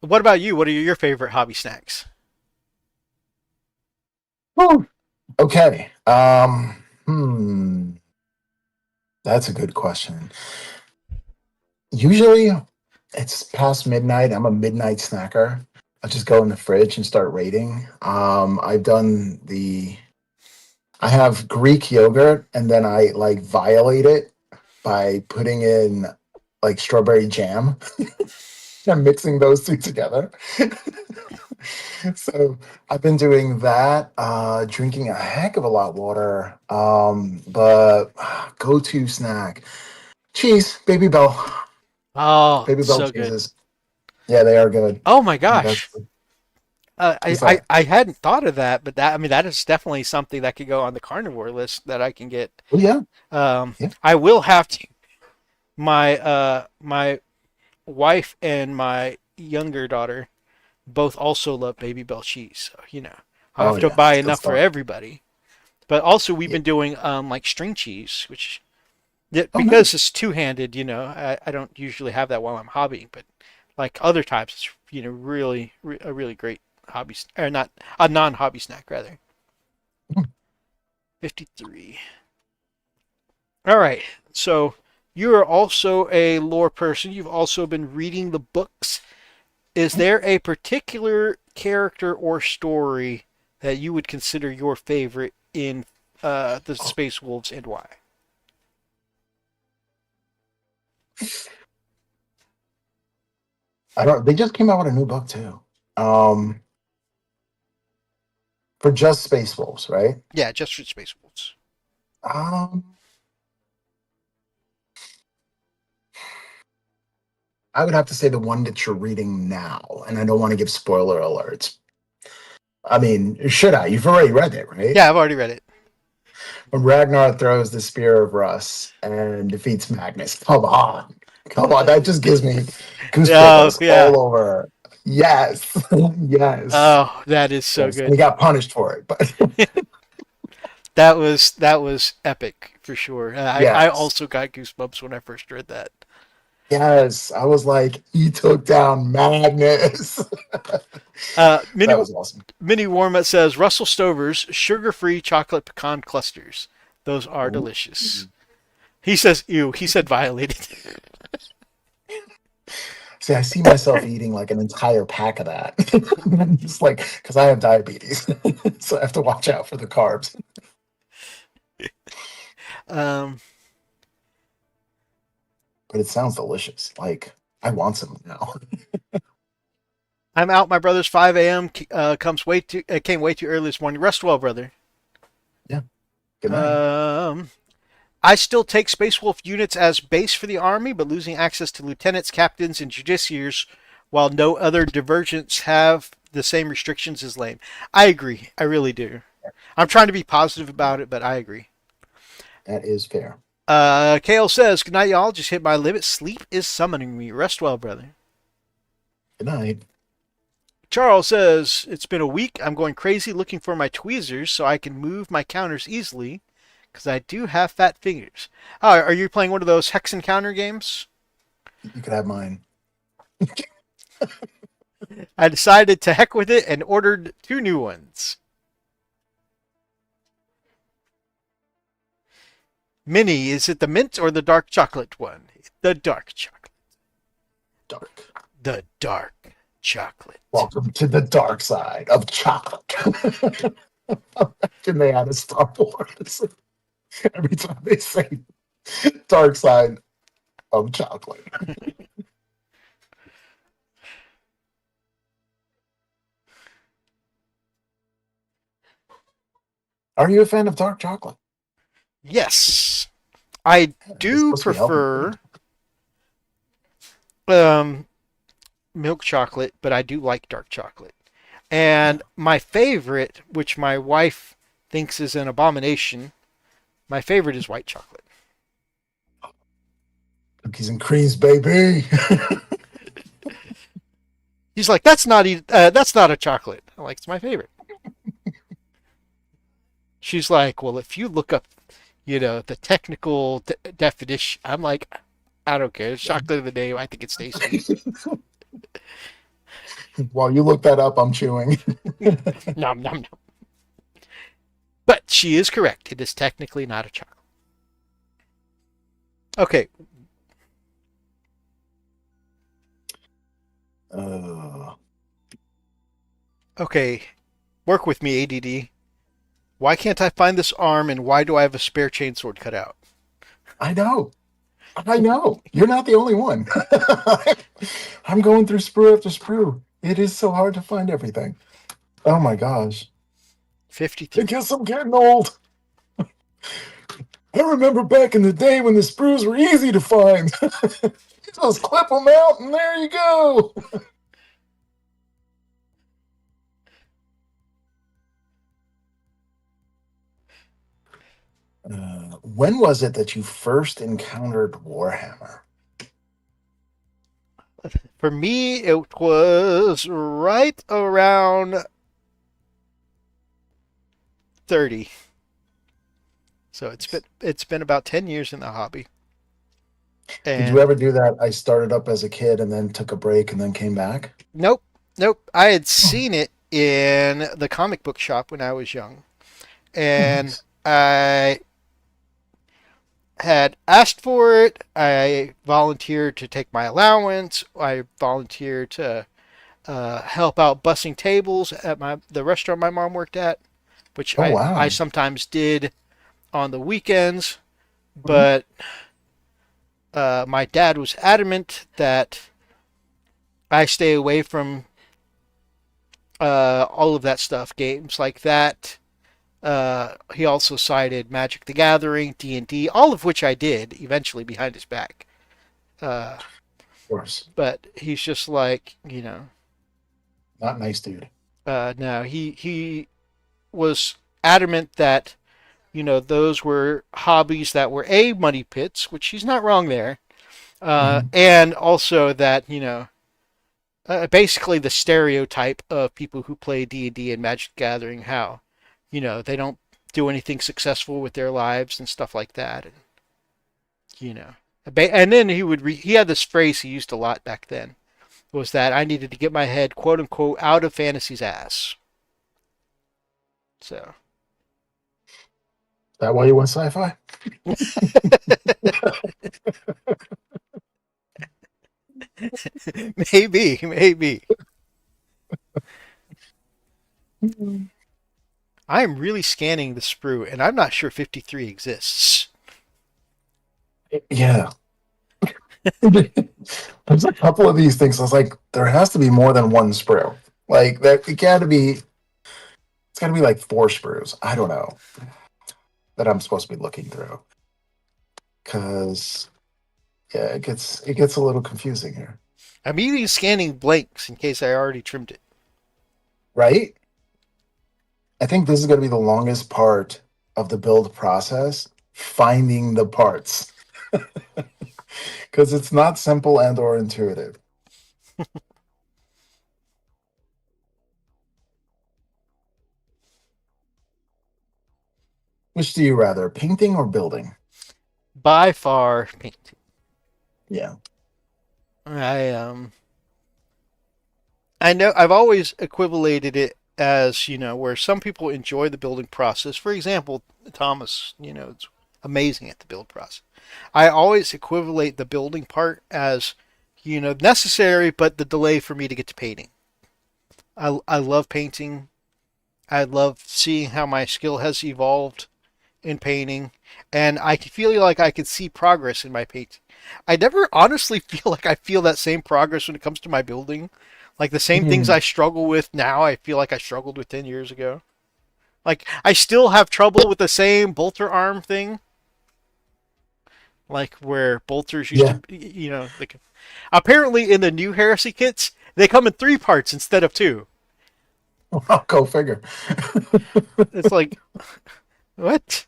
what about you? What are your favorite hobby snacks? Whew. Okay. That's a good question. Usually, it's past midnight. I'm a midnight snacker. I just go in the fridge and start raiding. I've done the. I have Greek yogurt, and then I like violate it by putting in like strawberry jam. I'm mixing those two together. So I've been doing that, drinking a heck of a lot of water. But go-to snack, cheese, Baby Bell, Oh, Baby Bell so good. cheeses. Yeah, they are good. Oh my That's gosh. what's I that. I hadn't thought of that, but that I mean that is definitely something that could go on the carnivore list that I can get. Oh yeah, yeah. I will have to. My wife and my younger daughter both also love Baby Bell cheese, so I'll Oh have to yeah, buy it's good enough for stuff. everybody. But also we've Yeah. been doing like string cheese, which Oh because nice. it's two-handed, I don't usually have that while I'm hobbying, but like other times it's really a really great hobby or not a non-hobby snack rather. Mm. 53. All right. So you are also a lore person. You've also been reading the books. Is there a particular character or story that you would consider your favorite in the Space Wolves, and why? I don't. They just came out with a new book too. Um, for just Space Wolves, right? Yeah, just for Space Wolves. Um, I would have to say the one that you're reading now, and I don't want to give spoiler alerts. I mean, should I? You've already read it, right? Yeah, I've already read it. When Ragnar throws the spear of Russ and defeats Magnus. Come on. Come on. That just gives me goose Oh, pimples yeah. all over. Yes. Yes. Oh, that is so Yes. And he good. got punished for it. But That was epic for sure. I yes. also got goosebumps when I first read that. Yes. I was like, he took down Magnus. Mini That was awesome. Mini Warm says Russell Stover's sugar-free chocolate pecan clusters. Those are Ooh. delicious. He says, "Ew." He said, "Violated." See, I see myself eating like an entire pack of that. Just like, because I have diabetes. So I have to watch out for the carbs. um, But it sounds delicious. Like, I want some now. I'm out. My brother's 5 a.m. Came way too early this morning. Rest well, brother. Yeah. Good night. Um, I still take Space Wolf units as base for the Army, but losing access to lieutenants, captains, and justiciars while no other divergents have the same restrictions is lame. I agree. I really do. I'm trying to be positive about it, but I agree. That is fair. Kale says, "Good night, y'all. Just hit my limit. Sleep is summoning me. Rest well, brother." Good night. Charles says, "It's been a week. I'm going crazy looking for my tweezers so I can move my counters easily because I do have fat fingers." Oh, are you playing one of those hex and counter games? You could have mine. I decided to heck with it and ordered 2 new ones. Minnie, is it the mint or the dark chocolate one? The dark chocolate. Dark. The dark chocolate. Welcome to the dark side of chocolate. Imagine they had a Star Wars every time they say dark side of chocolate. Are you a fan of dark chocolate? Yes. I It's do supposed to be healthy. prefer um, milk chocolate, but I do like dark chocolate. Yeah. And my favorite, which my wife thinks is an abomination, my favorite is white chocolate. Cookies and creams, baby. He's like, that's not a chocolate. I'm like, it's my favorite. She's like, well, if you look up, the technical definition, I'm like, I don't care. It's chocolate in the name. I think it's tasty. While you look that up, I'm chewing. Nom nom nom. But she is correct. It is technically not a chocolate. Okay. Uh, Okay. Work with me, ADD. Why can't I find this arm, and why do I have a spare chainsword cut out? I know. I know. You're not the only one. I'm going through sprue after sprue. It is so hard to find everything. Oh my gosh. I 53. guess I'm getting old. I remember back in the day when the sprues were easy to find. Just clip them out and there you go. When was it that you first encountered Warhammer? For me, it was right around 30. So it's been about 10 years in the hobby. Did And you ever do that? I started up as a kid and then took a break and then came back. nope, nope. I had seen it in the comic book shop when I was young. And Nice. I had asked for it. I volunteered to take my allowance. I volunteered to help out bussing tables at the restaurant my mom worked at, which Oh I wow. sometimes did on the weekends. Mhm. But my dad was adamant that I stay away from all of that stuff. Games like that. He also cited Magic the Gathering, D&D, all of which I did eventually behind his back. Uh, Of course. but he's just like, Not nice, dude. no, he was adamant that those were hobbies that were a money pits, which he's not wrong there, Mhm. and also that basically the stereotype of people who play D&D and Magic the Gathering, how they don't do anything successful with their lives and stuff like that, and you know. And then he had this phrase he used a lot back then, was that I needed to get my head, quote unquote, out of fantasy's ass. So That why you want sci-fi? maybe. Mhm. I'm really scanning the sprue, and I'm not sure 53 exists. Yeah. There's a couple of these things. I was like, there has to be more than one sprue. Like that, it's got to be like four sprues. I don't know that I'm supposed to be looking through because yeah, it gets a little confusing here, I'm even scanning blanks in case I already trimmed it. right? I think this is going to be the longest part of the build process, finding the parts, because it's not simple and or intuitive. Which do you rather, painting or building? By far, painting. Yeah. I I know I've always equivalated it as where some people enjoy the building process. For example, Thomas, it's amazing at the build process. I always equivalate the building part as necessary, but the delay for me to get to painting. I love painting. I love seeing how my skill has evolved in painting, and I feel like I can see progress in my painting. I never honestly feel like I feel that same progress when it comes to my building. Like the same things Mhm. I struggle with now, I feel like I struggled with 10 years ago. Like I still have trouble with the same bolter arm thing, like where bolters used Yeah. to, apparently in the new Heresy kits, they come in 3 parts instead of 2. Go figure. It's like, what?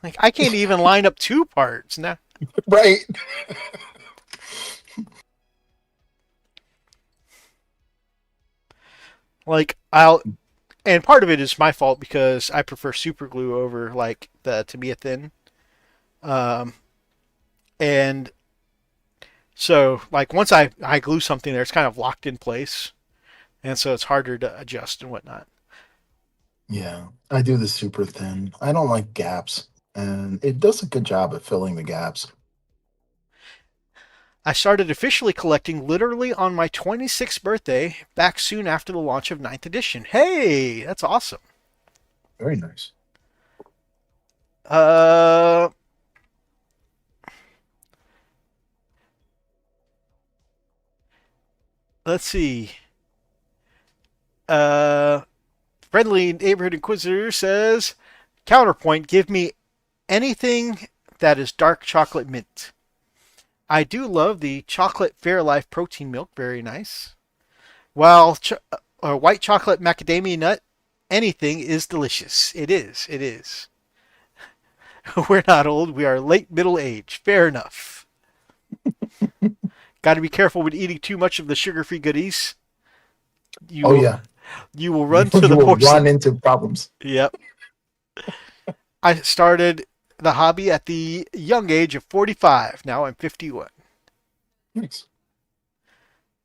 Like I can't even line up 2 parts now. Right. Like I'll and part of it is my fault because I prefer super glue over like the Tamiya thin. Um, and so like once I glue something there, it's kind of locked in place, and so it's harder to adjust and whatnot. Yeah, I do the super thin. I don't like gaps, and it does a good job at filling the gaps. I started officially collecting literally on my 26th birthday, back soon after the launch of Ninth Edition. Hey, that's awesome. Very nice. Uh, let's see. Uh, Friendly Neighborhood Inquisitor says, counterpoint, give me anything that is dark chocolate mint. I do love the chocolate Fairlife protein milk, very nice. While white chocolate macadamia nut, anything is delicious. It is. It is. We're not old. We are late middle age. Fair enough. Got to be careful with eating too much of the sugar-free goodies. You Oh will yeah, you will you run to you the will run poison. into problems. Yep. I started the hobby at the young age of 45. Now I'm 51. Nice.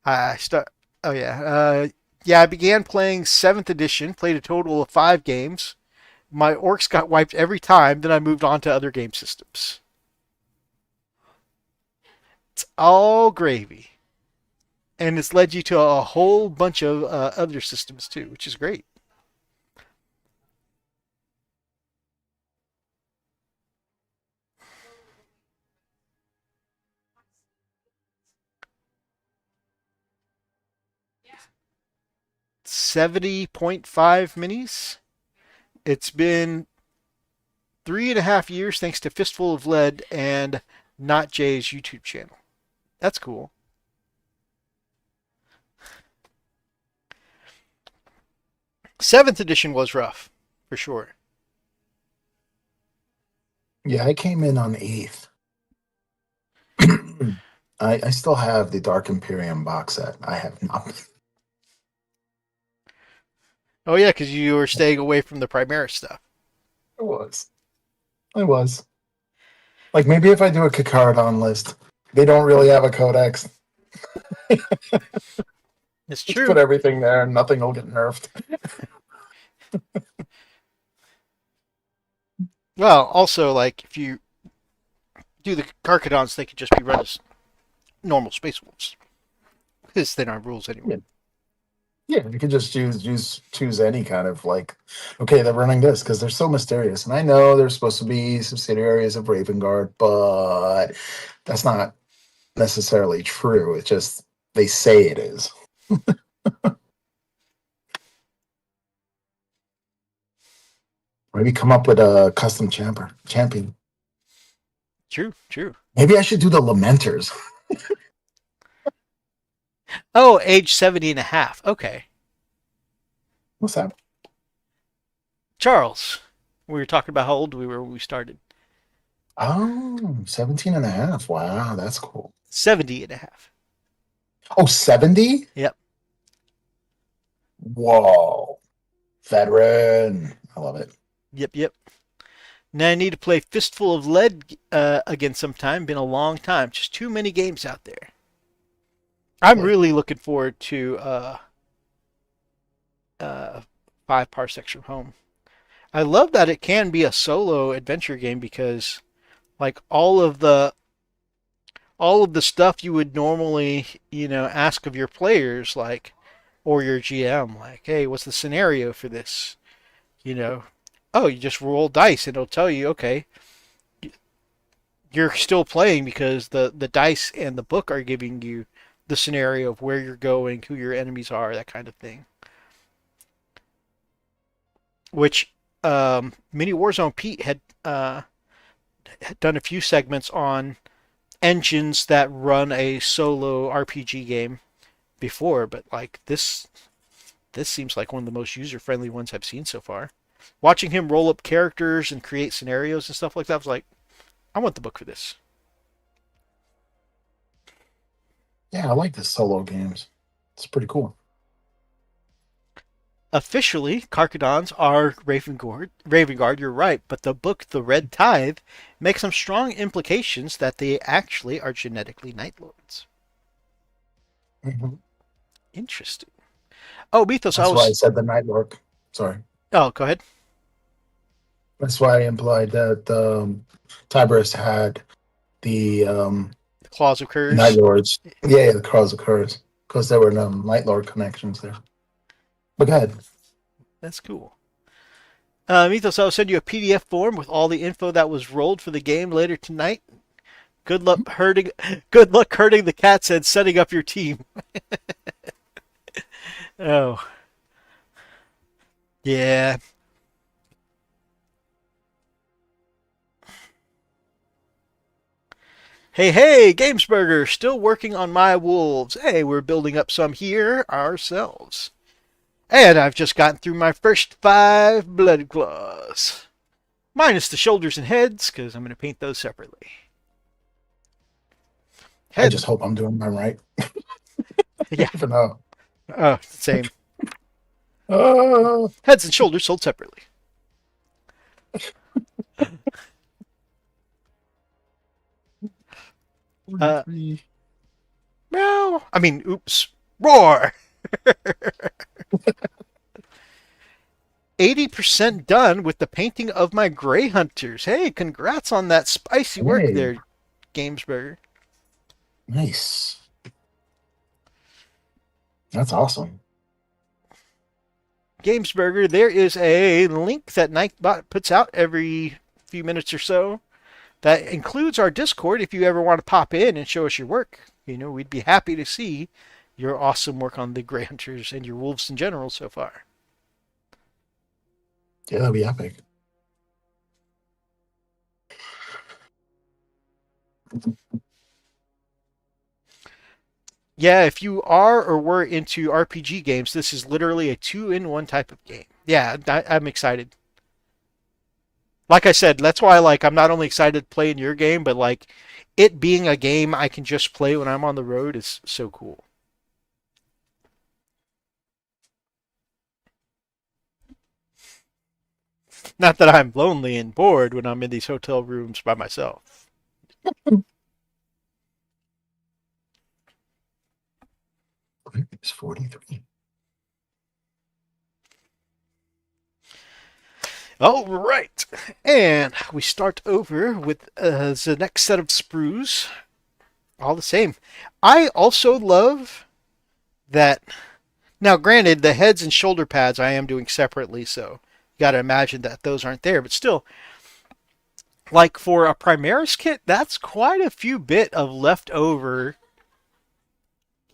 I start. Oh yeah. Yeah. I began playing 7th edition. Played a total of 5 games. My orcs got wiped every time. Then I moved on to other game systems. It's all gravy, and it's led you to a whole bunch of other systems too, which is great. 70.5 minis. It's been 3.5 years thanks to Fistful of Lead and Not Jay's YouTube channel. That's cool. Seventh edition was rough, for sure. Yeah, I came in on eighth. I still have the Dark Imperium box set. I have not. Oh yeah, because you were staying away from the Primaris stuff. I was. I was. Like maybe if I do a Kakaradon list, they don't really have a codex. It's Just put true. everything there and nothing will get nerfed. Well, also like if you do the Karkadons, they could just be run as normal Space Wolves because they don't have rules anyway. Yeah, you could just choose any kind of like, okay, they're running this because they're so mysterious. And I know they're supposed to be subsidiaries of Raven Guard, but that's not necessarily true. It's just they say it is. Maybe come up with a custom champion. True, true. Maybe I should do the Lamenters. Oh, age 70 and a half. Okay. What's that? Charles, we were talking about how old we were when we started. Oh, 17 and a half. Wow, that's cool. 70 and a half. Oh, 70? Yep. Whoa. Veteran. I love it. Yep, yep. Now I need to play Fistful of Lead again sometime. Been a long time. Just too many games out there. I'm really looking forward to 5 Parsecs from Home. I love that it can be a solo adventure game because like all of the stuff you would normally, ask of your players, like, or your GM, like, hey, what's the scenario for this? Oh, you just roll dice and it'll tell you, okay, you're still playing because the dice and the book are giving you the scenario of where you're going, who your enemies are, that kind of thing. Which Mini Warzone Pete had done a few segments on engines that run a solo RPG game before, but like this seems like one of the most user friendly ones I've seen so far. Watching him roll up characters and create scenarios and stuff like that, I was like, I want the book for this. Yeah, I like the solo games. It's pretty cool. Officially, Karkadons are Raven Guard, you're right, but the book The Red Tithe makes some strong implications that they actually are genetically Night Lords. Mm-hmm. Interesting. Oh, Mythos, That's why I said the Night Lord. Sorry. Oh, go ahead. That's why I implied that Tiberius had the Claws of Curse. Night Lords. Yeah, the Claws of Curse. Because there were no Night Lord connections there. But go ahead. That's cool. Mythos, I'll send you a PDF form with all the info that was rolled for the game later tonight. Good luck hurting the cats and setting up your team. Oh. Yeah. Hey, Gamesburger, still working on my wolves. Hey, we're building up some here ourselves. And I've just gotten through my first 5 blood claws. Minus the shoulders and heads, because I'm going to paint those separately. I just hope I'm doing mine right. Yeah. Even though. Oh, same. Heads and shoulders sold separately. Meow. I mean, oops. Roar. 80% done with the painting of my Grey Hunters. Hey, congrats on that spicy work there, Gamesburger. Nice. That's awesome. Gamesburger, there is a link that Nightbot puts out every few minutes or so that includes our Discord if you ever want to pop in and show us your work. We'd be happy to see your awesome work on the Grey Hunters and your wolves in general so far. Yeah, that'd be epic. Yeah, if you are or were into RPG games, this is literally a two-in-one type of game. Yeah, I'm excited. Like I said, that's why like I'm not only excited to play in your game, but like it being a game I can just play when I'm on the road is so cool. Not that I'm lonely and bored when I'm in these hotel rooms by myself. It's 43. All right, and we start over with the next set of sprues. All the same. I also love that. Now, granted, the heads and shoulder pads I am doing separately, so you got to imagine that those aren't there. But still, like for a Primaris kit, that's quite a few bit of leftover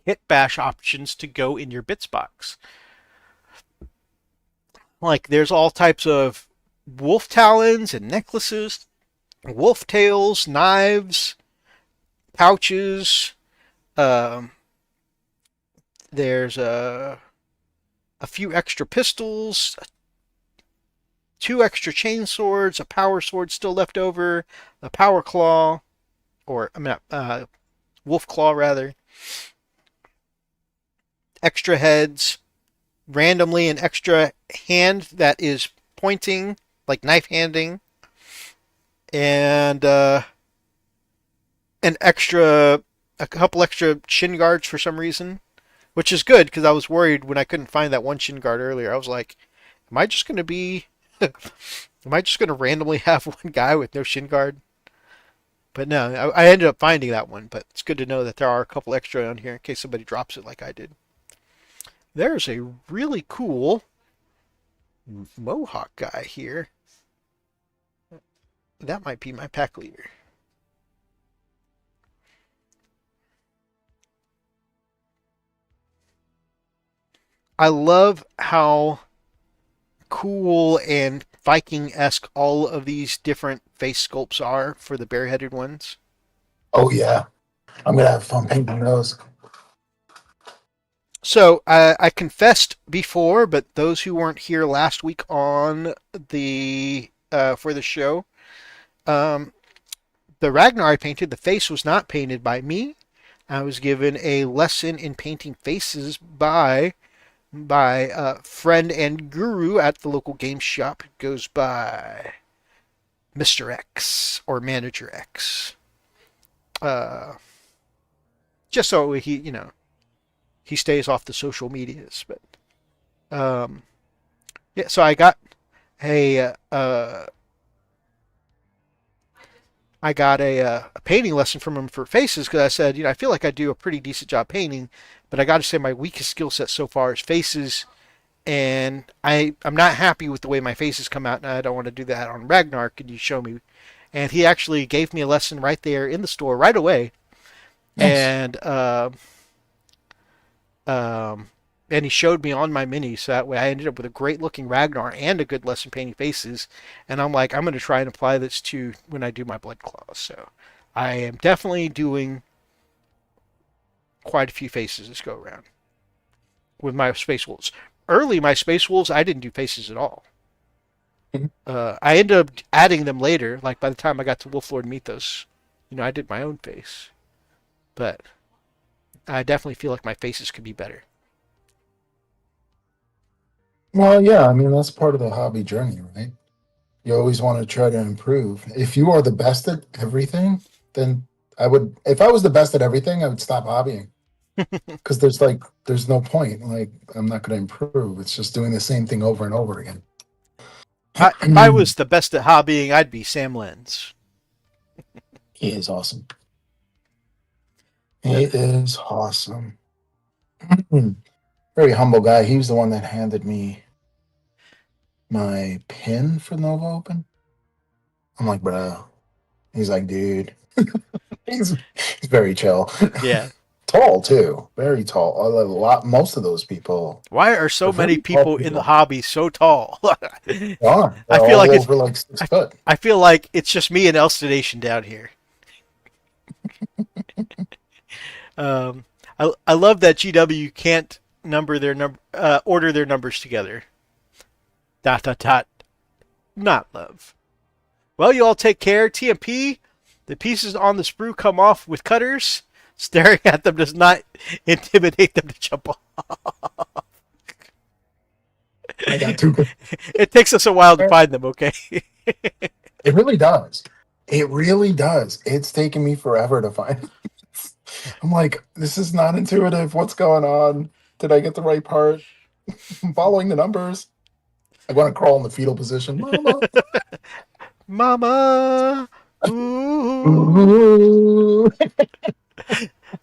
hit bash options to go in your bits box. Like there's all types of wolf talons and necklaces, wolf tails, knives, pouches. Um, there's a few extra pistols, two extra chain swords, a power sword still left over, a power claw, or I mean, wolf claw rather, extra heads, randomly an extra hand that is pointing, like knife handing, and an extra, a couple extra shin guards for some reason, which is good because I was worried when I couldn't find that one shin guard earlier. I was like, am I just going to be, am I just going to randomly have one guy with no shin guard? But no, I ended up finding that one. But it's good to know that there are a couple extra on here in case somebody drops it like I did. There's a really cool Mohawk guy here. That might be my pack leader. I love how cool and Viking-esque all of these different face sculpts are for the bareheaded ones. Oh yeah, I'm gonna have fun painting those. So I confessed before, but those who weren't here last week on the for the show, um, the Ragnar I painted, the face was not painted by me. I was given a lesson in painting faces by friend and guru at the local game shop. It goes by Mr. X or Manager X. Uh, just so he, he stays off the social medias. But yeah, so a I got a painting lesson from him for faces because I said, I feel like I do a pretty decent job painting, but I got to say my weakest skill set so far is faces, and I'm not happy with the way my faces come out, and I don't want to do that on Ragnar. Can you show me? And he actually gave me a lesson right there in the store right away, Nice. and um, and he showed me on my mini, so that way I ended up with a great looking Ragnar and a good lesson painting faces. And I'm like, I'm going to try and apply this to when I do my blood claws. So I am definitely doing quite a few faces this go around with my space wolves. Early, my space wolves, I didn't do faces at all. I ended up adding them later. Like by the time I got to Wolflord Mythos, I did my own face. But I definitely feel like my faces could be better. Well, yeah, I mean that's part of the hobby journey, right? You always want to try to improve. If you are the best at everything, then I would. If I was the best at everything, I would stop hobbying because there's no point. Like I'm not going to improve. It's just doing the same thing over and over again. If I was the best at hobbying, I'd be Sam Lenz. He is awesome. He is awesome. Very humble guy. He was the one that handed me my pin for Nova Open. I'm like, bro. He's like, dude. he's very chill. Yeah. tall too, very tall. A lot, most of those people Why are so are many very tall people in the people. hobby so tall? They are. I They're feel all like it's over like 6 foot. I feel like it's just me and Elston Nation down here. I love that GW can't order their numbers together. Dot dot dot. Not love. Well, you all take care. TMP. The pieces on the sprue come off with cutters. Staring at them does not intimidate them to jump off. I got two. It takes us a while to find them. Okay. It really does. It really does. It's taken me forever to find. I'm like, this is not intuitive. What's going on? Did I get the right part? I'm following the numbers. I want to crawl in the fetal position. Mama. Mama. Ooh. Ooh.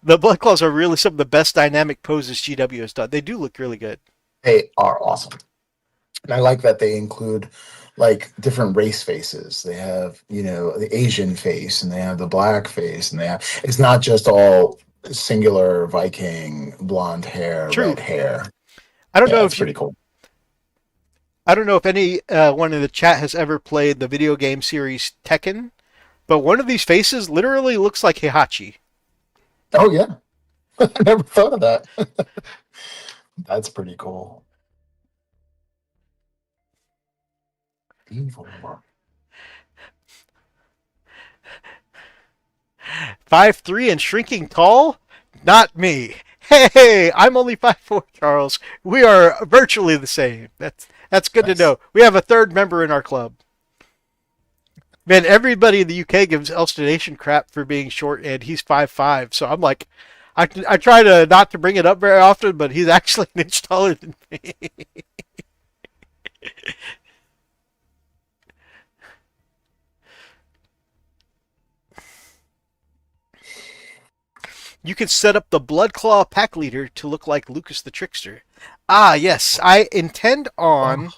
The blood claws are really some of the best dynamic poses GW has done. They do look really good. They are awesome. And I like that they include like different race faces. They have, the Asian face and they have the black face and it's not just all singular Viking blonde hair, True. red hair. I don't know It's if pretty cool. I don't know if any one in the chat has ever played the video game series Tekken, but one of these faces literally looks like Heihachi. Oh yeah. I never thought of that. That's pretty cool. Evil. 5'3" and shrinking tall? Not me. Hey, I'm only 5'4", Charles. We are virtually the same. That's good Nice. to know. We have a third member in our club. Man, everybody in the UK gives Elston Nation crap for being short, and he's 5'5". So I'm like, I try to not to bring it up very often, but he's actually an inch taller than me. You can set up the Bloodclaw pack leader to look like Lucas the Trickster. Ah, yes. I intend on.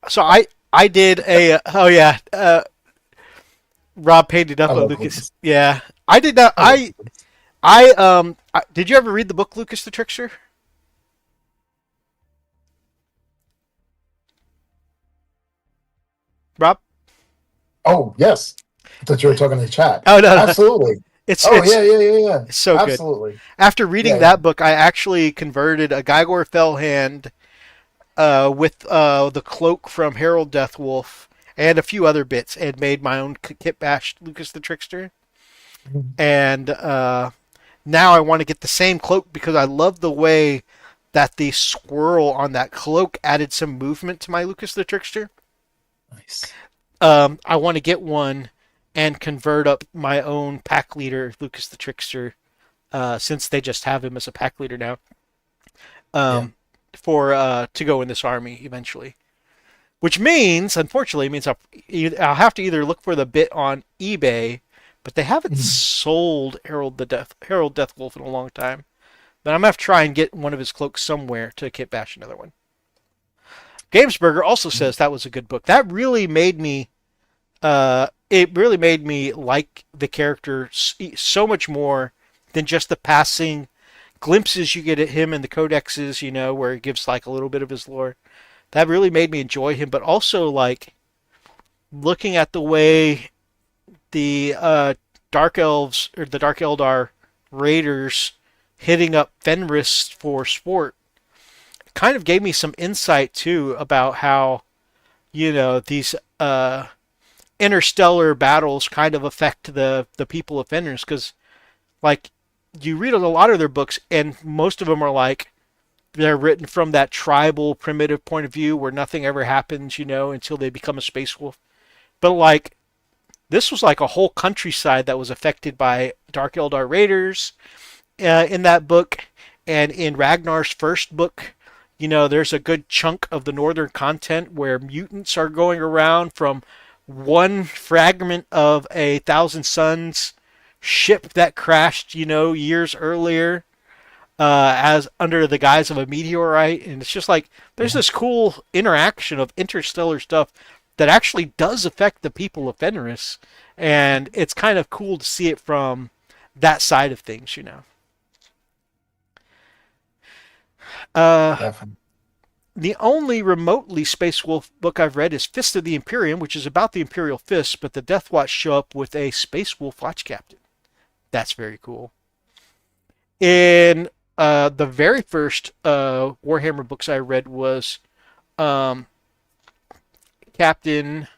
So I did a. Oh yeah. Rob painted up I a love Lucas. Lucas. Yeah, I did not. Did you ever read the book Lucas the Trickster? Rob? Oh yes. I thought you were talking to the chat. Oh no, no. Absolutely. It's Oh it's yeah. it's so good. Absolutely. After reading Yeah. that book, I actually converted a Gygor Fellhand with the cloak from Harold Deathwolf and a few other bits, and made my own kit bashed Lucas the Trickster. And now I want to get the same cloak because I love the way that the swirl on that cloak added some movement to my Lucas the Trickster. Nice. I want to get one and convert up my own pack leader, Lucas the Trickster, since they just have him as a pack leader now, for to go in this army eventually. Which means, unfortunately, I'll have to either look for the bit on eBay, but they haven't sold Harold Deathwolf in a long time. But I'm gonna have to try and get one of his cloaks somewhere to kit bash another one. Gamesburger also says that was a good book. That really made me. It really made me like the character so much more than just the passing glimpses you get at him in the codexes, where he gives like a little bit of his lore. That really made me enjoy him, but also like looking at the way the Dark Elves or the Dark Eldar raiders hitting up Fenris for sport kind of gave me some insight too about how these interstellar battles kind of affect the people of Fenris, because like you read a lot of their books and most of them are like they're written from that tribal primitive point of view where nothing ever happens until they become a space wolf. But like this was like a whole countryside that was affected by Dark Eldar raiders in that book. And in Ragnar's first book, there's a good chunk of the northern content where mutants are going around from one fragment of a Thousand Suns ship that crashed, years earlier, as under the guise of a meteorite. And it's just like there's this cool interaction of interstellar stuff that actually does affect the people of Fenris, and it's kind of cool to see it from that side of things. Uh, Definitely. the only remotely Space Wolf book I've read is Fist of the Imperium, which is about the Imperial Fist, but the Death Watch show up with a Space Wolf watch captain. That's very cool. In the very first Warhammer books I read was um, Captain,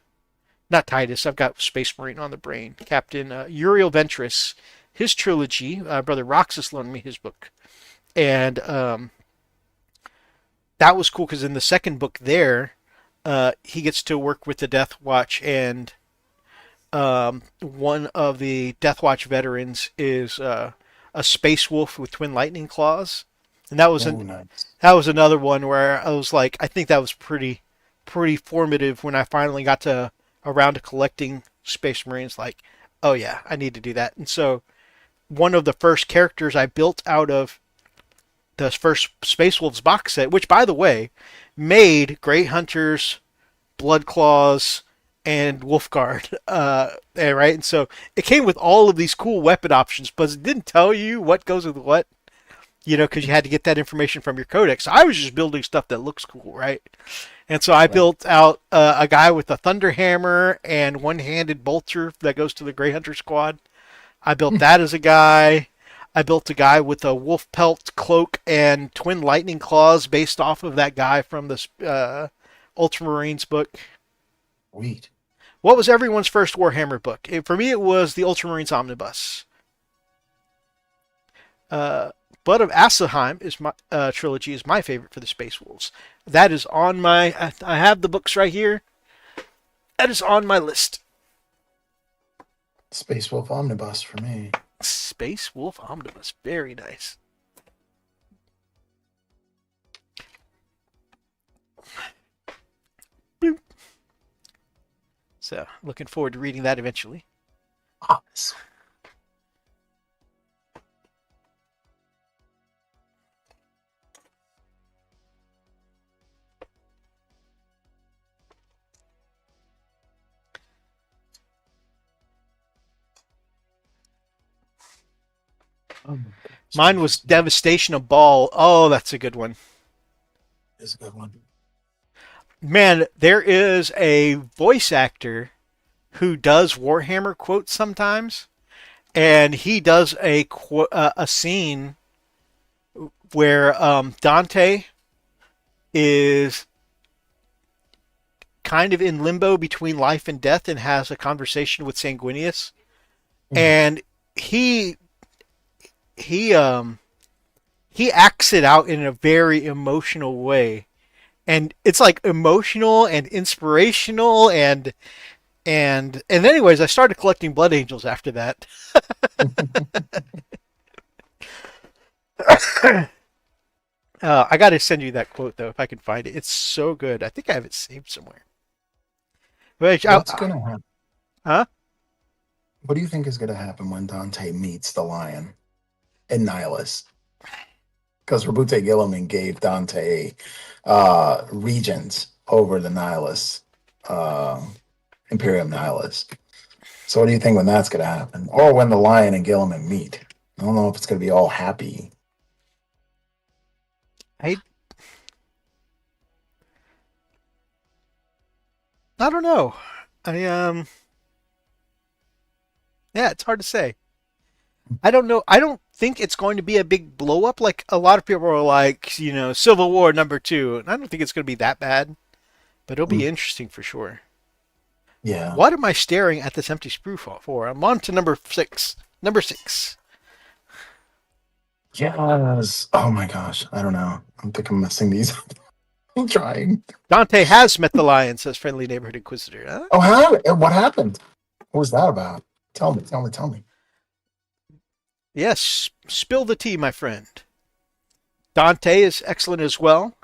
not Titus, I've got Space Marine on the brain. Captain Uriel Ventress, his trilogy. Brother Roxas loaned me his book. And that was cool because in the second book there, he gets to work with the Death Watch, and one of the Death Watch veterans is a space wolf with twin lightning claws, and Oh, nice. that was another one where I was like, I think that was pretty formative when I finally got to around to collecting Space Marines. Like, oh yeah, I need to do that. And so one of the first characters I built out of the first Space Wolves box set, which by the way made Great Hunters, Blood Claws, and Wolfguard. Right, and so it came with all of these cool weapon options, but it didn't tell you what goes with what. Because you had to get that information from your codex. So I was just building stuff that looks cool, right? And so I Right. built out a guy with a thunder hammer and one-handed bolter that goes to the Grey Hunter squad. I built that as a guy. I built a guy with a wolf pelt cloak and twin lightning claws based off of that guy from the Ultramarines book. Sweet. What was everyone's first Warhammer book? For me, it was the Ultramarines Omnibus. Uh, Blood of Asaheim is my trilogy is my favorite for the Space Wolves. That is on my. I have the books right here. That is on my list. Space Wolf Omnibus for me. Space Wolf Omnibus, very nice. Bloop. So, looking forward to reading that eventually. Ah, Mine was Devastation of Ball. Oh, that's a good one. is a good one. Man, there is a voice actor who does Warhammer quotes sometimes, and he does a scene where Dante is kind of in limbo between life and death and has a conversation with Sanguinius, Mhm. and he he um he acts it out in a very emotional way, and it's like emotional and inspirational, and anyways, I started collecting blood angels after that. I got to send you that quote though if I can find it. It's so good. I think I have it saved somewhere. But What's gonna happen? huh? What do you think is gonna happen when Dante meets the lion and Nihilus? Because Rabute Gilliman gave Dante regions over the Nihilus, uh, Imperium Nihilus. So what do you think when that's gonna happen? Or when the lion and Gilliman meet? I don't know if it's gonna be all happy. I I don't know. I Yeah, it's hard to say. I don't know. I don't think it's going to be a big blow up like a lot of people are like, Civil War #2. And I don't think it's going to be that bad, but it'll be Mm, interesting for sure. yeah. What am I staring at this empty sprue for? I'm on to number 6. Number 6. Yes. Oh my gosh. I don't know. I think I'm messing these up. I'm trying. Dante has met the lion, says friendly neighborhood inquisitor. Huh? Oh, how? What happened? What was that about? Tell me. Tell me. Tell me. Yes, spill the tea, my friend. Dante is excellent as well.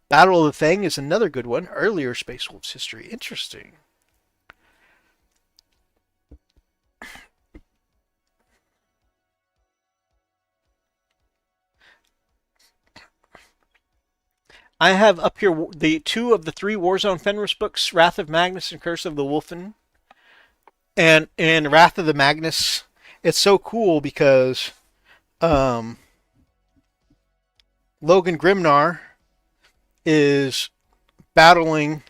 Battle of the Thing is another good one. Earlier Space Wolves history. Interesting. I have up here the two of the three Warzone Fenris books, Wrath of Magnus and Curse of the Wolfen. And in Wrath of the Magnus, it's so cool because um, Logan Grimnar is battling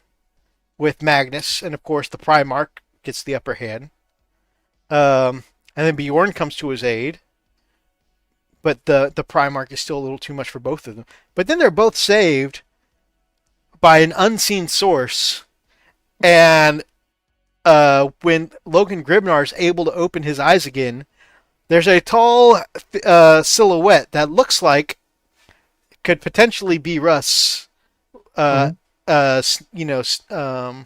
with Magnus, and of course the Primarch gets the upper hand. And then Bjorn comes to his aid, but the Primarch is still a little too much for both of them. But then they're both saved by an unseen source, and when Logan Grimnar is able to open his eyes again, there's a tall silhouette that looks like could potentially be Russ. Uh, Mhm. you know,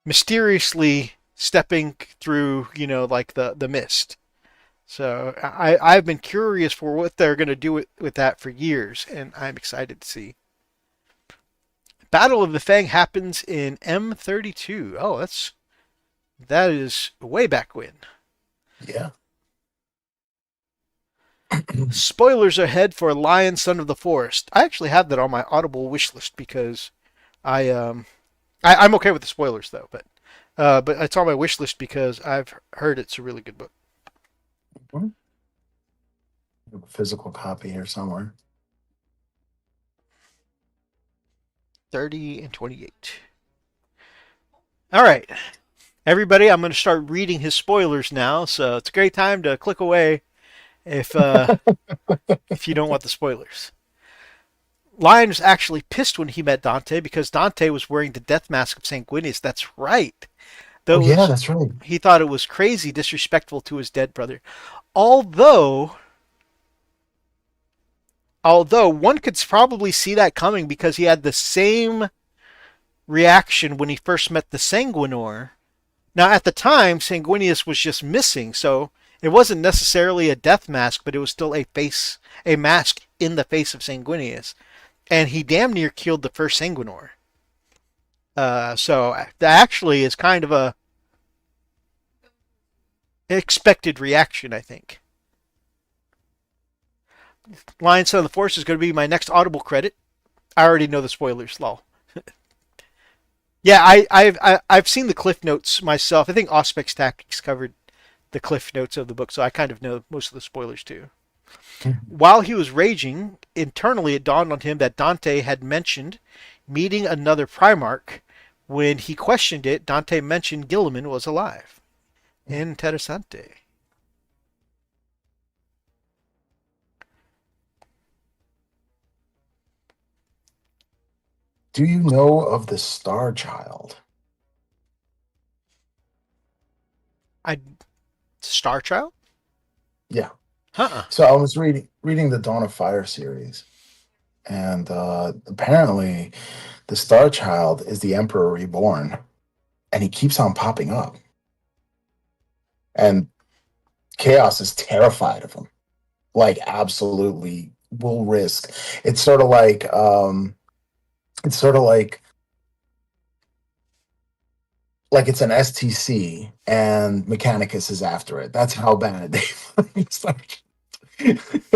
mysteriously stepping through, like the mist. So I've been curious for what they're going to do with that for years, and I'm excited to see. Battle of the Fang happens in M32. Oh, that is way back when. Yeah. Spoilers ahead for Lion, Son of the Forest. I actually have that on my Audible wish list because I'm okay with the spoilers though, but it's on my wish list because I've heard it's a really good book. Mhm. A physical copy here somewhere. 30 and 28. All right, everybody, I'm going to start reading his spoilers now, so it's a great time to click away if if you don't want the spoilers. Lion was actually pissed when he met Dante because Dante was wearing the death mask of Sanguinius. That's right. Oh yeah, Those that's right. He thought it was crazy disrespectful to his dead brother. Although although one could probably see that coming because he had the same reaction when he first met the Sanguinor. Now, at the time, Sanguinius was just missing, so it wasn't necessarily a death mask, but it was still a mask in the face of Sanguinius, and he damn near killed the first Sanguinor. So that actually is kind of a expected reaction, I think. Lion Son of the Force is going to be my next Audible credit. I already know the spoilers, lol. Yeah, I've seen the cliff notes myself. I think Auspex Tactics covered the cliff notes of the book, so I kind of know most of the spoilers too. Mhm. While he was raging, internally it dawned on him that Dante had mentioned meeting another Primarch. When he questioned it, Dante mentioned Gilliman was alive. Interessante. Do you know of the Star Child? I Star Child? Yeah. Huh. So I was reading the Dawn of Fire series, and apparently the Star Child is the Emperor Reborn, and he keeps on popping up, and Chaos is terrified of him, like absolutely will risk. It's sort of like it's sort of like it's an STC and Mechanicus is after it. That's how bad they start. Give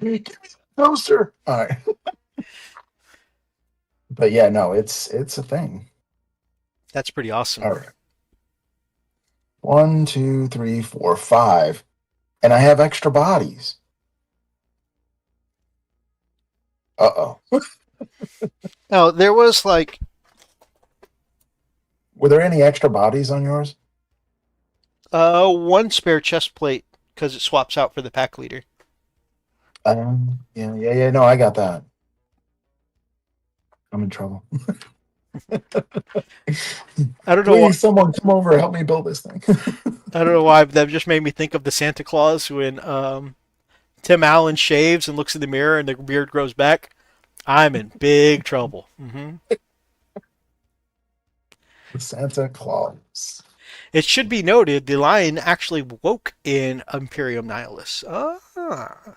me that toaster. All right. But yeah, no, it's a thing. That's pretty awesome. All right. One, two, three, four, five. And I have extra bodies. Uh-oh. Now, there was like Were there any extra bodies on yours? one spare chest plate because it swaps out for the pack leader. Yeah. No, I got that. I'm in trouble. I don't know why. Please, someone come over and help me build this thing. I don't know why, but that just made me think of the Santa Claus when Tim Allen shaves and looks in the mirror and the beard grows back. I'm in big trouble. Santa Claus. It should be noted the lion actually woke in Imperium Nihilus. Ah.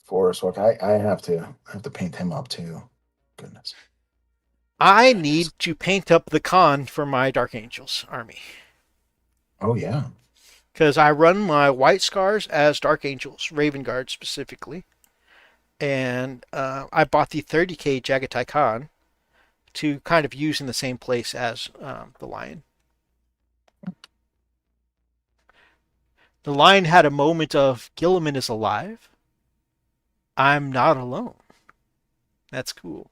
Forest Walk. I have to paint him up too. Goodness. I need to paint up the con for my Dark Angels army. Oh yeah. Because I run my White Scars as Dark Angels, Raven Guard specifically. And I bought the 30k Jagatai Khan to kind of use in the same place as the lion. The lion had a moment of Gilliman is alive. I'm not alone. That's cool.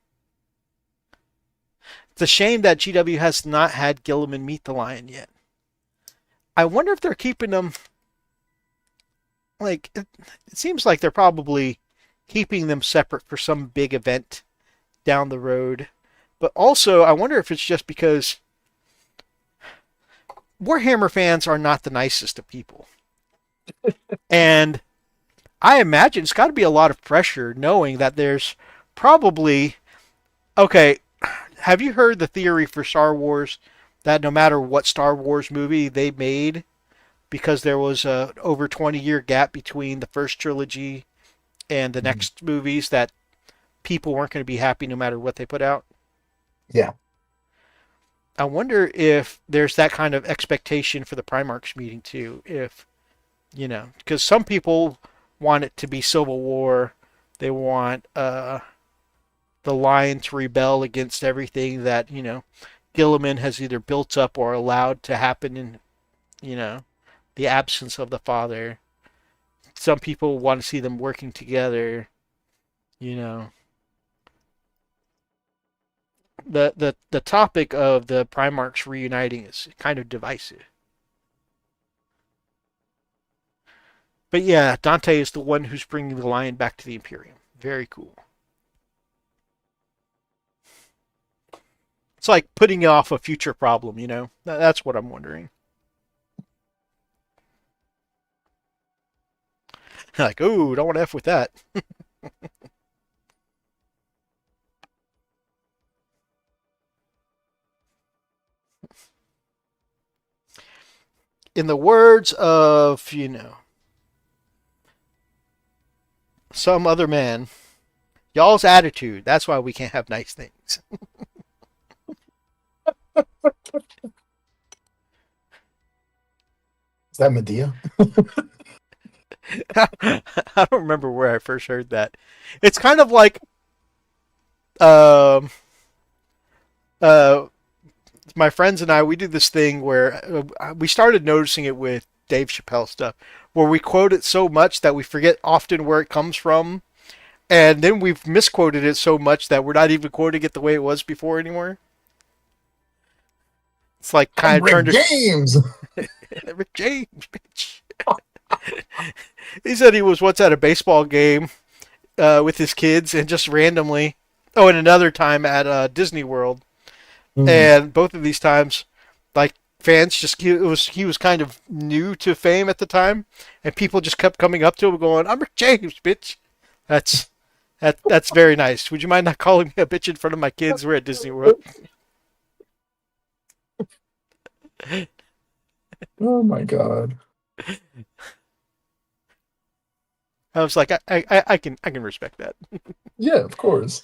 It's a shame that GW has not had Gilliman meet the lion yet. I wonder if they're keeping them like it seems like they're probably keeping them separate for some big event down the road. But also, I wonder if it's just because Warhammer fans are not the nicest of people. And I imagine it's got to be a lot of pressure knowing that there's probably. Okay, have you heard the theory for Star Wars that no matter what Star Wars movie they made, because there was a over 20-year gap between the first trilogy and the Mhm. next movies, that people weren't going to be happy no matter what they put out? Yeah. I wonder if there's that kind of expectation for the Primarchs meeting too. If, because some people want it to be Civil War, they want the Lion to rebel against everything that Gilliman has either built up or allowed to happen in you know the absence of the father. Some people want to see them working together. You know, the topic of the Primarchs reuniting is kind of divisive. But yeah, Dante is the one who's bringing the lion back to the Imperium. Very cool. It's like putting off a future problem, That's what I'm wondering. Like, oh, don't want to F with that. In the words of, some other man, y'all's attitude, that's why we can't have nice things. Is that Medea? I don't remember where I first heard that. It's kind of like um uh my friends and I, we do this thing where we started noticing it with Dave Chappelle stuff, where we quote it so much that we forget often where it comes from, and then we've misquoted it so much that we're not even quoting it the way it was before anymore. It's like kind I'm of Rick turned James. to Rick James, bitch. He said he was once at a baseball game with his kids and just randomly. Oh, and another time at Disney World, Mhm. and both of these times, like fans just he was kind of new to fame at the time, and people just kept coming up to him going, "I'm Rick James, bitch." That's that's very nice. Would you mind not calling me a bitch in front of my kids? We're at Disney World. Oh my God. I was like, I can respect that. Yeah, of course.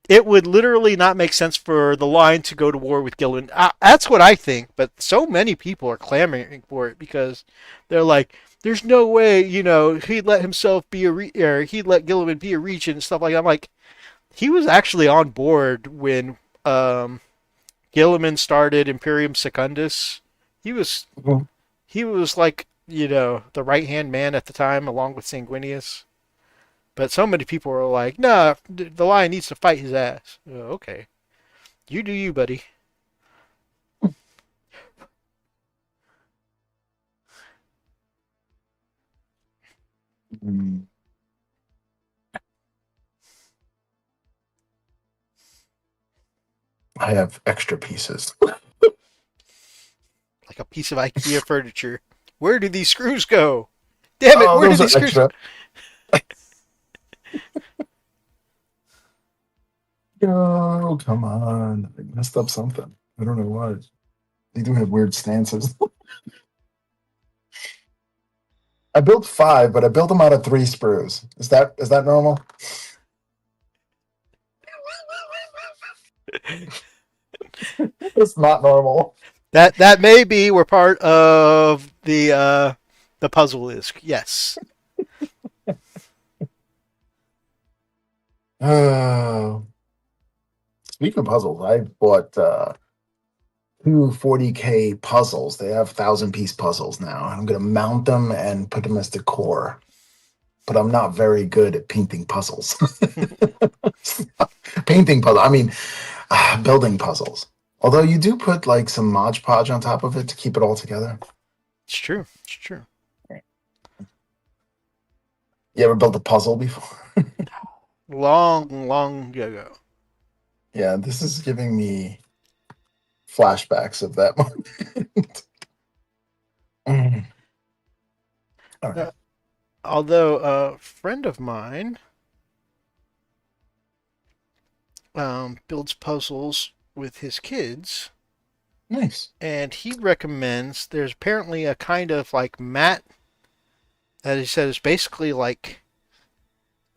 It would literally not make sense for the line to go to war with Gilliman. That's what I think, but so many people are clamoring for it because they're like, "There's no way, he'd let himself be or he'd let Gilliman be a regent and stuff like that." I'm like, he was actually on board when Gilliman started Imperium Secundus. He was Mhm. he was like the right hand man at the time, along with Sanguinius. But so many people are like, "Nah, the lion needs to fight his ass." Oh, okay, you do you, buddy. Mm, I have extra pieces. Like a piece of IKEA furniture. Where do these screws go? Damn it! Oh, Where do those are these screws? extra. Oh, come on. I messed up something. I don't know what. They do have weird stances. I built five, but I built them out of three sprues. Is that normal? It's not normal. That may be where part of the puzzle is. Yes. Oh, speaking of puzzles, I bought two 40K puzzles. They have 1,000-piece puzzles now. I'm going to mount them and put them as decor. But I'm not very good at painting puzzles. Painting puzzle. I mean, building puzzles. Although you do put like some Mod Podge on top of it to keep it all together. It's true. It's true. You ever built a puzzle before? Long, long ago. Yeah, this is giving me flashbacks of that moment. Mm. All right. Although a friend of mine builds puzzles with his kids, Nice. and he recommends there's apparently a kind of like mat that he said is basically like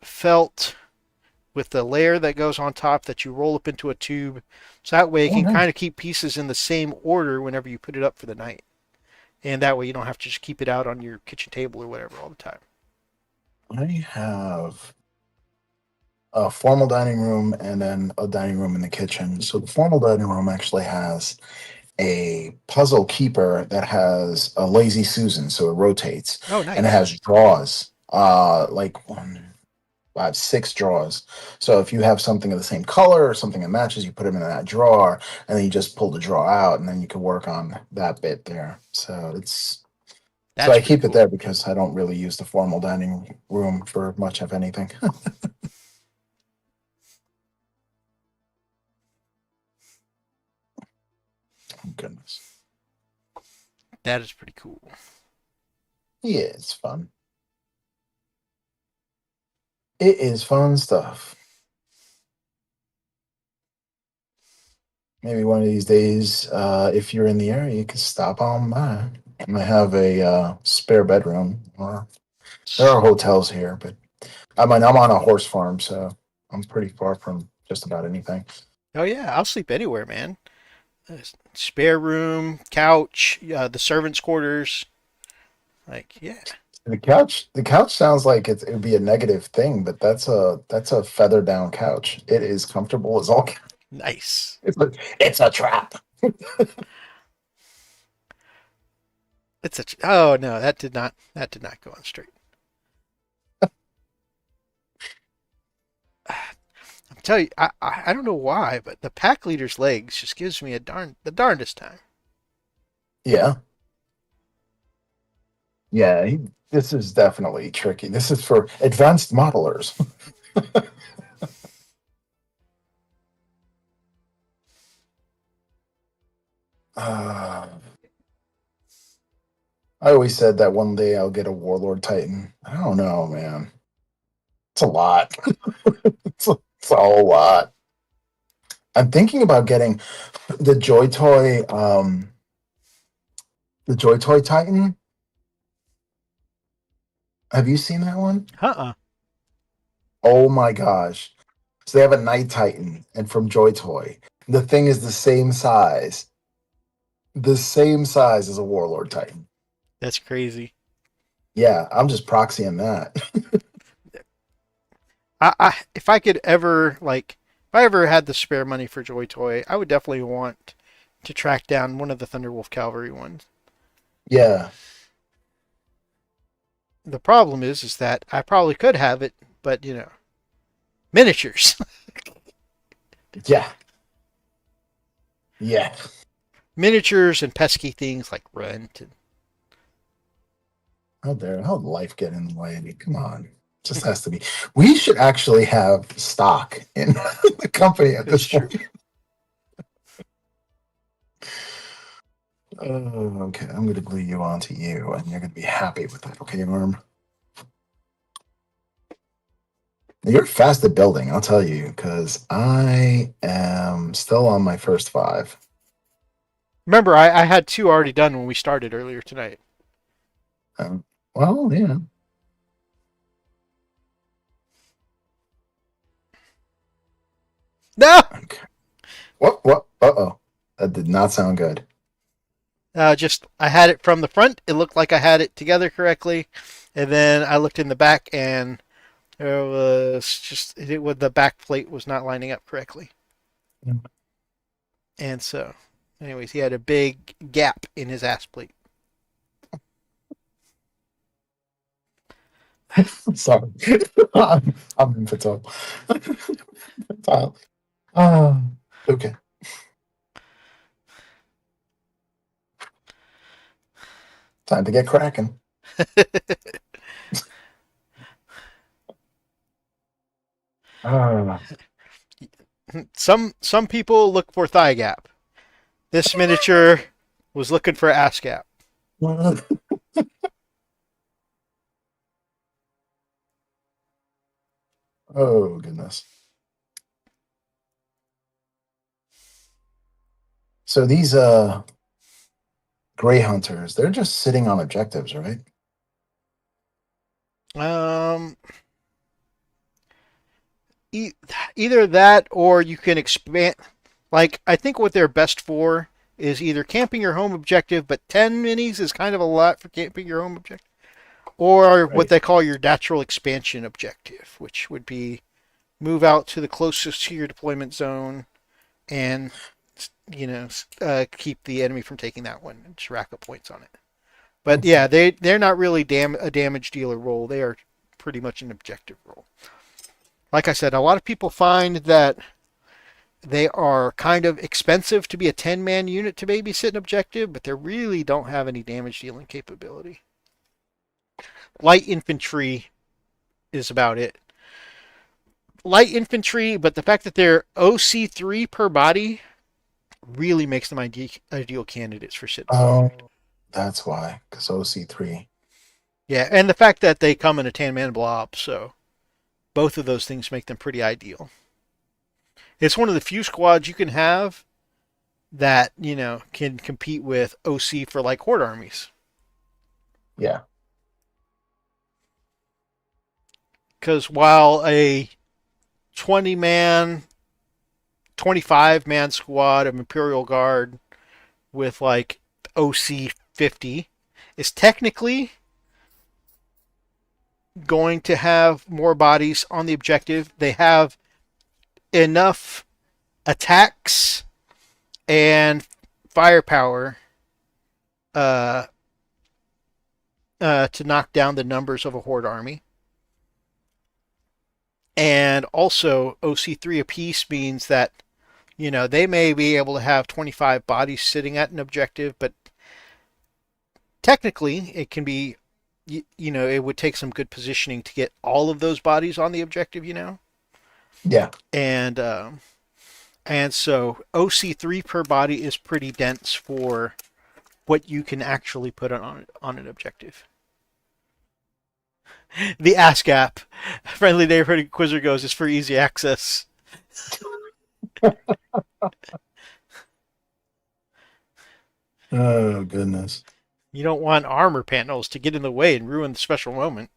felt with the layer that goes on top that you roll up into a tube. So that way it Oh, can nice. kind of keep pieces in the same order whenever you put it up for the night. And that way you don't have to just keep it out on your kitchen table or whatever all the time. I have a formal dining room and then a dining room in the kitchen. So the formal dining room actually has a puzzle keeper that has a lazy Susan, so it rotates, Oh, and it nice. has drawers, like one, five, six drawers. So if you have something of the same color or something that matches, you put them in that drawer, and then you just pull the drawer out, and then you can work on that bit there. So That's I pretty keep it cool. there because I don't really use the formal dining room for much of anything. Oh, goodness. That is pretty cool. Yeah, it's fun. It is fun stuff. Maybe one of these days, if you're in the area, you can stop on by. I have a spare bedroom. There are hotels here, but I'm on a horse farm, so I'm pretty far from just about anything. Oh yeah, I'll sleep anywhere, man. Spare room, couch, the servants' quarters. Like, yeah, The couch sounds like it would be a negative thing, but that's a feather down couch. It is comfortable as all. nice. It's a trap. It's a. Oh no, that did not go on straight. I'm telling you, I don't know why, but the pack leader's legs just gives me the darndest time. Yeah, yeah. This is definitely tricky. This is for advanced modelers. Uh, I always said that one day I'll get a Warlord Titan. I don't know, man. It's a lot. It's a whole lot. I'm thinking about getting the Joy Toy, the Joy Toy Titan. Have you seen that one? Uh-uh. Oh my gosh. So they have a Night Titan and from Joy Toy. The thing is the same size. The same size as a Warlord Titan. That's crazy. Yeah, I'm just proxying that. If I could ever if I ever had the spare money for Joy Toy, I would definitely want to track down one of the Thunderwolf Cavalry ones. Yeah. The problem is that I probably could have it, but miniatures, Yeah. Yeah. miniatures, and pesky things like rent. And How'd life get in the way? I mean, come on. Just has to be. We should actually have stock in the company at it's this true. point. Okay, I'm going to glue you onto you, and you're going to be happy with that, okay, Worm? You're fast at building, I'll tell you, because I am still on my first five. Remember, I had two already done when we started earlier tonight. Um, well, yeah. No, Okay. What? Uh-oh. That did not sound good. just I had it from the front. It looked like I had it together correctly, and then I looked in the back, and there was just the back plate was not lining up correctly, and so Anyways, he had a big gap in his ass plate. Sorry. I'm infantile. Infantile. Ah, okay. Time to get cracking. Ah. Some people look for thigh gap. This miniature was looking for ass gap. Oh, goodness. So these gray hunters, they're just sitting on objectives, right? Um, e- Either that or you can expand. Like I think what they're best for is either camping your home objective, but 10 minis is kind of a lot for camping your home objective, or what Right. they call your natural expansion objective, which would be move out to the closest to your deployment zone and keep the enemy from taking that one and just rack up points on it. But yeah, they're not really a damage dealer role. They are pretty much an objective role. Like I said, a lot of people find that they are kind of expensive to be a 10-man unit to babysit an objective, but they really don't have any damage dealing capability. Light infantry is about it. Light infantry, but the fact that they're OC3 per body really makes them ideal candidates for sitting Oh, object. that's why. Because OC3. Yeah, and the fact that they come in a 10-man blob, so both of those things make them pretty ideal. It's one of the few squads you can have that, can compete with OC for like horde armies. Yeah. Because while a 20-man, 25-man squad of Imperial Guard with like OC 50 is technically going to have more bodies on the objective. They have enough attacks and firepower uh, to knock down the numbers of a horde army. And also, OC3 apiece means that, they may be able to have 25 bodies sitting at an objective, but technically it can be, it would take some good positioning to get all of those bodies on the objective. Yeah. And so OC3 per body is pretty dense for what you can actually put on an objective. The ASCAP, Friendly Neighborhood Quizzer goes, is for easy access. Oh, goodness. You don't want armor panels to get in the way and ruin the special moment.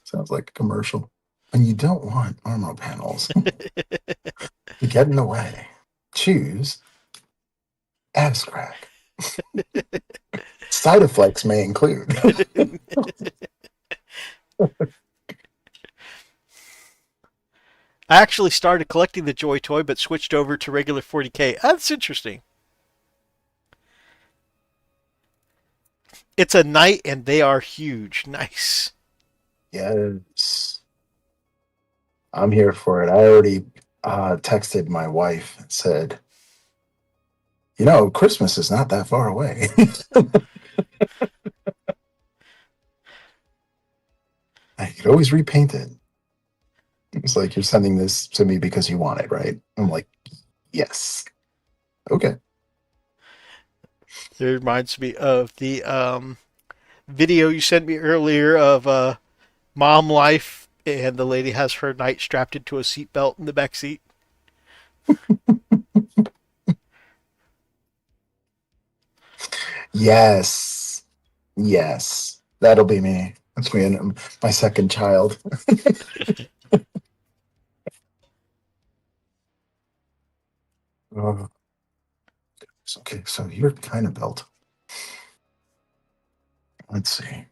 Sounds like a commercial. And you don't want armor panels to get in the way. Choose abstract. Side effects may include. I actually started collecting the Joy Toy, but switched over to regular 40K. That's interesting. It's a knight, and they are huge. Nice. Yes. I'm here for it. I already texted my wife and said, Christmas is not that far away. I could always repaint it. It's like, you're sending this to me because you want it, right? I'm like, yes. Okay. It reminds me of the video you sent me earlier of mom life, and the lady has her knight strapped into a seatbelt in the back seat. Yes. Yes. That'll be me. That's me and my second child. Oh, okay, so you're kind of built. Let's see.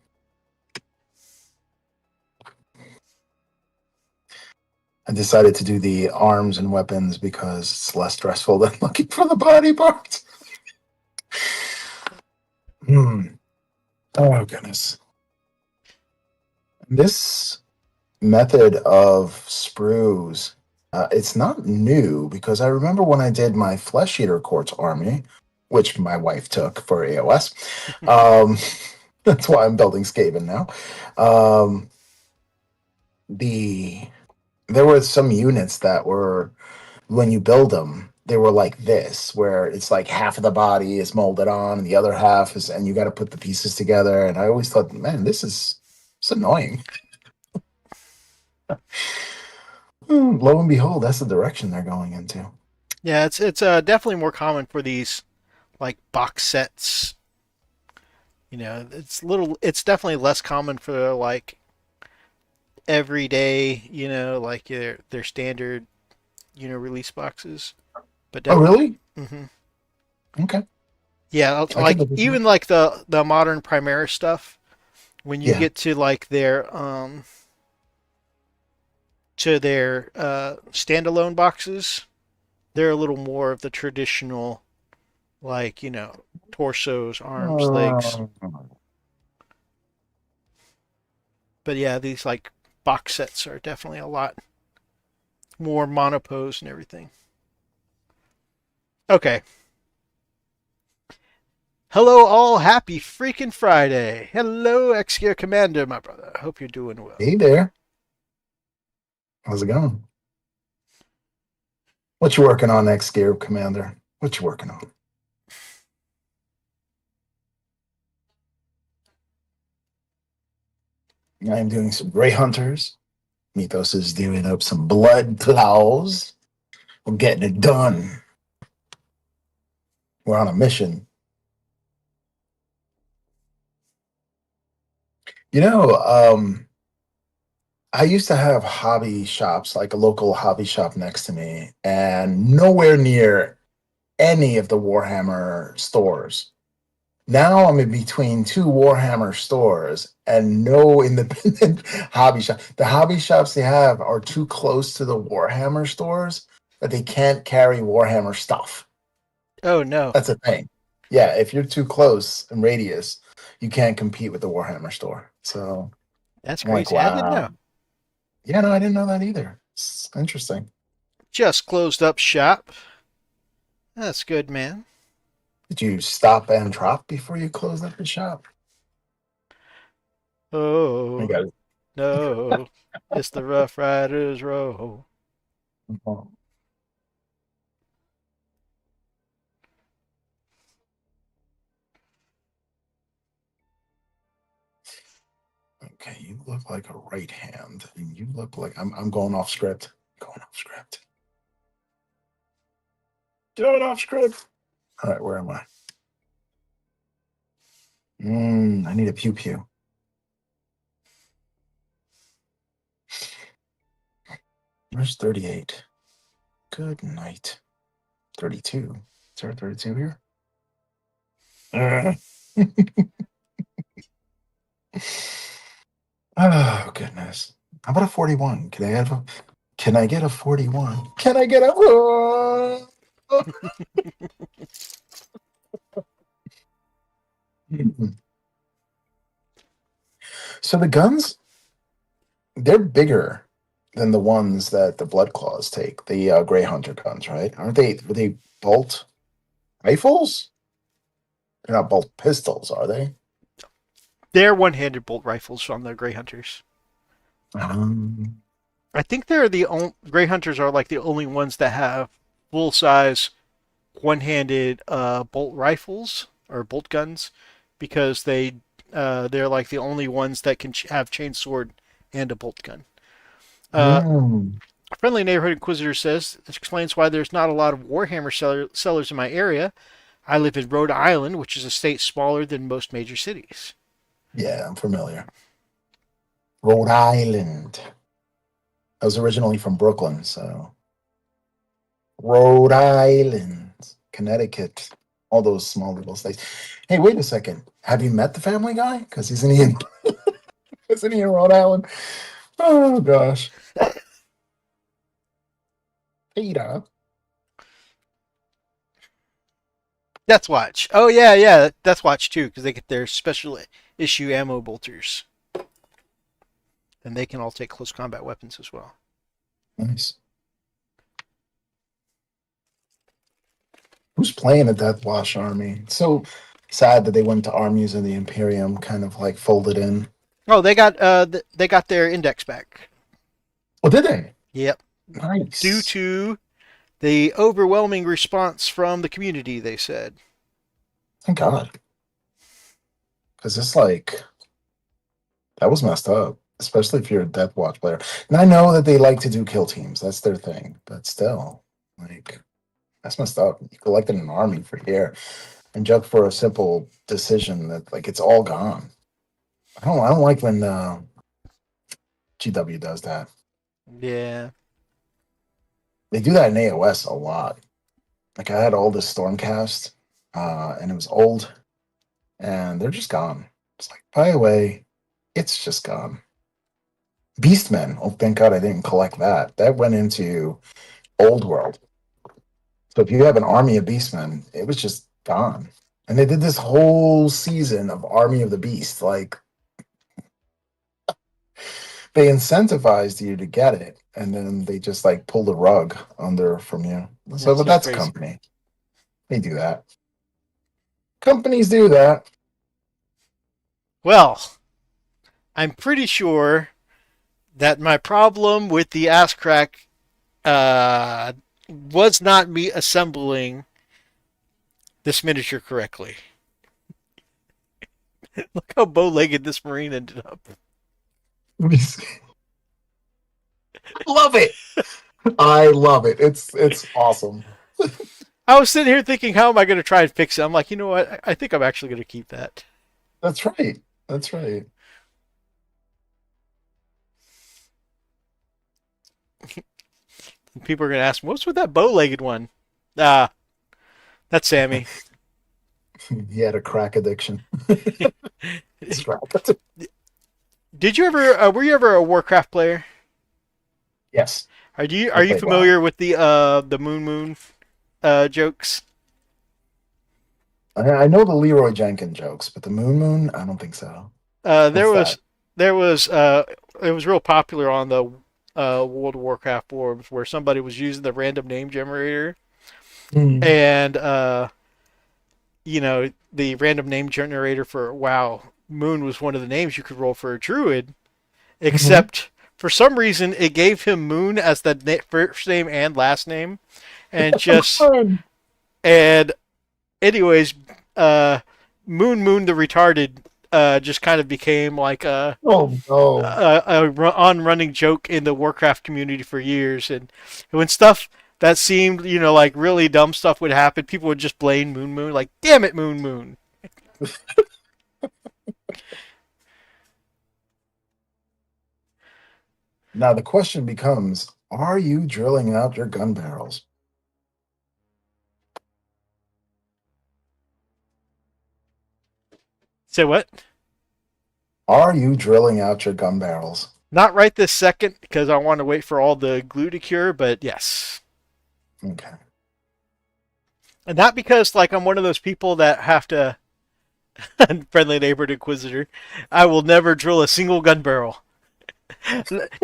I decided to do the arms and weapons because it's less stressful than looking for the body parts. Hmm. Oh goodness. This method of sprues, it's not new because I remember when I did my Flesh Eater Quartz army, which my wife took for AOS. Um, that's why I'm building Skaven now. Um, the There were some units that were, when you build them, they were like this, where it's like half of the body is molded on and the other half is, and you got to put the pieces together. And I always thought, man, it's annoying. Lo and behold, that's the direction they're going into. Yeah, it's definitely more common for these like box sets. It's definitely less common for like everyday, like their standard, release boxes. But Oh, really? hmm Okay. yeah, I can like look at that. even like the modern Primera stuff. When you Yeah. get to like their standalone boxes, they're a little more of the traditional, like torsos, arms, legs. Uh, But yeah, these like box sets are definitely a lot more monopose and everything. Okay. Hello, all. Happy freaking Friday. Hello, Exgear Commander, my brother. Hope you're doing well. hey there. How's it going? What you working on next, Gear Commander? What you working on? I am doing some Grey Hunters. Mythos is doing up some Blood Plows. We're getting it done. We're on a mission. You know, I used to have hobby shops, like a local hobby shop next to me, and nowhere near any of the Warhammer stores. Now I'm in between two Warhammer stores and no independent hobby shop. The hobby shops they have are too close to the Warhammer stores that they can't carry Warhammer stuff. Oh no, That's a thing. Yeah, if you're too close in radius, you can't compete with the Warhammer store. So that's I'm like, crazy. I didn't wow. know. Yeah, no, I didn't know that either. It's interesting. Just closed up shop. That's good, man. Did you stop and drop before you closed up the shop? I Oh got it. no, it's the Rough Riders Row. Okay, you look like a right hand, and you look like I'm going off script. Going off script. Going off script. All right, where am I? I need a pew pew. Where's 38? Good night. 32. Is there a 32 here? Uh. Oh goodness. How about a 41? Can I get a 41? Can I get a So the guns, they're bigger than the ones that the Blood Claws take, the Grey Hunter guns, right? Aren't they? Are they bolt rifles? They're not bolt pistols, are they? They're one-handed bolt rifles from the Grey Hunters. Um, I think they're the only Grey Hunters are like the only ones that have full-size one-handed bolt rifles or bolt guns because they're like the only ones that can have chainsword and a bolt gun. Uh, mm, a friendly neighborhood inquisitor says this explains why there's not a lot of Warhammer sellers in my area. I live in Rhode Island, which is a state smaller than most major cities. yeah, I'm familiar. Rhode Island. I was originally from Brooklyn, so Rhode Island, Connecticut, all those small little states. Hey, wait a second. Have you met the Family Guy? Because isn't he in Rhode Island? Oh gosh. Peter. Death Watch. Oh yeah, yeah, Death Watch too, because they get their special issue ammo bolters, and they can all take close combat weapons as well. Nice. Who's playing a Death Watch army? It's so sad that they went to armies of the Imperium, kind of like folded in. Oh, they got their index back. Oh, did they? Yep. Due Nice. to the overwhelming response from the community, they said. Thank God. Because it's like, that was messed up, especially if you're a Death Watch player. And I know that they like to do kill teams, that's their thing. But still, like, that's messed up. You collected an army for here, and just for a simple decision that, like, it's all gone. I don't like when GW does that. Yeah. They do that in AOS a lot. Like, I had all this Stormcast, and it was old, and they're just gone. It's like, by the way, it's just gone. Beastmen. Oh, thank God I didn't collect that. That went into Old World. So if you have an army of Beastmen, it was just gone. And they did this whole season of Army of the Beast. Like, they incentivized you to get it, and then they just like pull the rug under from you. So, That's but just that's a crazy. company. They do that. Companies do that. Well, I'm pretty sure that my problem with the ass crack was not me assembling this miniature correctly. Look how bow-legged this marine ended up. Let me see. Love it. I love it. It's awesome. I was sitting here thinking, how am I going to try and fix it? I'm like, you know what? I think I'm actually going to keep that. That's right. That's right. People are going to ask me, what's with that bow-legged one? Ah, that's Sammy. He had a crack addiction. It's crack. Did you ever? Were you ever a Warcraft player? Yes, I Are you played WoW. familiar with the Moon jokes? I know the Leroy Jenkins jokes, but the Moon, I don't think so. Uh, there What's was that? there was it was real popular on the World of Warcraft forums where somebody was using the random name generator, Mm. and the random name generator for WoW Moon was one of the names you could roll for a druid, Mhm. except for some reason it gave him Moon as the first name and last name, and just Fun. and anyways, Moon the retarded just kind of became like Oh no. on running joke in the Warcraft community for years, and when stuff that seemed like really dumb stuff would happen, people would just blame Moon like, damn it, Moon. Now the question becomes: are you drilling out your gun barrels? Say what? Are you drilling out your gun barrels? Not right this second because I want to wait for all the glue to cure, but yes. Okay. And not because like I'm one of those people that have to friendly neighborhood inquisitor. I will never drill a single gun barrel.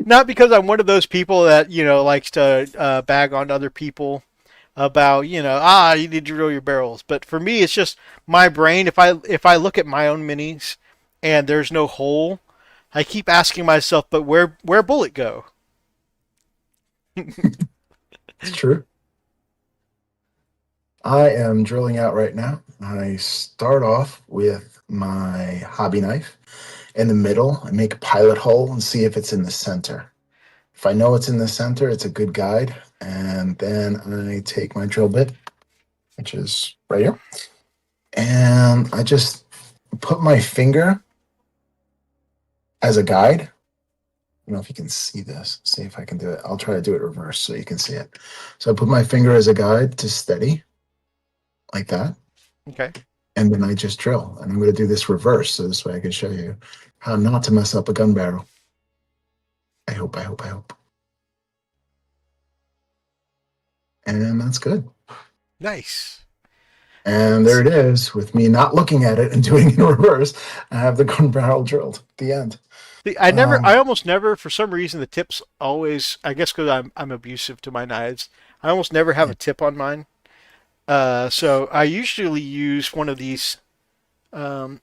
Not because I'm one of those people that likes to bag on other people about you need to drill your barrels. But for me, it's just my brain. If I look at my own minis and there's no hole, I keep asking myself, but where bullet go? It's true. I am drilling out right now. I start off with my hobby knife in the middle. I make a pilot hole and see if it's in the center. If I know it's in the center, it's a good guide. And then I take my drill bit, which is right here, and I just put my finger as a guide. I don't know if you can see this. See if I can do it. I'll try to do it reverse so you can see it. So I put my finger as a guide to steady, like that. Okay. And then I just drill. And I'm going to do this reverse so this way I can show you how not to mess up a gun barrel. I hope. and that's good. Nice. And there Let's it is, with me not looking at it and doing it in reverse. I have the gun barrel drilled at the end. see. I Um, almost never, for some reason, the tips always. I guess because I'm abusive to my knives. I almost never have a tip on mine. So I usually use one of these um,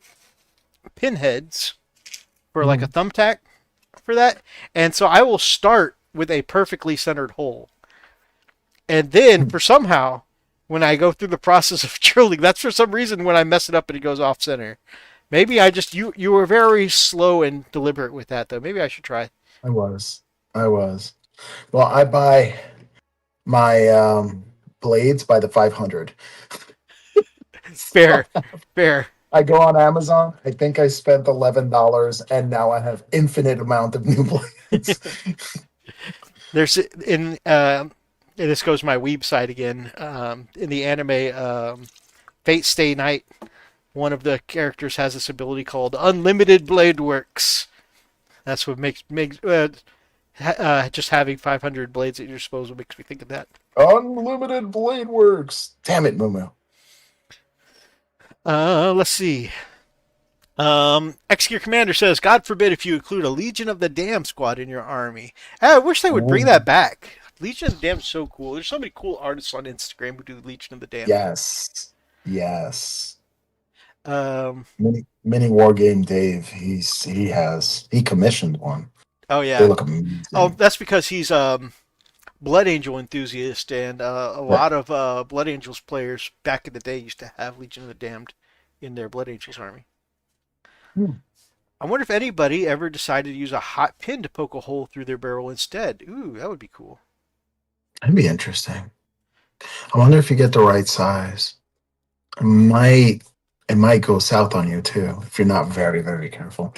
pinheads for like a mm, thumbtack for that, and so I will start with a perfectly centered hole, and then mm. for somehow when I go through the process of drilling, that's for some reason when I mess it up and it goes off center. Maybe I just you were very slow and deliberate with that though. Maybe I should try. I was. I was. Well, I buy my blades by the 500. So Fair, fair. I go on Amazon. I think I spent $11, and now I have infinite amount of new blades. There's in and this goes my weeb side again. In the anime Fate Stay Night, one of the characters has this ability called Unlimited Blade Works. That's what makes just having 500 blades at your disposal makes me think of that. Unlimited blade works. Damn it, Moo. Let's see. Execute Commander says, God forbid if you include a Legion of the Damned squad in your army. I wish they would bring that back. Legion of the Damned is so cool. There's so many cool artists on Instagram who do Legion of the Damned. Yes. Yes. Um, Mini War Game Dave. He commissioned one. oh They yeah. look Oh, amazing. that's because he's Blood Angel enthusiast, and a Right. lot of Blood Angels players back in the day used to have Legion of the Damned in their Blood Angels army. Hmm. I wonder if anybody ever decided to use a hot pin to poke a hole through their barrel instead. Ooh, that would be cool. That'd be interesting. I wonder if you get the right size. It might it might go south on you too if you're not very, very careful.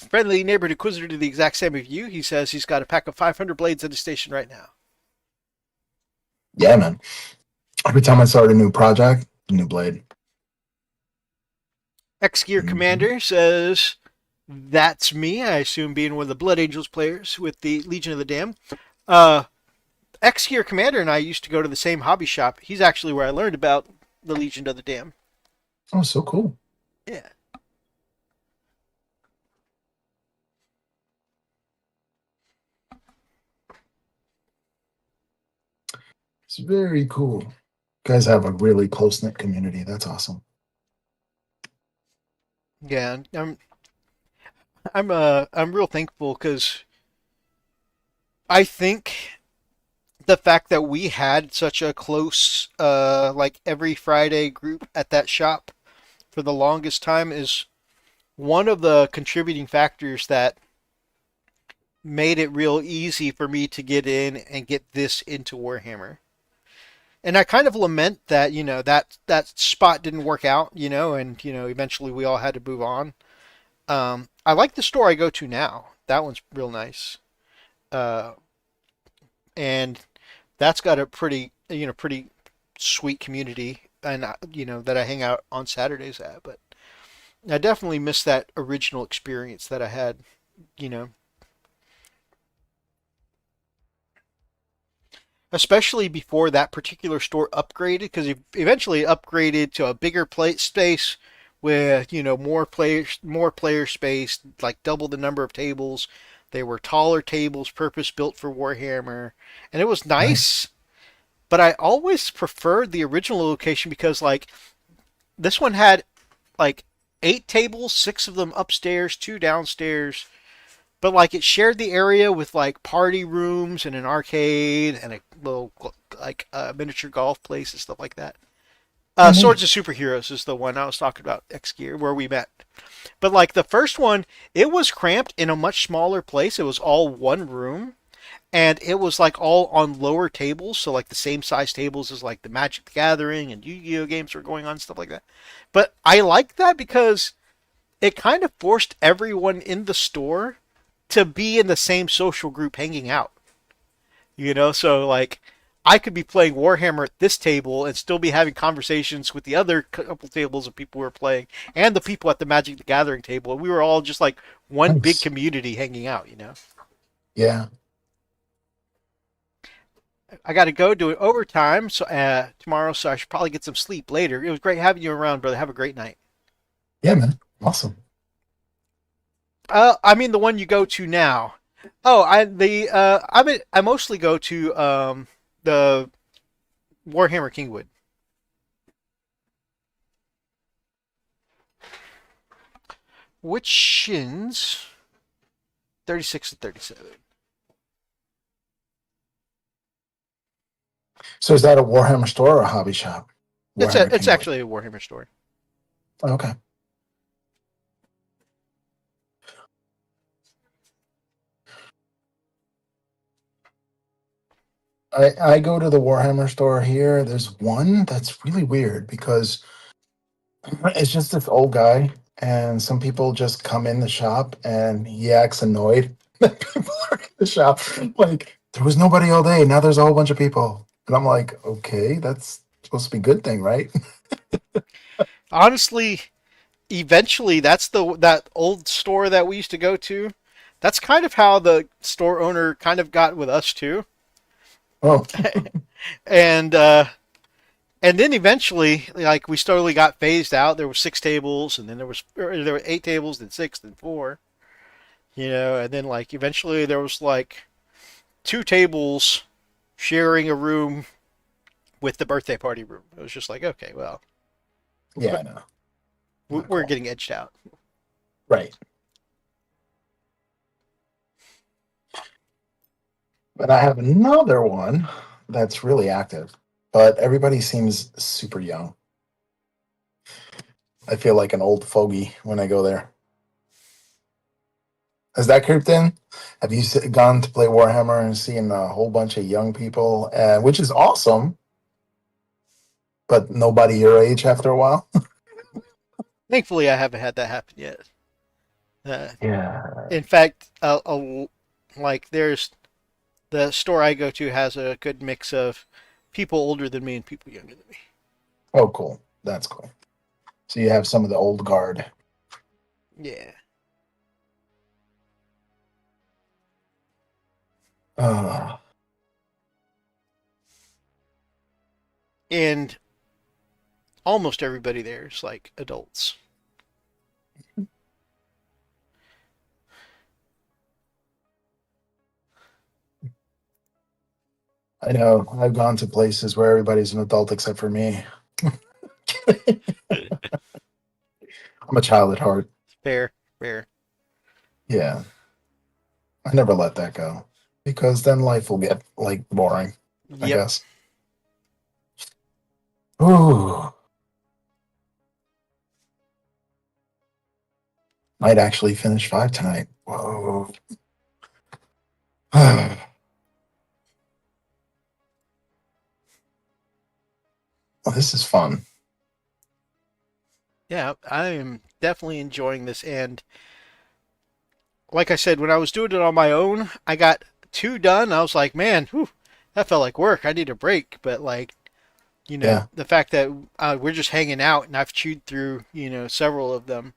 Friendly neighborhood inquisitor to the exact same of you. He says he's got a pack of 500 blades at his station right now. Yeah, man. Every time I start a new project, a new blade. X Gear Mhm. Commander says that's me. I assume being one of the Blood Angels players with the Legion of the Damned. Uh, X Gear Commander and I used to go to the same hobby shop. He's actually where I learned about the Legion of the Damned. Oh, so cool. Yeah. It's very cool. You guys have a really close knit community. That's awesome. Yeah, I'm real thankful because I think the fact that we had such a close like every Friday group at that shop for the longest time is one of the contributing factors that made it real easy for me to get in and get this into Warhammer. And I kind of lament that, that spot didn't work out, and eventually we all had to move on. I like the store I go to now. That one's real nice. Uh, and that's got a pretty sweet community, and that I hang out on Saturdays at. But I definitely miss that original experience that I had. You know, especially before that particular store upgraded, because eventually it upgraded to a bigger plate space with more player space, like double the number of tables. They were taller tables, purpose built for Warhammer, and it was Nice. nice. But I always preferred the original location because like this one had like 8 tables, 6 of them upstairs, 2 downstairs. But like it shared the area with like party rooms and an arcade and a little like miniature golf place and stuff like that. Oh, Swords neat. of Superheroes is the one I was talking about. X Gear where we met. But like the first one, it was cramped in a much smaller place. It was all one room, and it was like all on lower tables, so like the same size tables as like the Magic the Gathering and Yu-Gi-Oh games were going on, stuff like that. But I liked that because it kind of forced everyone in the store to be in the same social group hanging out. So like I could be playing Warhammer at this table and still be having conversations with the other couple tables of people who were playing and the people at the Magic the Gathering table. And we were all just like one big Nice. community hanging out. Yeah. I got to go do it overtime tomorrow, so I should probably get some sleep later. It was great having you around, brother. Have a great night. Yeah, man. Awesome. I mean the one you go to now. Oh, I mostly go to the Warhammer Kingwood. Which shins 36 and 37. So is that a Warhammer store or a hobby shop? Warhammer It's Kingwood. actually a Warhammer store. Okay. I go to the Warhammer store here. There's one that's really weird because it's just this old guy, and some people just come in the shop and he acts annoyed that people are in the shop. Like, there was nobody all day. Now there's a whole bunch of people. And I'm like, okay, that's supposed to be a good thing, right? Honestly, eventually that's that old store that we used to go to. That's kind of how the store owner kind of got with us too. Oh, And and then eventually, like we slowly got phased out. There were 6 tables, and then there were 8 tables, then six, then four. And then like eventually there was like 2 tables sharing a room with the birthday party room. It was just like, okay, well, yeah, I know. Not we're cool. getting edged out. Right. But I have another one that's really active, but everybody seems super young. I feel like an old fogey when I go there. Has that creeped in? Have you gone to play Warhammer and seen a whole bunch of young people, which is awesome, but nobody your age after a while? Thankfully, I haven't had that happen yet. Uh, Yeah. in fact, like there's the store I go to has a good mix of people older than me and people younger than me. Oh, cool. That's cool. So you have some of the old guard. Yeah. Uh, And almost everybody there is like adults. I know. I've gone to places where everybody's an adult except for me. I'm a child at heart. Fair, fair. Yeah. I never let that go because then life will get like boring, I Yep. guess. Ooh. Might actually finish 5 tonight. Whoa. Well, this is fun. Yeah, I am definitely enjoying this. And like I said, when I was doing it on my own, I got 2 done. I was like, man, whew, that felt like work. I need a break. But like, Yeah. the fact that we're just hanging out and I've chewed through, several of them,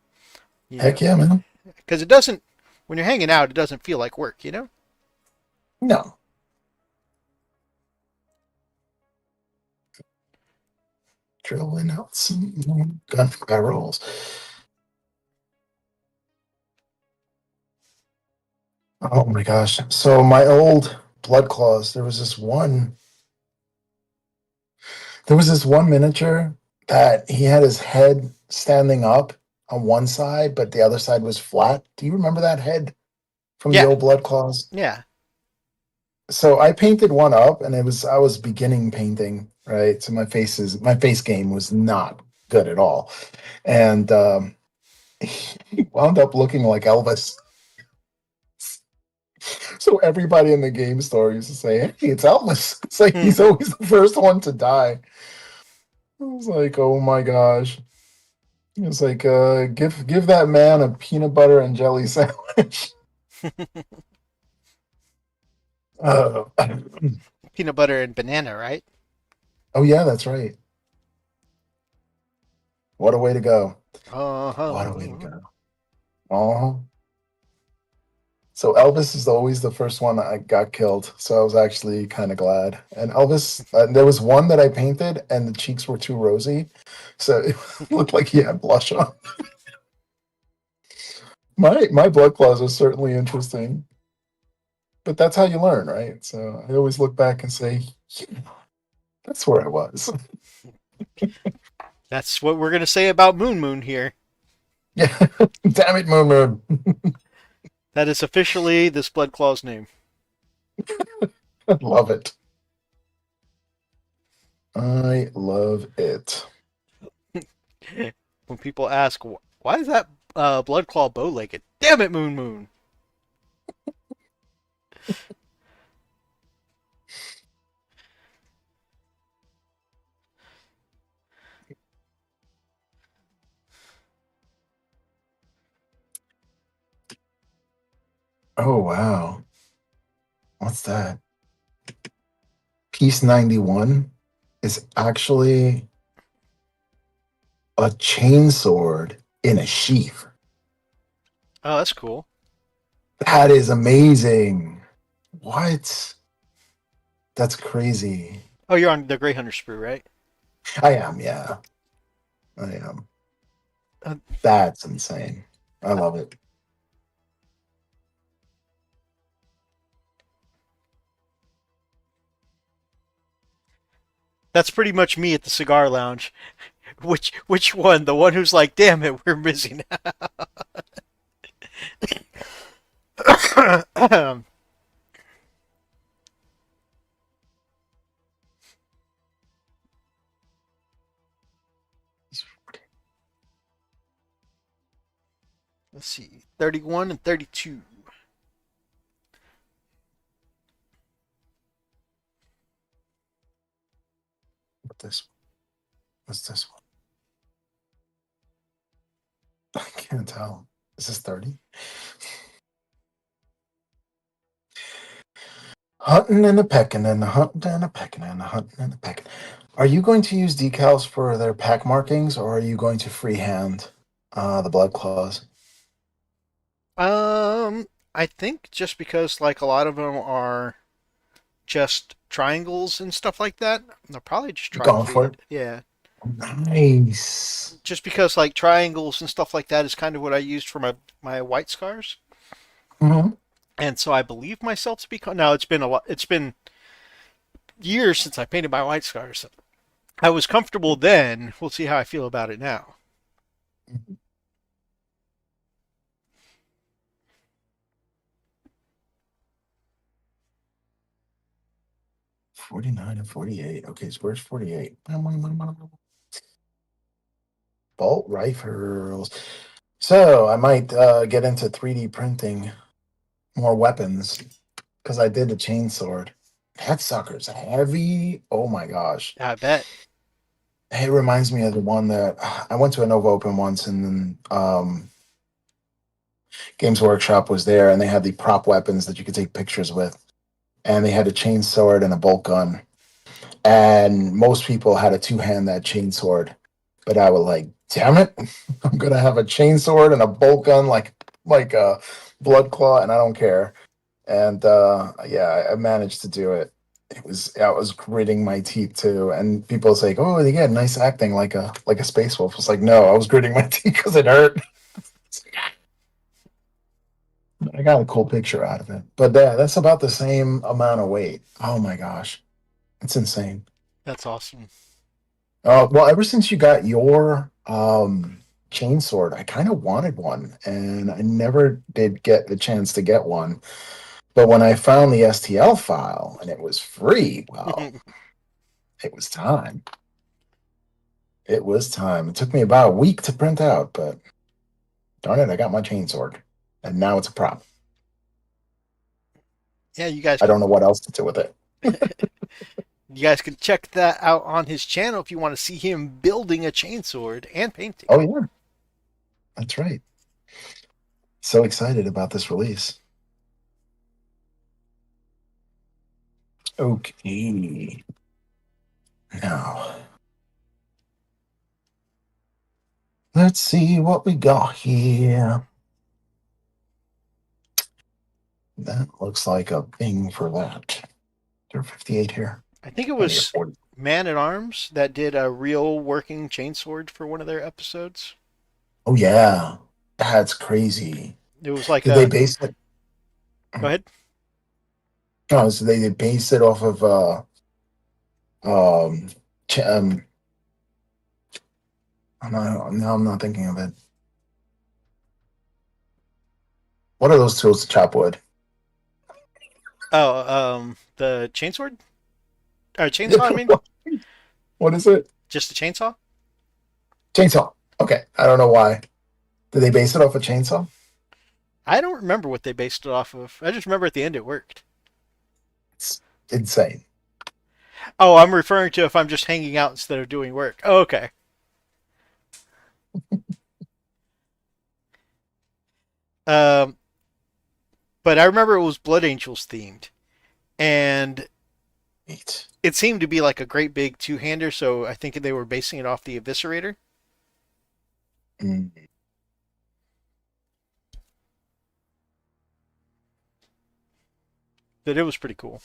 Heck yeah, man. because it doesn't, when you're hanging out, it doesn't feel like work. No. Drilling out some gun barrels. Oh my gosh. So my old blood claws, there was this one miniature that he had his head standing up on one side, but the other side was flat. Do you remember that head from the Yeah, old blood claws? yeah. So I painted one up, and I was beginning painting, right? So my face game was not good at all, and he wound up looking like Elvis. So everybody in the game store used to say, "Hey, it's Elvis." It's like Hmm. he's always the first one to die. I was like, "Oh my gosh!" It's like, give that man a peanut butter and jelly sandwich. Uh, Peanut butter and banana, right? oh yeah, that's right. What a way to go! Uh What a way to huh. go! Oh, So Elvis is always the first one I got killed. So I was actually kind of glad. And Elvis, there was one that I painted, and the cheeks were too rosy, so it looked like he had blush on. My blood claws was certainly interesting, but that's how you learn, right? So I always look back and say, yeah, that's where I was. That's what we're gonna say about Moon Moon here. Yeah, damn it, Moon Moon. That is officially this Blood Claw's name. Love it. I love it. When people ask, why is that Blood Claw bow-legged? Damn it, Moon Moon. Oh wow, what's that? Piece 91 is actually a chainsword in a sheath. Oh, that's cool. That is amazing. What? That's crazy. Oh, you're on the Grey Hunter sprue, right? I am, yeah. I am. Uh, That's insane. I love it. that's pretty much me at the cigar lounge. Which one? The one who's like, damn it, we're busy now. 31 and 32. What this? What's this one? I can't tell. Is this 30? Hunting and a pecking and a hunting and a pecking and a hunting and a pecking. Are you going to use decals for their pack markings, or are you going to freehand the blood claws? Um, I think just because like a lot of them are just triangles and stuff like that, they'll probably just try and Going fade for it. it? Yeah, Nice. just because like triangles and stuff like that is kind of what I used for my white scars, Hmm. and so I believe myself to be. Now it's been a lot. It's been years since I painted my white scars. I was comfortable then. We'll see how I feel about it now. 49 and 48. Okay, so where's 48? Bolt rifles. So I might get into 3D printing more weapons because I did the chainsword. That sucker's heavy. Oh my gosh. I bet. It reminds me of the one that I went to a Nova Open once, and then Games Workshop was there, and they had the prop weapons that you could take pictures with, and they had a chainsword and a bolt gun, and most people had a two-hand that chainsword, but I was like, damn it, I'm gonna have a chainsword and a bolt gun like a blood claw, and I don't care. And yeah, I managed to do it. I was gritting my teeth too, and people say, "Oh, they get nice acting like a space wolf." It's like, no, I was gritting my teeth because it hurt. I got a cool picture out of it, but yeah, that's about the same amount of weight. Oh my gosh, it's insane. That's awesome. Well, ever since you got your chainsword, I kind of wanted one, and I never did get the chance to get one. But when I found the STL file and it was free, well, it was time. It was time. It took me about a week to print out, but darn it, I got my chainsword, and now it's a prop. Yeah, you guys I can don't know what else to do with it. you guys can check that out on his channel if you want to see him building a chainsword and painting. Oh yeah, that's right. So excited about this release. Okay. Now, let's see what we got here. That looks like a thing for that. There are 58 here. I think it I need a was 40. Man at Arms that did a real working chainsword for one of their episodes. Oh yeah, that's crazy. It was like Did they a. base it? Go ahead. Oh, so they base it off of um, ch- um. Now I'm not thinking of it. What are those tools to chop wood? Oh, the chainsword or chainsaw. I mean, What is it? just a chainsaw. Chainsaw. Okay, I don't know why. Did they base it off a chainsaw? I don't remember what they based it off of. I just remember at the end it worked. It's insane. Oh, I'm referring to if I'm just hanging out instead of doing work. Oh, okay. Um, but I remember it was Blood Angels themed, and Neat. it seemed to be like a great big two-hander. So I think they were basing it off the Eviscerator. Mm. But it was pretty cool.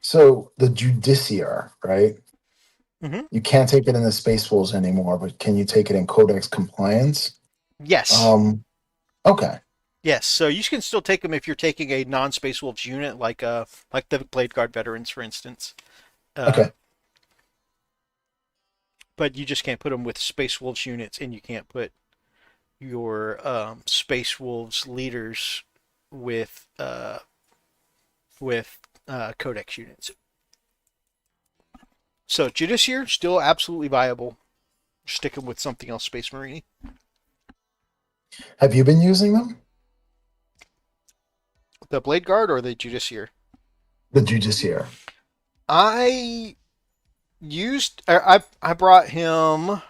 So the Judiciar, right? Hmm. You can't take it in the Space Wolves anymore, but can you take it in Codex Compliance? Yes. Um. Okay. Yes, so you can still take them if you're taking a non-Space Wolves unit, like the Blade Guard veterans, for instance. Uh, Okay. but you just can't put them with Space Wolves units, and you can't put your Space Wolves leaders with Codex units. So Judiciar still absolutely viable. Sticking with something else, Space Marine. Have you been using them? The Blade Guard or the Judiciar? The Judiciar. I I brought him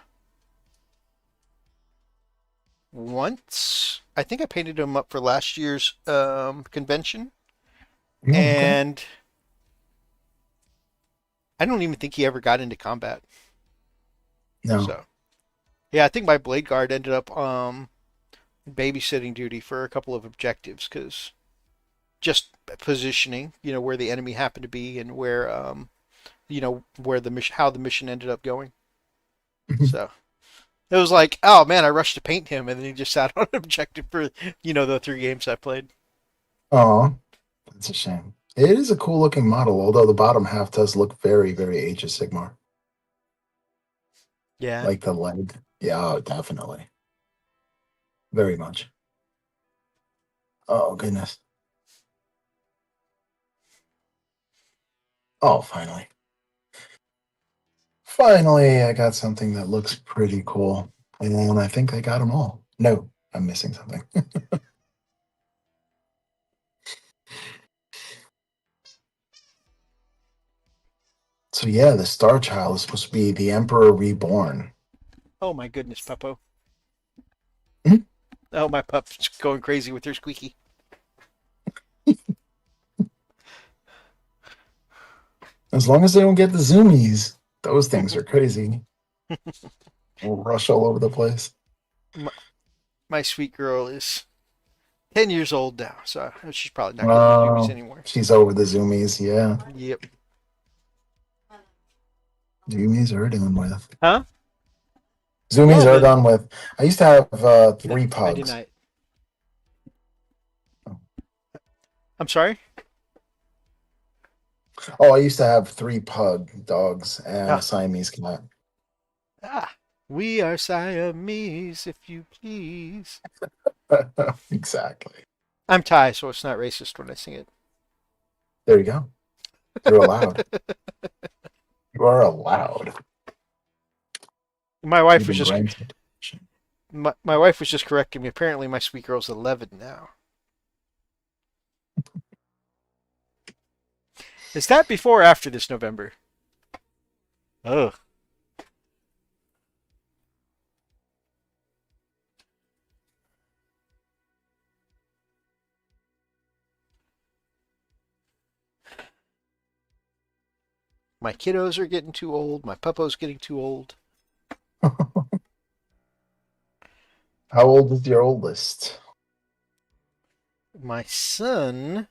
once. I think I painted him up for last year's convention, Oh, okay. and I don't even think he ever got into combat. No. So yeah, I think my Blade Guard ended up babysitting duty for a couple of objectives because just positioning, where the enemy happened to be and where where the mission, how the mission ended up going. So it was like, oh man, I rushed to paint him, and then he just sat on an objective for the 3 games I played. Oh, that's a shame. It is a cool looking model, although the bottom half does look very, very Age of Sigmar. Yeah, Like the leg. Yeah, oh, definitely. Very much. Oh, goodness. Oh, finally. Finally, I got something that looks pretty cool. And I think I got them all. No, I'm missing something. So, yeah, the Star Child is supposed to be the Emperor Reborn. oh my goodness, Puppo. Hmm? Oh, my pup's going crazy with her squeaky. As long as they don't get the zoomies, those things are crazy. Will rush all over the place. My sweet girl is 10 years old now, so she's probably not getting the zoomies Wow. anymore. She's over the zoomies, yeah. Yep. Zoomies are done with. Huh? Zoomies No, are done with. I used to have no, 3 I pugs. deny it. I'm sorry? Oh, I used to have 3 pug dogs and a Ah, Siamese cat. we are Siamese, if you please. Exactly. I'm Thai, so it's not racist when I sing it. There you go. You're allowed. You are allowed. My wife You've was been just granted. my wife was just correcting me. Apparently, my sweet girl's 11 now. Is that before or after this November? Oh, my kiddos are getting too old. My puppo's getting too old. How old is your oldest? My son.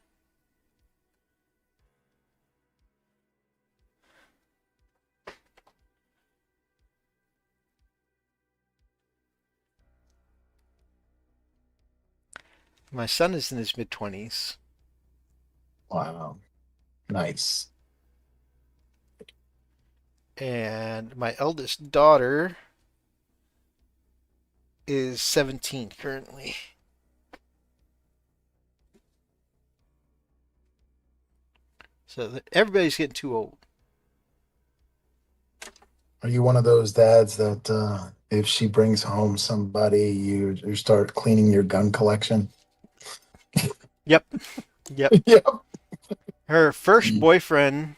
My son is in his mid-20s. Wow. Nice. And my eldest daughter is 17 currently. So everybody's getting too old. Are you one of those dads that if she brings home somebody, you start cleaning your gun collection? Yep. Yep. Yeah. Her first boyfriend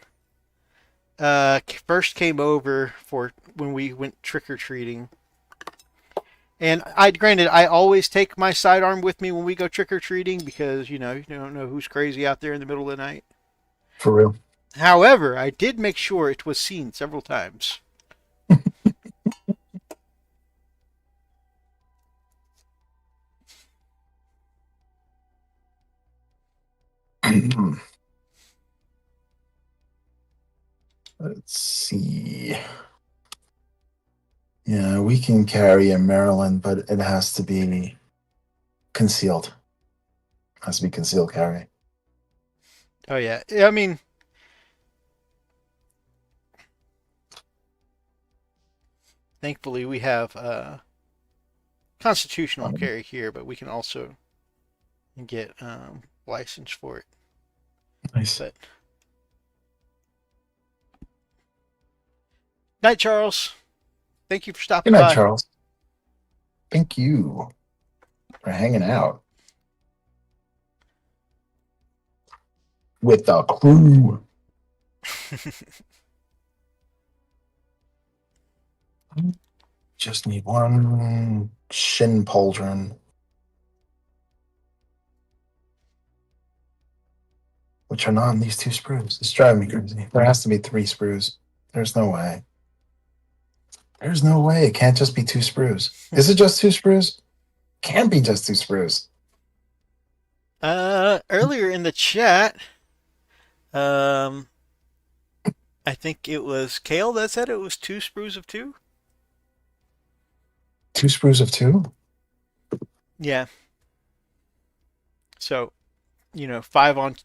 first came over for when we went trick or treating. And granted, I always take my sidearm with me when we go trick or treating because you don't know who's crazy out there in the middle of the night. For real. However, I did make sure it was seen several times. Let's see. Yeah, we can carry in Maryland, but it has to be concealed. Has to be concealed carry. Oh yeah, I mean, thankfully we have constitutional Um, carry here, but we can also get license for it. nice. But night, Charles. Thank you for Good stopping night, by. Charles. Thank you for hanging out with the crew. Just need one shin pauldron, which are not in these two sprues. It's driving me crazy. There has to be three sprues. There's no way. There's no way. It can't just be two sprues. Is it just two sprues? Can't be just two sprues. Earlier in the chat, um, I think it was Kale that said it was two sprues of two. Two sprues of two? Yeah. So, five on,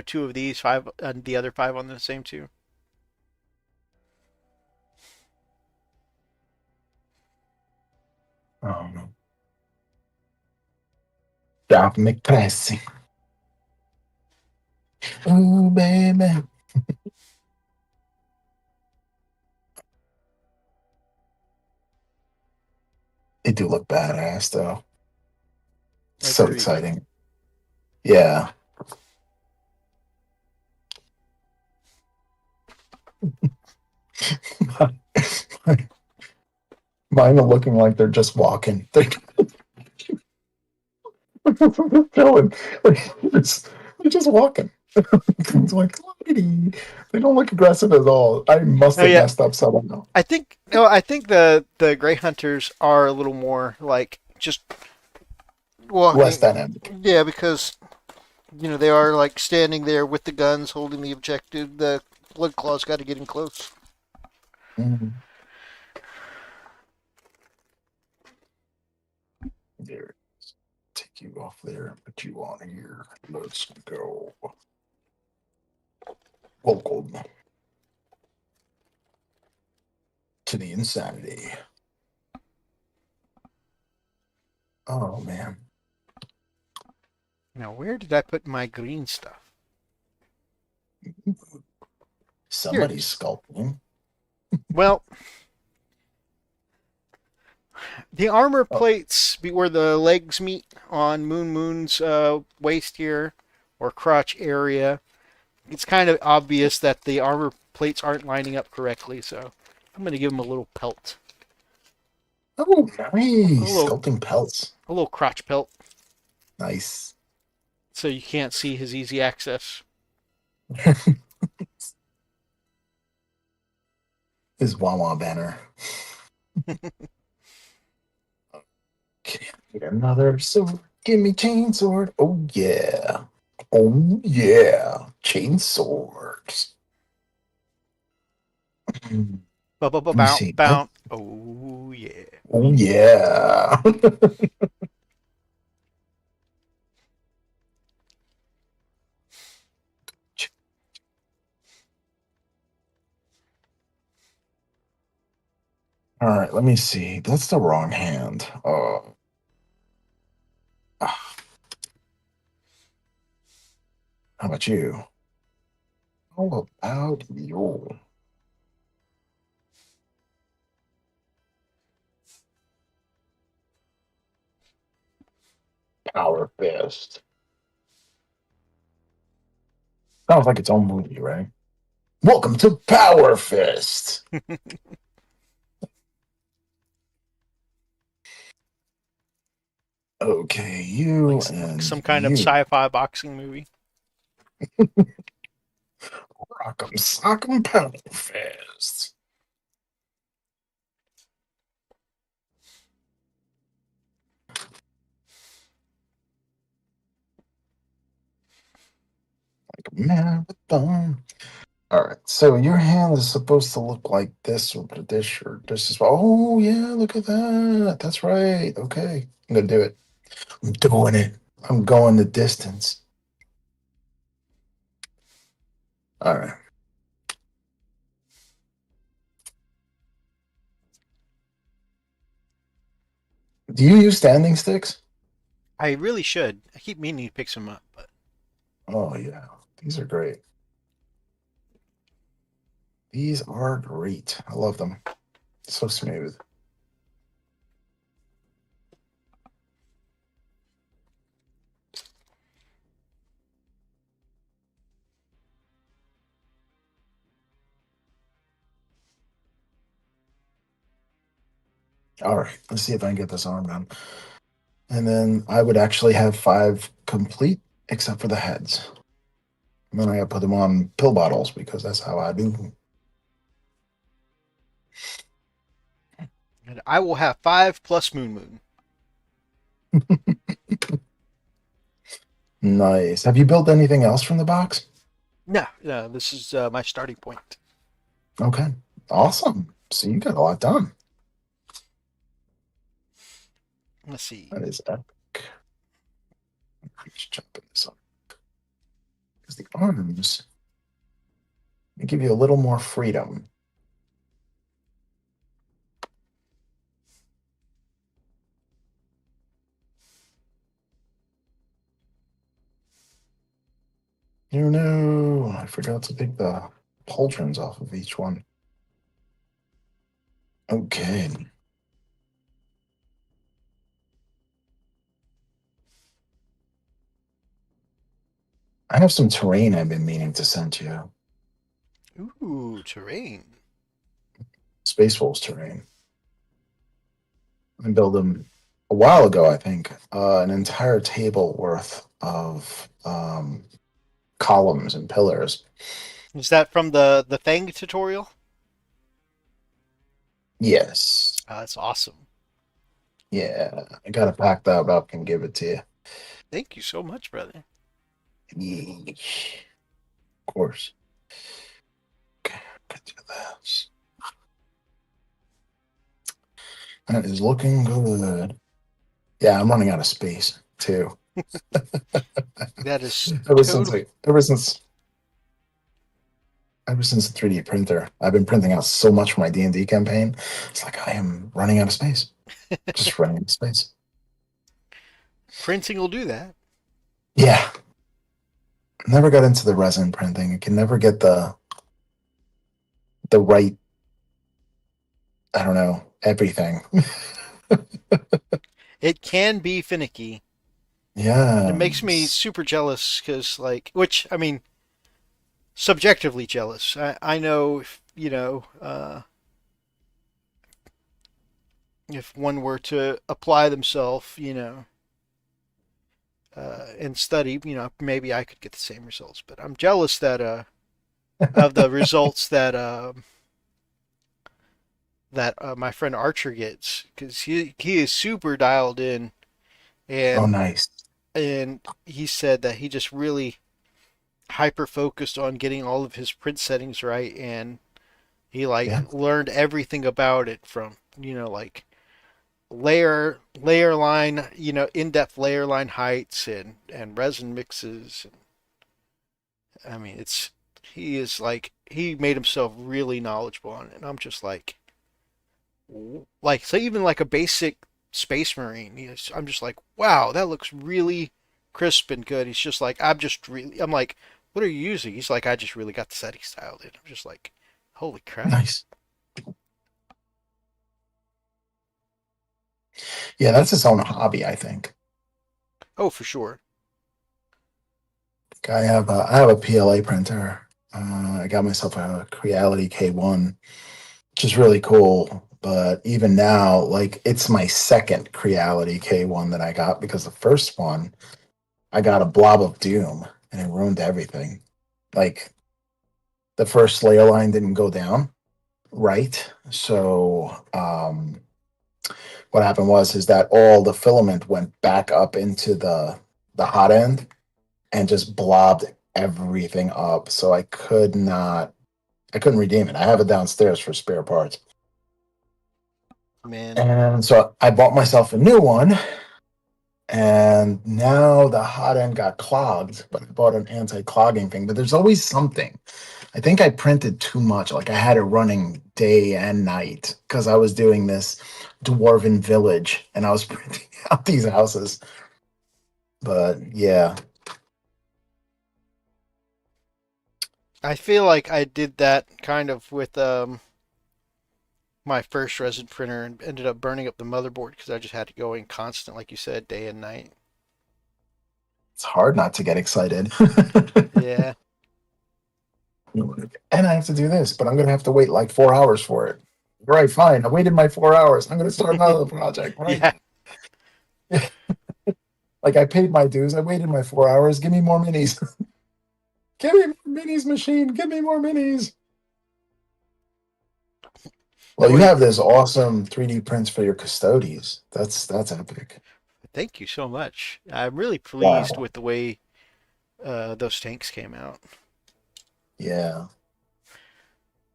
two of these, five on the other five on the same two. Oh no. Stop McPassy. Ooh, baby. They do look badass though. So Agreed. exciting. Yeah. Mine are looking like they're just walking. They're going. They're just walking. It's like, lady. They don't look aggressive at all. I must Oh have yeah, messed up somehow. I think the gray hunters are a little more like just Less walking. dynamic. Yeah, because they are like standing there with the guns holding the objective. The blood claw's got to get in close. Mhm. There. Take you off there and put you on here. Let's go. Welcome to the insanity. Oh man. Now, where did I put my green stuff? Here it Somebody's is. sculpting. Well, the armor Oh, plates where the legs meet on Moon's waist here, or crotch area. It's kind of obvious that the armor plates aren't lining up correctly, so I'm going to give him a little pelt. oh, A nice. little, Sculpting pelts. a little crotch pelt, Nice. so you can't see his easy access. His Wawa banner. Okay, get another sword. Give me chain sword. Oh yeah. Oh yeah. Chain swords. Let me Bounce, see. bounce. Oh yeah. Oh yeah. All right, let me see. That's the wrong hand. Oh, ah, how about you? How about you? Power fist. Sounds like its own movie, right? Welcome to Power Fist. Okay, you Like and some kind of you. sci-fi boxing movie. Rock'em sock'em Power Fist. Like a marathon. All right, so your hand is supposed to look like this or this or this as well. Oh yeah, look at that. That's right. Okay, I'm gonna do it. I'm doing it. I'm going the distance. All right. Do you use standing sticks? I really should. I keep meaning to pick some up, but Oh yeah, these are great. These are great. I love them. So smooth. All right, let's see if I can get this arm done. And then I would actually have five complete, except for the heads. And then I put them on pill bottles because that's how I do. and I will have 5 plus Moon Moon. Nice. Have you built anything else from the box? No, no, this is my starting point. Okay. Awesome. So you got a lot done. Let's see. That is epic. Let's jump in this up. Because the arms they give you a little more freedom. Oh no, I forgot to take the pauldrons off of each one. Okay. I have some terrain I've been meaning to send you. Ooh, terrain. Space Wolves terrain. I built them a while ago, I think. An entire table worth of columns and pillars. Is that from the Fang tutorial? Yes. That's awesome. Yeah. I gotta pack that up and give it to you. Thank you so much, brother. Yeesh. Of course. Okay, get to this. That is looking good. Yeah, I'm running out of space too. That is Ever since total. I, ever since ever since the 3D printer, I've been printing out so much for my D&D campaign. It's like I am running out of space. Just running out of space. Printing will do that. Yeah. Never got into the resin printing. I can never get the right, I don't know, everything. It can be finicky. It Yeah. makes me super jealous because, like, which I mean, subjectively jealous. I know, if, if one were to apply themselves, and study, maybe I could get the same results. But I'm jealous that of the results that my friend Archer gets because he is super dialed in, Oh, and nice. he said that he just really hyper focused on getting all of his print settings right, and he like Yeah, learned everything about it from like layer line, in-depth layer line heights and resin mixes. I mean, it's he is like he made himself really knowledgeable on it, and I'm just like so even like a basic Space Marine, I'm just like, wow, that looks really crisp and good. He's just like, I'm like, what are you using? He's like, I just really got the settings dialed in. I'm just like, holy crap. nice. Yeah, that's its own hobby, I think. Oh, for sure. I have a PLA printer. I got myself a Creality K1, which is really cool. But even now, like it's my second Creality K1 that I got because the first one I got a blob of doom and it ruined everything. Like the first layer line didn't go down right. So what happened was is that all the filament went back up into the hot end and just blobbed everything up. So I couldn't redeem it. I have it downstairs for spare parts. Man, And so I bought myself a new one. And now the hot end got clogged, but I bought an anti-clogging thing. But there's always something. I think I printed too much. Like I had it running day and night because I was doing this dwarven village and I was printing out these houses. But yeah, I feel like I did that kind of with my first resin printer and ended up burning up the motherboard because I just had to go in constant, like you said, day and night. it's hard not to get excited. Yeah. And I have to do this, but I'm gonna have to wait like 4 hours for it. Right, fine. I waited my 4 hours. I'm gonna start another project, right? Yeah. Like I paid my dues. I waited my 4 hours. Give me more minis. Give me more minis, machine. Give me more minis. Well, you Boy, have this awesome 3D prints for your custodies. That's epic. thank you so much. I'm really pleased Wow. with the way those tanks came out. Yeah.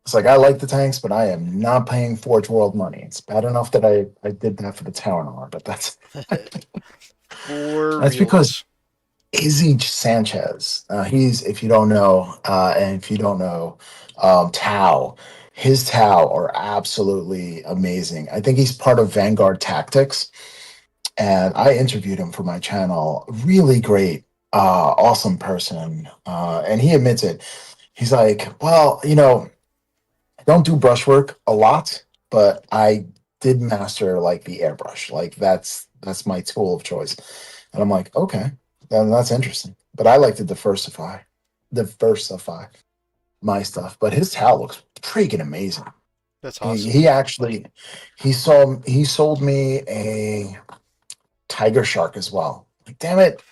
It's like I like the tanks, but I am not paying Forge World money. It's bad enough that I did that for the Tower Armor, but For that's because reals. Izzy Sanchez. He's if you don't know, and if you don't know, Tau. His Tau are absolutely amazing. I think he's part of Vanguard Tactics, and I interviewed him for my channel. Really great, awesome person, and he admits it. He's like, well, I don't do brushwork a lot, but I did master like the airbrush. Like that's my tool of choice. And I'm like, okay, then that's interesting. But I like to diversify my stuff. But his towel looks freaking amazing. That's He, awesome. he actually he sold me a tiger shark as well. Like, damn it.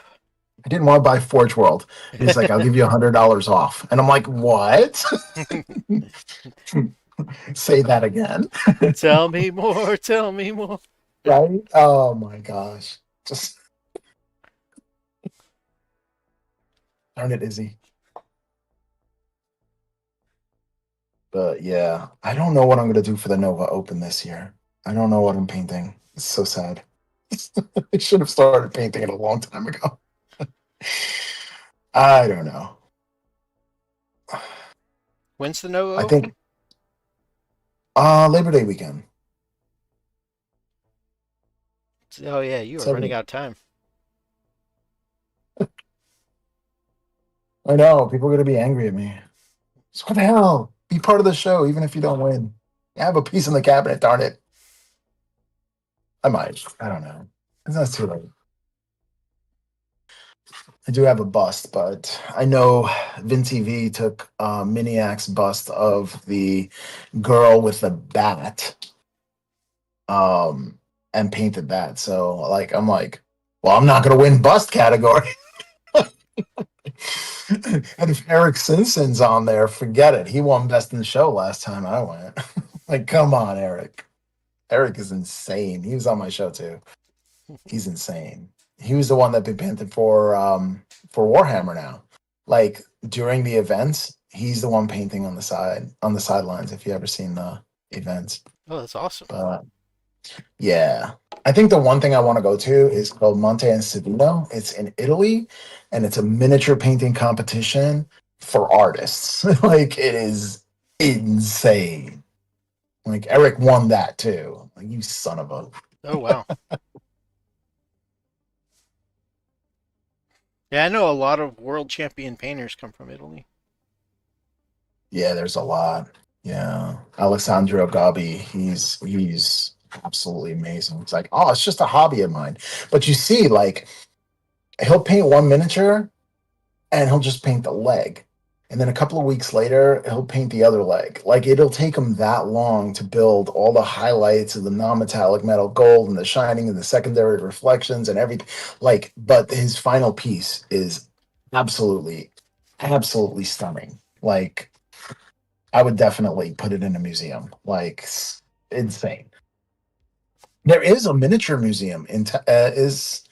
I didn't want to buy Forge World. And he's like, I'll give you $100 off. And I'm like, what? Say that again. Tell me more. Tell me more. Right? Oh my gosh. Just darn it, Izzy. But yeah, I don't know what I'm gonna do for the Nova Open this year. I don't know what I'm painting. It's so sad. I should have started painting it a long time ago. I don't know. When's the Nova I open? think Labor Day weekend. Oh yeah, you are running So out of time. I know people are gonna be angry at me. So what the hell? Be part of the show, even if you don't win. Have a piece in the cabinet, darn it. I might. I don't know. It's not too late. I do have a bust, but I know Vinci V took Miniac's bust of the girl with the bat and painted that. So like I'm like, well, I'm not gonna win bust category. And if Eric Simpson's on there, forget it. He won best in the show last time I went. Like, come on, Eric. Eric is insane. He was on my show too. He's insane. He was the one that been painted for Warhammer now. Like during the events, he's the one painting on the sidelines. If you ever seen the events, Oh, that's awesome. but yeah, I think the one thing I want to go to is called Monte and Savino. It's in Italy, and it's a miniature painting competition for artists. Like it is insane. Like Eric won that too. Like you son of a. Oh wow. Yeah, I know a lot of world champion painters come from Italy. Yeah, there's a lot. Yeah, Alessandro Gabbi, he's absolutely amazing. It's like, oh, it's just a hobby of mine. But you see, like, he'll paint one miniature and he'll just paint the leg. And then a couple of weeks later, he'll paint the other leg. Like it'll take him that long to build all the highlights of the non-metallic metal gold and the shining and the secondary reflections and everything. Like, but his final piece is absolutely, absolutely stunning. Like, I would definitely put it in a museum. Like, insane. There is a miniature museum in is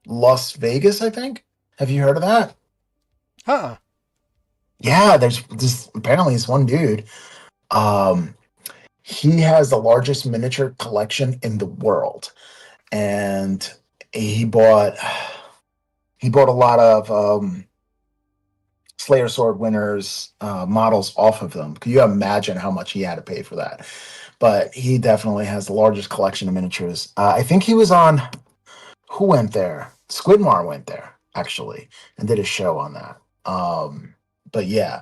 Las Vegas, I think. Have you heard of that? Huh. Yeah, there's this apparently this one dude. Um, he has the largest miniature collection in the world, and he bought he bought a lot of Slayer Sword winners models off of them. Can you imagine how much he had to pay for that? But he definitely has the largest collection of miniatures. I think he was on. Who went there? Squidmar went there actually and did a show on that. But yeah,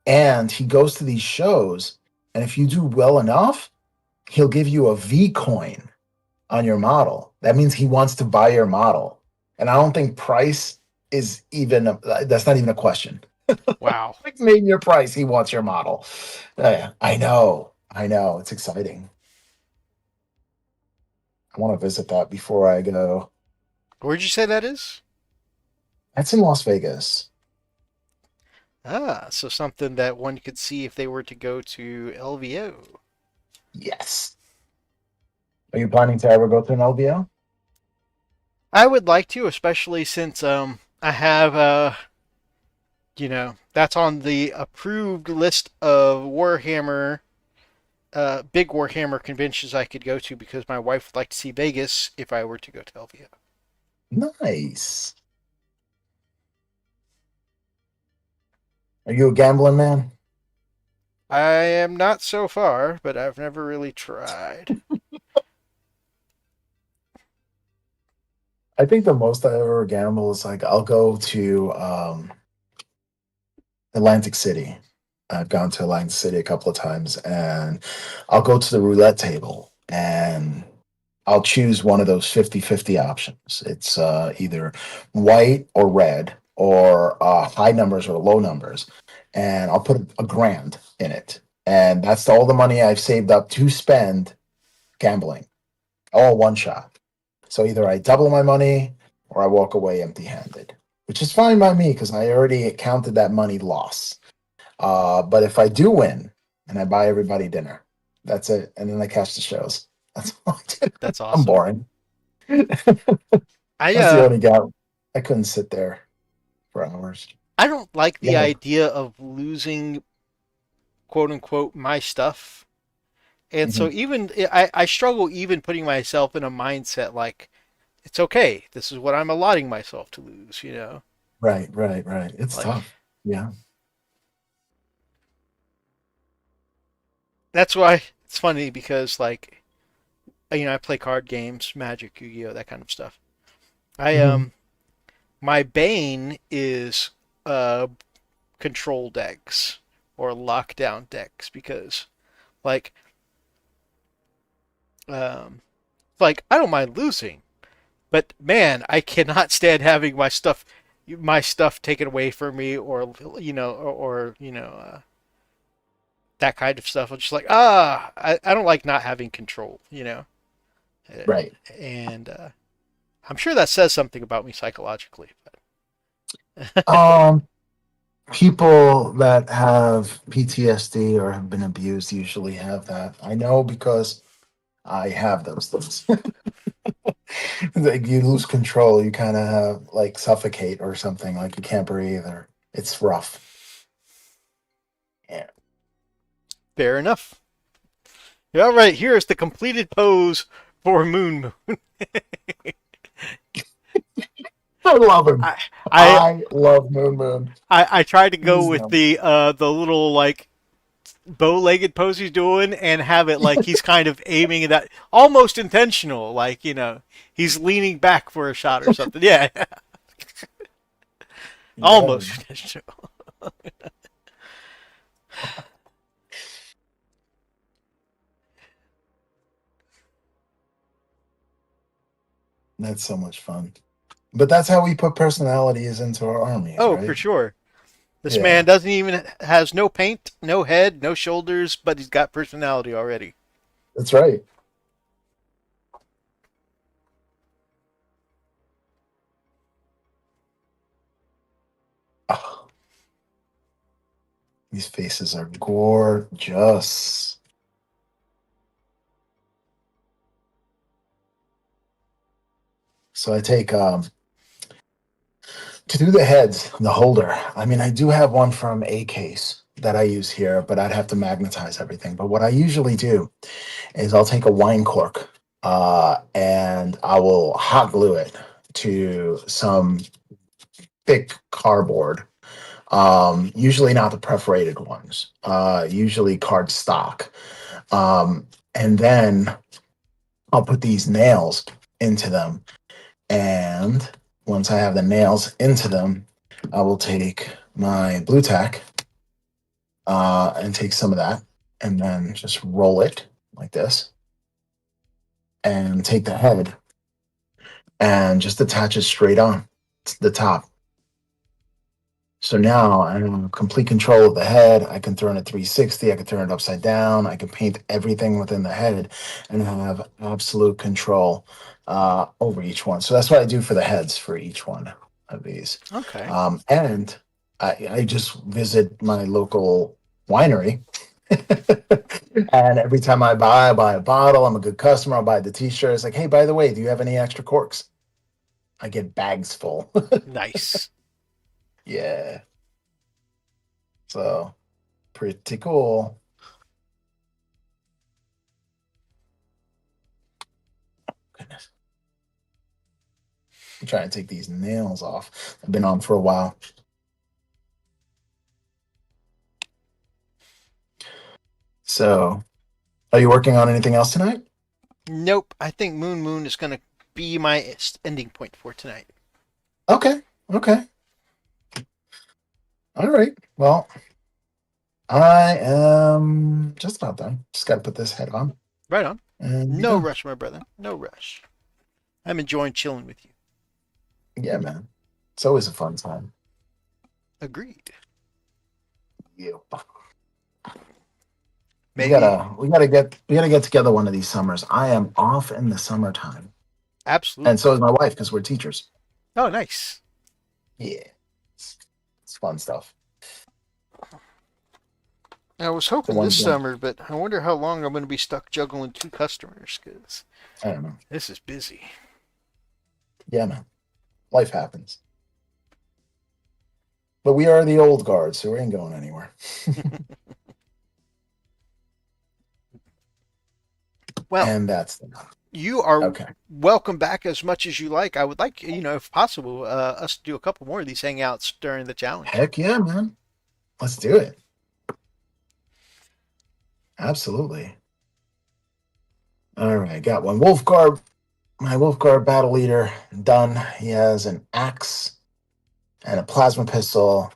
and he goes to these shows, and if you do well enough, he'll give you a V coin on your model. That means he wants to buy your model, and I don't think price is even that's not even a question. Wow. Like name your price, he wants your model. I know, it's exciting. I want to visit that before I go. Where'd you say that is? That's in Las Vegas. Ah, so something that one could see if they were to go to LVO. Yes. Are you planning to ever go to an LVO? I would like to, especially since I have that's on the approved list of Warhammer big Warhammer conventions I could go to because my wife would like to see Vegas if I were to go to LVO. Nice. Are you a gambling man? I am not so far, but I've never really tried. I think the most I ever gamble is like I'll go to Atlantic City. I've gone to Atlantic City a couple of times, and I'll go to the roulette table and I'll choose one of those 50-50 options. It's either white or red or high numbers or low numbers. And I'll put a grand in it. And that's all the money I've saved up to spend gambling, all one shot. So either I double my money or I walk away empty handed, which is fine by me because I already counted that money loss. But if I do win and I buy everybody dinner, that's it. And then I catch the shows. That's all I do. That's I'm awesome. boring. I That's the only guy. I couldn't sit there for hours. I don't like the Yeah. idea of losing quote unquote my stuff. And so Mhm. even I struggle even putting myself in a mindset like it's okay. This is what I'm allotting myself to lose. Right, right, right. It's Like tough. Yeah. that's why it's funny because like I play card games, Magic, Yu-Gi-Oh, that kind of stuff. I Mhm. my bane is uh control decks or lockdown decks because like um I don't mind losing, but man, I cannot stand having my stuff taken away from me or that kind of stuff. I'm just like I don't like not having control. Uh, Right. and I'm sure that says something about me psychologically. But Um, People that have PTSD or have been abused usually have that. I know because I have those things. Like you lose control, you kind of have like suffocate or something, like you can't breathe, or it's rough. Yeah, Fair enough. All right, here is the completed pose for Moon Moon. I love him. I I I love Moon Moon. I tried to go He's with the little like bow-legged pose he's doing and have it like he's kind of aiming at that, almost intentional, like he's leaning back for a shot or something. Yeah, yeah, almost intentional. that's so much fun. But that's how we put personalities into our armies, Oh, for right? sure. This man Yeah, doesn't even has no paint, no head, no shoulders, but he's got personality already. that's right. Oh, these faces are gorgeous. So I take to do the heads, the holder. I mean, I do have one from a case that I use here, but I'd have to magnetize everything. But what I usually do is I'll take a wine cork and I will hot glue it to some thick cardboard. Usually not the perforated ones. Usually cardstock. And then I'll put these nails into them. And once I have the nails into them, I will take my blue tack and take some of that and then just roll it like this and take the head and just attach it straight on to the top. So now I have complete control of the head. I can turn it 360. I can turn it upside down. I can paint everything within the head and have absolute control over each one. So that's what I do for the heads for each one of these. Okay. And I just visit my local winery. And every time I buy a bottle. I'm a good customer. I'll buy the t-shirt. It's like, hey, by the way, do you have any extra corks? I get bags full. Nice. Yeah. So pretty cool. Goodness. I'm trying to take these nails off. I've been on for a while. So, are you working on anything else tonight? Nope. I think Moon Moon is gonna be my ending point for tonight. Okay. Okay. All right. Well, I am just about done. Just got to put this head on Right on. and be No done. rush, my brother. No rush. I'm enjoying chilling with you. Yeah, man. It's always a fun time. Agreed. You. Maybe. We gotta get together one of these summers. I am off in the summertime. And Absolutely. so is my wife because we're teachers. Oh, nice. Yeah. It's fun stuff. I was The hoping this ones that summer, but I wonder how long I'm going to be stuck juggling two customers because I don't know. this is busy. Yeah, man. Life happens. But we are the old guard, so we ain't going anywhere. Well, And that's you are okay. welcome back as much as you like. I would like, if possible, us to do a couple more of these hangouts during the challenge. Heck yeah, man. Let's do it. Absolutely. All right, got one. Wolfguard, my Wolfguard battle leader, done. He has an axe and a plasma pistol.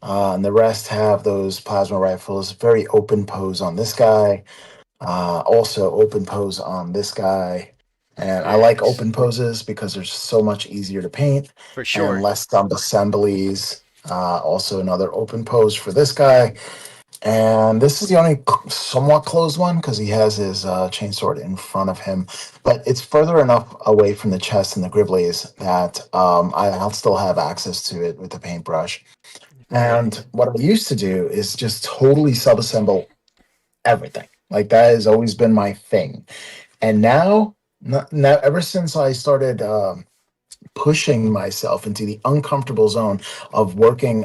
And the rest have those plasma rifles. Very open pose on this guy. Also open pose on this guy. And I Very like nice. open poses because they're so much easier to paint For and sure. less dumb assemblies. Also another open pose for this guy. And this is the only somewhat closed one because he has his chainsword in front of him, but it's further enough away from the chest and the griblies that I'll still have access to it with the paintbrush. Right. And what I used to do is just totally subassemble everything. Like that has always been my thing. And now, ever since I started pushing myself into the uncomfortable zone of working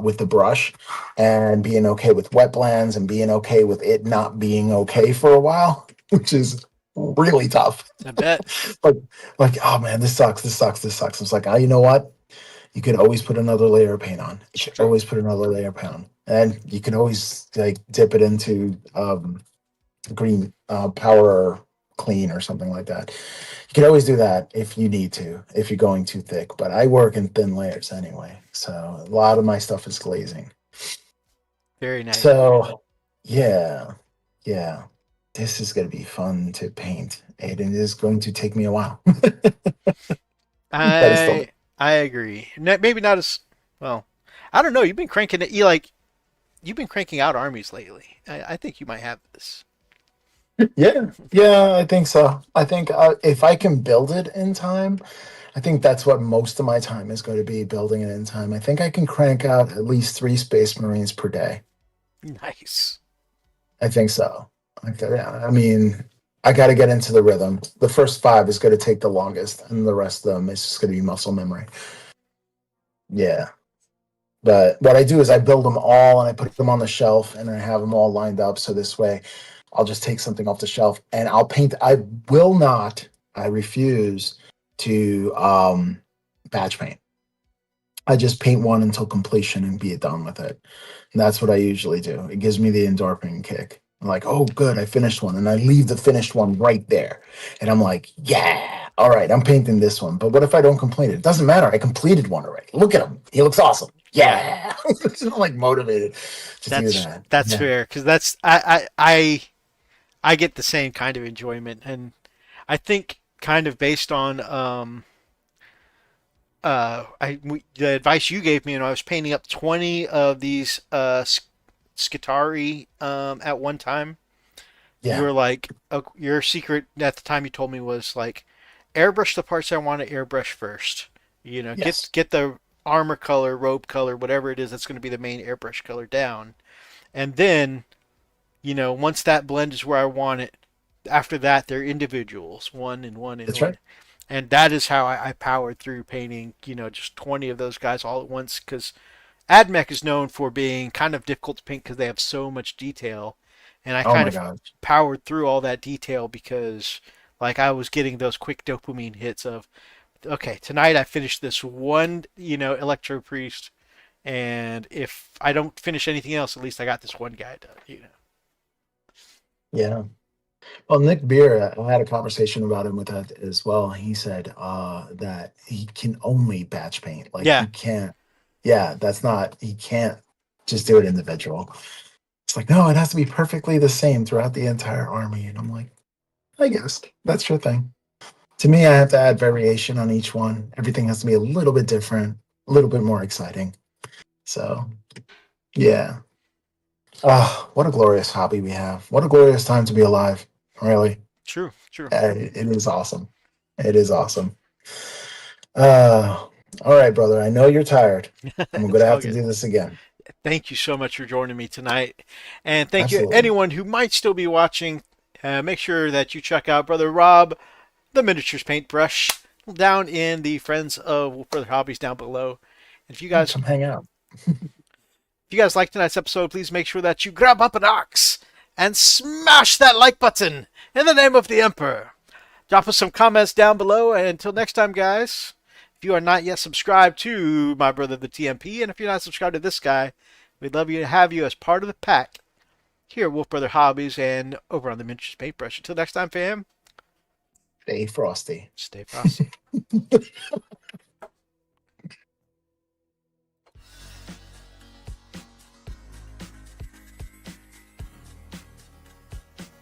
with the brush and being okay with wetlands and being okay with it not being okay for a while, which is really tough. I bet. like, like, oh man, this sucks, this sucks, this sucks. It's like, oh, you know what? You could always put another layer of paint on. You It's could true. always put another layer of paint on. And you can always like dip it into green power clean or something like that. You can always do that if you need to, if you're going too thick. But I work in thin layers anyway, so a lot of my stuff is glazing. Very nice. So yeah, yeah, this is going to be fun to paint. It is going to take me a while, but it's still I agree. Maybe not as well. I don't know. You've been cranking it. You've been cranking out armies lately. I think you might have this. yeah, yeah. I think so. I think if I can build it in time, I think that's what most of my time is going to be building it in time. I think I can crank out at least 3 Space Marines per day. Nice. I think so. Yeah, I mean, I got to get into the rhythm. The first five is going to take the longest, and the rest of them is just going to be muscle memory. Yeah. But what I do is I build them all and I put them on the shelf and I have them all lined up. So this way I'll just take something off the shelf and I'll paint. I will not, I refuse to batch paint. I just paint one until completion and be done with it. And that's what I usually do. It gives me the endorphin kick. I'm like, oh, good, I finished one. And I leave the finished one right there. And I'm like, yeah, all right, I'm painting this one. But what if I don't complete it? It doesn't matter. I completed one already. Look at him. He looks awesome. Yeah. Yeah. I'm like motivated to do that. That's Yeah. fair because I get the same kind of enjoyment, and I think kind of based on the advice you gave me, and I was painting up 20 of these Skitari at one time. You Yeah. were like, your secret at the time you told me was like, airbrush the parts I want to airbrush first. You know, Yes. get the armor color, robe color, whatever it is that's going to be the main airbrush color down, and then once that blend is where I want it, after that they're individuals, one and one and That's one. right. And that is how I powered through painting, just 20 of those guys all at once. Because AdMech is known for being kind of difficult to paint because they have so much detail. And I Oh kind my of gosh. powered through all that detail because, like, I was getting those quick dopamine hits of, okay, tonight I finished this one, Electro Priest. And if I don't finish anything else, at least I got this one guy done. Yeah. Well, Nick Beer, I had a conversation about him with that as well. He said that he can only batch paint. Like Yeah, he can't. Yeah, that's not. He can't just do it individual. It's like no, it has to be perfectly the same throughout the entire army. And I'm like, I guess that's your thing. To me, I have to add variation on each one. Everything has to be a little bit different, a little bit more exciting. So yeah. Oh, what a glorious hobby we have. What a glorious time to be alive. Really. true, true. It is awesome. It is awesome. Uh, all right, brother. I know you're tired. I'm going It's to all have to good. do this again. Thank you so much for joining me tonight. And thank you, Absolutely. anyone who might still be watching. Make sure that you check out Brother Rob, the Miniatures Paintbrush, down in the Friends of Wolfbrother Hobbies down below. And Come hang out. if you guys liked tonight's episode, please make sure that you grab up an axe and smash that like button in the name of the Emperor. Drop us some comments down below. And until next time, guys, if you are not yet subscribed to my brother, the TMP, and if you're not subscribed to this guy, we'd love you to have you as part of the pack here at Wolfbrother Hobbies and over on the Miniatures Paintbrush. Until next time, fam, Stay frosty. stay frosty.